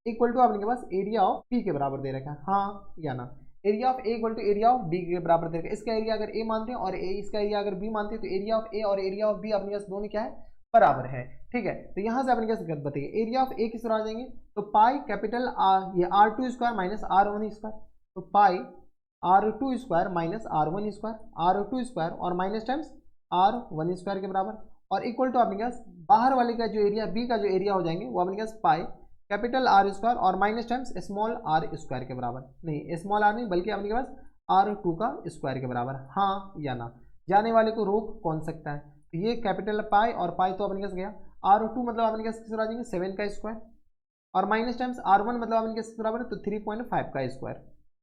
equal to अपने के पास एरिया ऑफ बी के बराबर दे रखा है, हाँ या ना। Area of A equal to area of B के बराबर दे रखा है। इसका एरिया अगर ए मानते हैं और इसका एरिया अगर बी मानते हैं, तो एरिया ऑफ ए और एरिया ऑफ बी अपने पास दोनों क्या है, बराबर है, ठीक है। तो यहाँ से अपने पास बताइए एरिया ऑफ ए किस तरह आ जाएंगे, तो पाई कैपिटल आर, ये R2 square minus R1 square, तो पाई R2 square minus R1 square, R2 square और माइनस टाइम्स R1 स्क्वायर के बराबर, और इक्वल टू अपने पास बाहर वाले का जो एरिया, बी का जो एरिया हो जाएंगे वो अपने पास पाई कैपिटल आर स्क्वायर और minus times small r square के बराबर, नहीं स्मॉल आर नहीं बल्कि अपने पास R2 का स्क्वायर के बराबर, हाँ या ना। जाने वाले को रोक कौन सकता है, तो ये कैपिटल पाई और पाई तो अपने पास गया, R2 मतलब अपने पास किस आ जाएंगे 7 का स्क्वायर, और माइनस टाइम्स R1 मतलब अपने पास बराबर है तो 3.5 का स्क्वायर,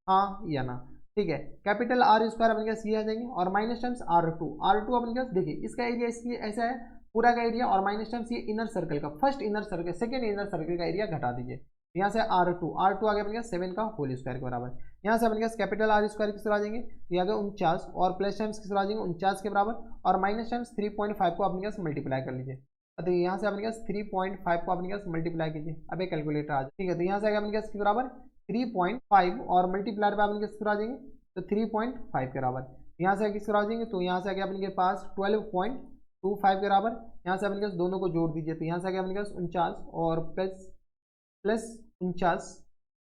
हाँ या ना, ठीक है। कैपिटल आर स्क्वायर अपने पास ये आ जाएंगे और माइनस टाइम्स R2 अपने पास देखिए इसका एरिया इसलिए ऐसा है पूरा का एरिया, और माइनस टाइम्स ये इनर सर्कल का, first inner circle second inner circle का एरिया घटा दीजिए। यहाँ से R2 आ गया अपने पास 7 का होल स्क्वायर के बराबर। यहाँ से अपने पास कैपिटल आर स्क्वायर किस तरह आ जाएंगे, तो यहाँ 49 और प्लस टाइम्स किस तरह आ जाएंगे 49 के बराबर, और माइनस टाइम्स 3.5 को अपने पास मल्टीप्लाई कर लीजिए। तो यहाँ से अपने पास 3.5 को अपने पास मल्टीप्लाई कीजिए, अब एक कैलकुलेटर आ जाए, ठीक है। तो यहाँ से अपने पास किस बराबर 3.5 और मल्टीप्लाई पे अपने किस आ जाएंगे तो 3.5 के बराबर। यहाँ से किस आ जाएंगे, तो यहाँ से आगे अपने के पास 12.25 के बराबर। यहाँ से अपने पास दोनों को जोड़ दीजिए, तो यहाँ से आगे अपने पास 49 और प्लस 49,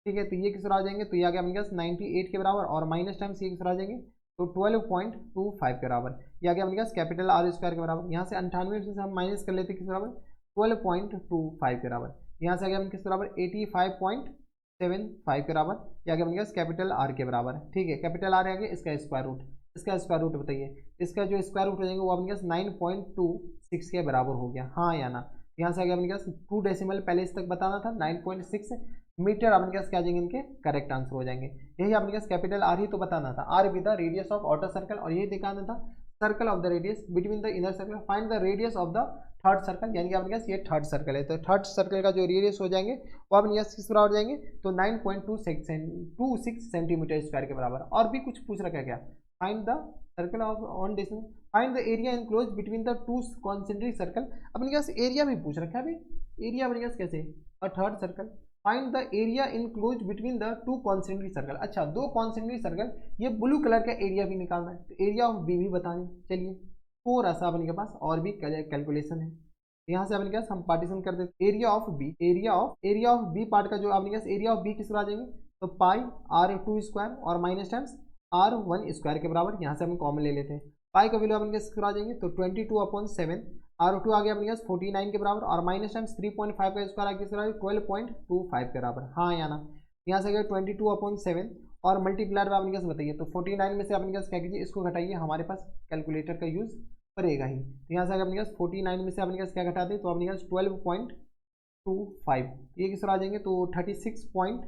ठीक है। तो ये किस आ जाएंगे, तो ये आगे अपने पास 98 के बराबर, और माइनस टाइम्स ये किस आ जाएंगे तो 12.25 के बराबर। ये आगे अपने पास कैपिटल आर स्क्वायर के बराबर। यहाँ से 98 से हम माइनस कर लेते हैं किस बराबर 12.25 के बराबर। यहाँ से आगे हम किस बराबर 85.75 के बराबर। ये आगे अपने पास कैपिटल आर के बराबर, ठीक है। कैपिटल आर आगे इसका स्क्वायर रूट, इसका स्क्वायर रूट बताइए, इसका जो स्क्वायर रूट हो जाएंगे वो अपने पास 9.26 के बराबर हो गया, हाँ या ना। यहाँ से आगे अपने पास 2 डेसिमल पहले इस तक बताना था, 9.6 मीटर अपने पास क्या जाएंगे इनके करेक्ट आंसर हो जाएंगे। यही अपने पास कैपिटल आर ही तो बताना था, r with the radius of outer circle, और यही दिखाना था circle of the radius between the inner circle, find the radius of the third circle, यानी कि अपने पास ये थर्ड सर्कल है, तो थर्ड सर्कल का जो रेडियस हो जाएंगे वो अपने पास किस बराबर हो जाएंगे तो 9.26 सेंटीमीटर स्क्वायर के बराबर। और भी कुछ पूछ रखा है क्या, find the circle of on distance, find the area enclose between the to concentric circle. अपने पास एरिया भी पूछ रखा है भाई, एरिया अपने पास कैसे और third circle, find the area enclose between the to concentric circle. अच्छा, दो कॉन्सेंट्रिक सर्कल, ये ब्लू कलर का एरिया भी निकालना है, तो एरिया ऑफ बी भी बताने। चलिए थोड़ा सा अपने के पास और भी कैलकुलेशन है, यहाँ से अपने पास हम पार्टीशन कर देते area of B, area of B part का जो अपने पास एरिया ऑफ बी किस तरह आ जाएंगे तो पाई R2 स्क्वायर और माइनस टाइम्स R1 स्क्वायर के बराबर। यहाँ से हम कॉमन ले लेते हैं, पाई का वैल्यू अपने पास किस तरह आ जाएंगे तो 22/7, R2 आ गया अपने पास 49 के बराबर, और माइनस टाइम्स 3.5 का स्क्वायर आगे किस तरह 12.25 के बराबर, हाँ या ना। यहाँ से आ गया 22/7 और मल्टीप्लायर में अपने पास बताइए, तो 49 में से अपने पास क्या कीजिए इसको घटाइए, हमारे पास कैलकुलेटर का यूज़ करेगा ही। तो यहाँ से अगर अपने पास 49 में से अपने पास क्या घटा दे तो अपने पास 12.25, ये किस तरह आ जाएंगे तो 36.75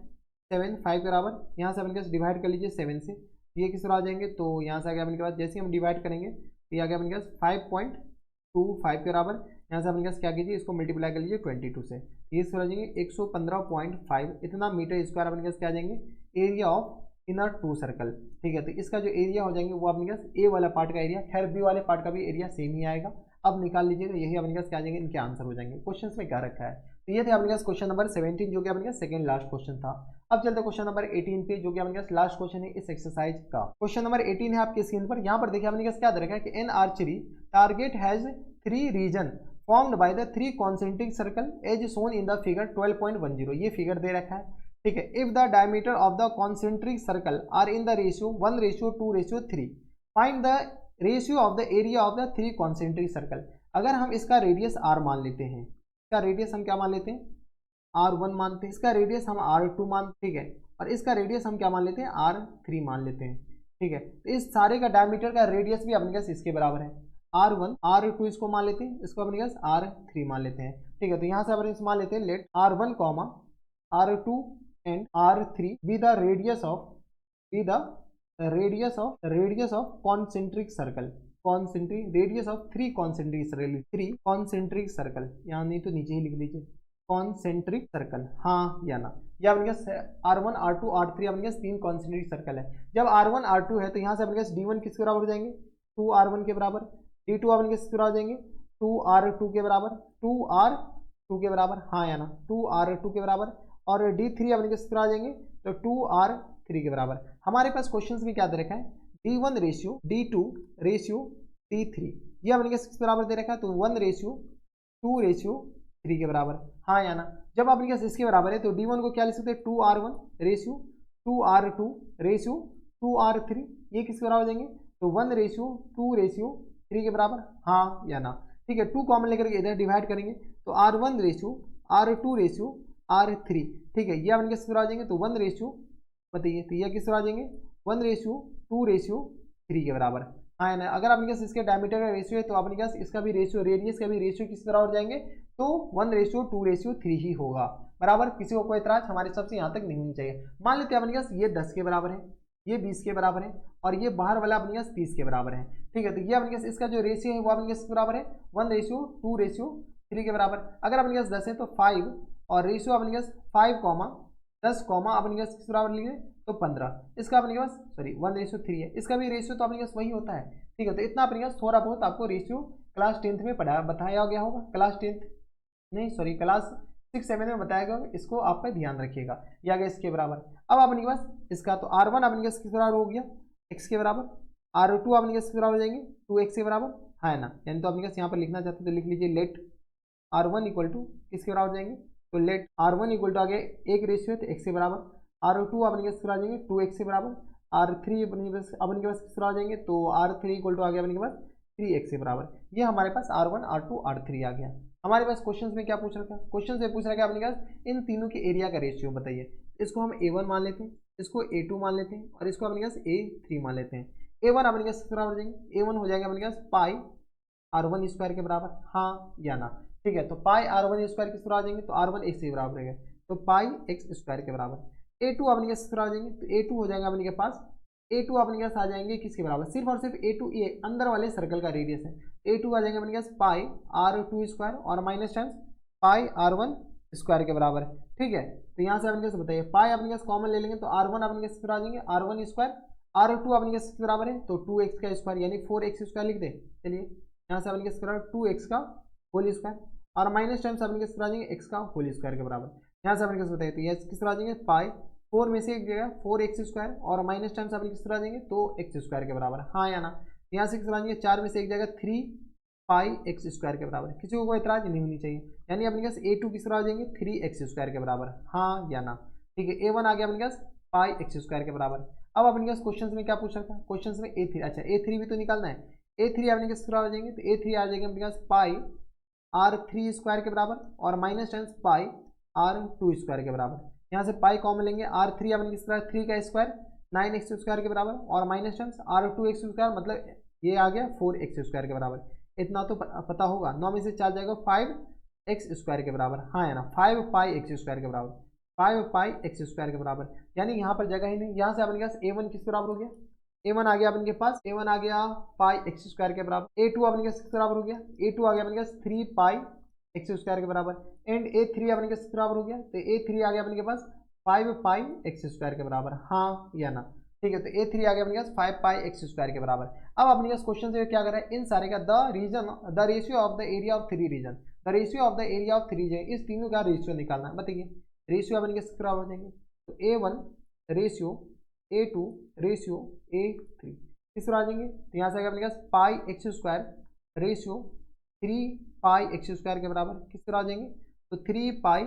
के बराबर। यहाँ से अपने पास डिवाइड कर लीजिए 7 से, ये किस तरह आ जाएंगे तो यहाँ से आगे अपने पास जैसे हम डिवाइड करेंगे तो ये आगे अपने पास 5.25 के बराबर। यहाँ से अपने पास क्या कीजिए इसको मल्टीप्लाई कर लीजिए 22 से, ये किस तरह आ जाएंगे 115.5 इतना मीटर स्क्वायर अपने पास क्या आ जाएंगे area of inner two circle, ठीक है। तो इसका जो एरिया हो जाएंगे वो अपने पास ए वाला पार्ट का एरिया, खैर बी वाले पार्ट का भी एरिया सेम ही आएगा। अब निकाल लीजिएगा, यही अपने पास क्या आ जाएंगे इनके आंसर हो जाएंगे। क्वेश्चन में क्या रखा है तो ये थे अपने पास क्वेश्चन नंबर 17 जो कि अपने पास सेकंड लास्ट क्वेश्चन था। अब चलते क्वेश्चन नंबर 18 पे जो कि अपने पास लास्ट क्वेश्चन है इस एक्सरसाइज का। क्वेश्चन नंबर 18 है आपके स्क्रीन पर। यहाँ पर देखिए अपने पास क्या दे रखा है कि in archery target has 3 region formed by the 3 concentric circle as shown in the figure 12.10। ये फिगर दे रखा है, ठीक है। If the diameter of the concentric circle are in the ratio 1:2:3 find the ratio of the area of the 3 concentric circle. अगर हम इसका radius r मान लेते हैं, इसका रेडियस हम क्या मान लेते हैं, r1 मानते हैं, इसका रेडियस हम r2 मानते, ठीक है, और इसका रेडियस हम क्या मान लेते हैं, r3 मान लेते हैं, ठीक है। तो इस सारे का डायमीटर का रेडियस भी अपने पास इसके बराबर है, r1 r2 इसको मान लेते हैं, इसको अपने पास r3 मान लेते हैं, ठीक है। तो यहाँ से अपने मान लेते हैं let r1, r2 and r3 be the radius of concentric circle, radius of 3 concentric circle, यहाँ नहीं तो नीचे ही लिख लीजिए कॉन्सेंट्रिक सर्कल, हाँ या ना। या अपने पास r1 r2 r3 अपने पास 3 कॉन्सेंट्रिक सर्कल है। जब r1 r2 है तो यहाँ से अपने पास d1 किसके बराबर हो जाएंगे, 2r1 के बराबर, d2 अपने पास किसके बराबर हो जाएंगे, 2r2 के बराबर, 2r2 के बराबर, हाँ या ना, 2r2 के बराबर, और d3 अपने पास किसके बराबर आ जाएंगे, तो 2r3 के बराबर। हमारे पास क्वेश्चंस में क्या दे रखा है, d1 ratio d2 ratio d3, ये अपने पास किस बराबर दे रखा है, तो 1:2:3 के बराबर, हाँ या ना। जब अपने पास इसके बराबर है तो d1 को क्या लिख सकते हैं, 2r1 ratio 2r2 ratio 2r3, ये किसके बराबर हो जाएंगे, तो 1:2:3 के बराबर, हाँ या ना, ठीक है। 2 कॉमन लेकर के इधर डिवाइड करेंगे तो r1 ratio r2 ratio r3, ठीक है, ये अपने किस बराबर आ जाएंगे, तो 1 रेशियो, बताइए, तो ये किस बराबर आ जाएंगे, 1:2:3 के बराबर, हाँ है ना। अगर आपके पास इसके डायमीटर का रेशियो है तो आपके पास इसका भी रेशियो, रेडियस का भी रेशियो किस बराबर जाएंगे, तो 1:2:3 ही होगा, बराबर। किसी को कोई एतराज हमारे हिसाब से यहाँ तक नहीं होनी चाहिए। मान लेते हैं अपने पास ये 10 के बराबर है, ये 20 के बराबर है, और ये बाहर वाला अपने पास 30 के बराबर है, ठीक है। तो ये अपने पास इसका जो रेशियो है वो अपने पास बराबर है 1:2:3 के बराबर। अगर अपने पास 10 है तो 5, और रेशियो अपने पास 5, 10, अपने पास किस बराबर लिखे, तो 15, इसका अपने पास सॉरी 1:3 है, इसका भी रेशियो तो अपने पास वही होता है, ठीक है। तो इतना अपने पास थोड़ा बहुत आपको रेशियो क्लास 10th में बताया गया होगा, क्लास 10th नहीं सॉरी क्लास 6-7 में बताया गया होगा, इसको आपका ध्यान रखिएगा। ये आ गया इसके बराबर। अब अपने पास इसका तो r1 अपने पास किस बराबर हो गया, x के बराबर, r2 अपने पास किस बराबर हो जाएंगे, 2x के बराबर, है ना। यानी तो अपने पास यहाँ पर लिखना चाहते तो लिख लीजिए लेट r1 इक्वल टू किसके बराबर हो जाएंगे, तो लेट r1 इक्वल टू आगे एक रेशियो है तो x के बराबर, r2 अपने के पास आ जाएंगे 2x के बराबर, r3 अपने के पास किस तरह आ जाएंगे, तो r3 इक्वल टू आ गया अपने के पास 3x के बराबर। ये हमारे पास r1 r2 r3 आ गया। हमारे पास क्वेश्चंस में क्या पूछ रखा है, क्वेश्चन से पूछ रखा है अपने पास इन तीनों के एरिया का रेशियो बताइए। इसको हम a1 मान लेते हैं, इसको a2 मान लेते हैं, और इसको अपने पास a3 मान लेते हैं। a1 अपने पास किस बराबर हो जाएंगे, a1 हो जाएगा अपने पास पाई r1 स्क्वायर के बराबर, हाँ या ना, ठीक है। तो पाई r1 स्क्वायर किस तरह आ जाएंगे, तो r1 x के बराबर रहेगा, तो पाई x स्क्वायर के बराबर। a2 अपने पास किस तरह आ जाएंगे, तो a2 हो जाएगा अपने के पास, a2 अपने पास आ जाएंगे किसके बराबर, सिर्फ और सिर्फ a2 ये अंदर वाले सर्कल का रेडियस है, a2 आ जाएंगे अपने पास पाई r2 स्क्वायर और माइनस टाइम्स पाई r1 स्क्वायर के बराबर, ठीक है। तो यहाँ से अपने पास बताइए पाई अपने पास कॉमन ले लेंगे तो r1 अपने पास आ जाएंगे r1 स्क्वायर, r2 अपने पास किस बराबर है, तो 2x का स्क्वायर यानी 4x स्क्वायर लिख दे। चलिए यहाँ से अपने पास 2x का होल स्क्वायर और माइनस टाइम्स अपने पास आ जाएंगे x का होल स्क्वायर के बराबर। यहाँ से अपने पास बताइए तो ये किस तरह आ जाएंगे पाई 4 में से एक जगह 4x स्क्वायर और माइनस टाइम्स अपने किस तरह आ जाएंगे, तो x स्क्वायर के बराबर, हाँ या ना। यहाँ से किस तरह आ जाएंगे 4 में से एक जगह 3 पाई x स्क्वायर के बराबर। किसी को कोई एतराज नहीं होनी चाहिए, यानी अपने पास a2 किस तरह आ जाएंगे 3x स्क्वायर के बराबर, हाँ या ना, ठीक है। a1 आ गया अपने पास पाई x स्क्वायर के बराबर। अब अपने पास क्वेश्चन में क्या पूछ रखा है, क्वेश्चन में a3, अच्छा a3 भी तो निकालना है, a3 अपने किस तरह आ जाएंगे, तो a3 आ जाएंगे अपने पास पाई r3 स्क्वायर के बराबर और माइनस टाइम्स पाई r2 स्क्वायर के बराबर। यहाँ से पाई कॉमन लेंगे, r3 अपने किस तरह 3 का स्क्वायर 9x स्क्वायर के बराबर और माइनस टाइम्स r2x स्क्वायर मतलब ये आ गया 4x स्क्वायर के बराबर। इतना तो पता होगा, 9 में से 4 जाएगा 5x स्क्वायर के बराबर, हाँ है ना, 5 पाई x स्क्वायर के बराबर, 5 पाई x स्क्वायर के बराबर। यानी यहाँ पर जगह ही नहीं। यहाँ से अपने पास a1 किस बराबर हो गया, a1 आ गया अपने के पास, a1 आ गया पाई x स्क्वायर के बराबर, a2 अपने किस बराबर हो गया, a2 आ गया अपने पास 3 पाई x स्क्वायर के बराबर, एंड a3 अपने किस बराबर हो गया, तो a3 आ गया अपने के पास 5 पाई x स्क्वायर के बराबर, हाँ या ना, ठीक है। तो a3 आ गया अपने पास 5 पाई x स्क्वायर के बराबर। अब अपने पास क्वेश्चन से क्या कर रहा है, इन सारे का the ratio of the area of 3 region, the ratio of the area of 3 जो है इस तीनों का रेशियो निकालना है। बताइए रेशियो अपन किस बराबर हो जाएंगे, तो A1 ratio A2 ratio A3 किस तरह आ जाएंगे, तो यहाँ से अगर अपने पास पाई एक्स स्क्वायर रेशियो 3 पाई एक्स स्क्वायर के बराबर किस तरह आ जाएंगे, तो 3 पाई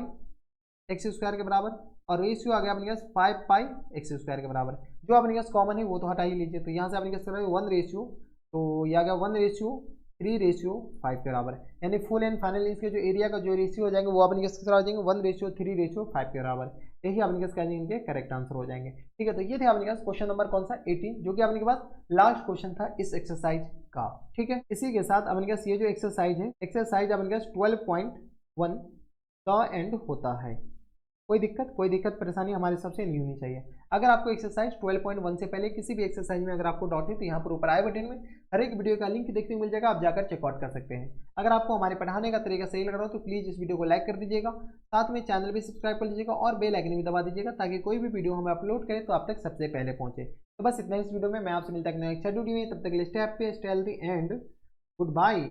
एक्स स्क्वायर के बराबर, और रेशियो आ गया अपने पास 5 पाई एक्स स्क्वायर के बराबर। जो अपने पास कॉमन है वो तो हटा ही लीजिए, तो यहाँ से अपने पास 1 रेशियो, तो ये आ गया 1 रेशियो 3 रेशियो 5 के बराबर है, यानी फुल एंड फाइनल इसके जो एरिया का जो रेशियो हो जाएंगे वो अपने किस तरह हो जाएंगे 1 रेशियो 3 रेशियो 5 के बराबर। यही अपने पास इनके करेक्ट आंसर हो जाएंगे। ठीक है, तो ये थे अपने पास क्वेश्चन नंबर कौन सा 18, जो कि अपने के पास लास्ट क्वेश्चन था इस एक्सरसाइज का। ठीक है, इसी के साथ अपने पास ये जो एक्सरसाइज है, एक्सरसाइज अपने पास 12.1 का एंड होता है। कोई दिक्कत परेशानी हमारे हिसाब से नहीं होनी चाहिए। अगर आपको एक्सरसाइज 12.1 से पहले किसी भी एक्सरसाइज में अगर आपको डाउट है तो यहाँ पर ऊपर आई बटन में हर एक वीडियो का लिंक देखने को मिल जाएगा, आप जाकर चेकआउट कर सकते हैं। अगर आपको हमारे पढ़ाने का तरीका सही लग रहा हो तो प्लीज़ इस वीडियो को लाइक कर दीजिएगा, साथ में चैनल भी सब्सक्राइब कर लीजिएगा और बेल आइकन भी दबा दीजिएगा ताकि कोई भी वीडियो हम अपलोड करें तो आप तक सबसे पहले पहुंचे। तो बस इतना इस वीडियो में मैं आपसे मिलता है नेक्स्ट वीडियो में, तब तक stay happy stay healthy and good bye.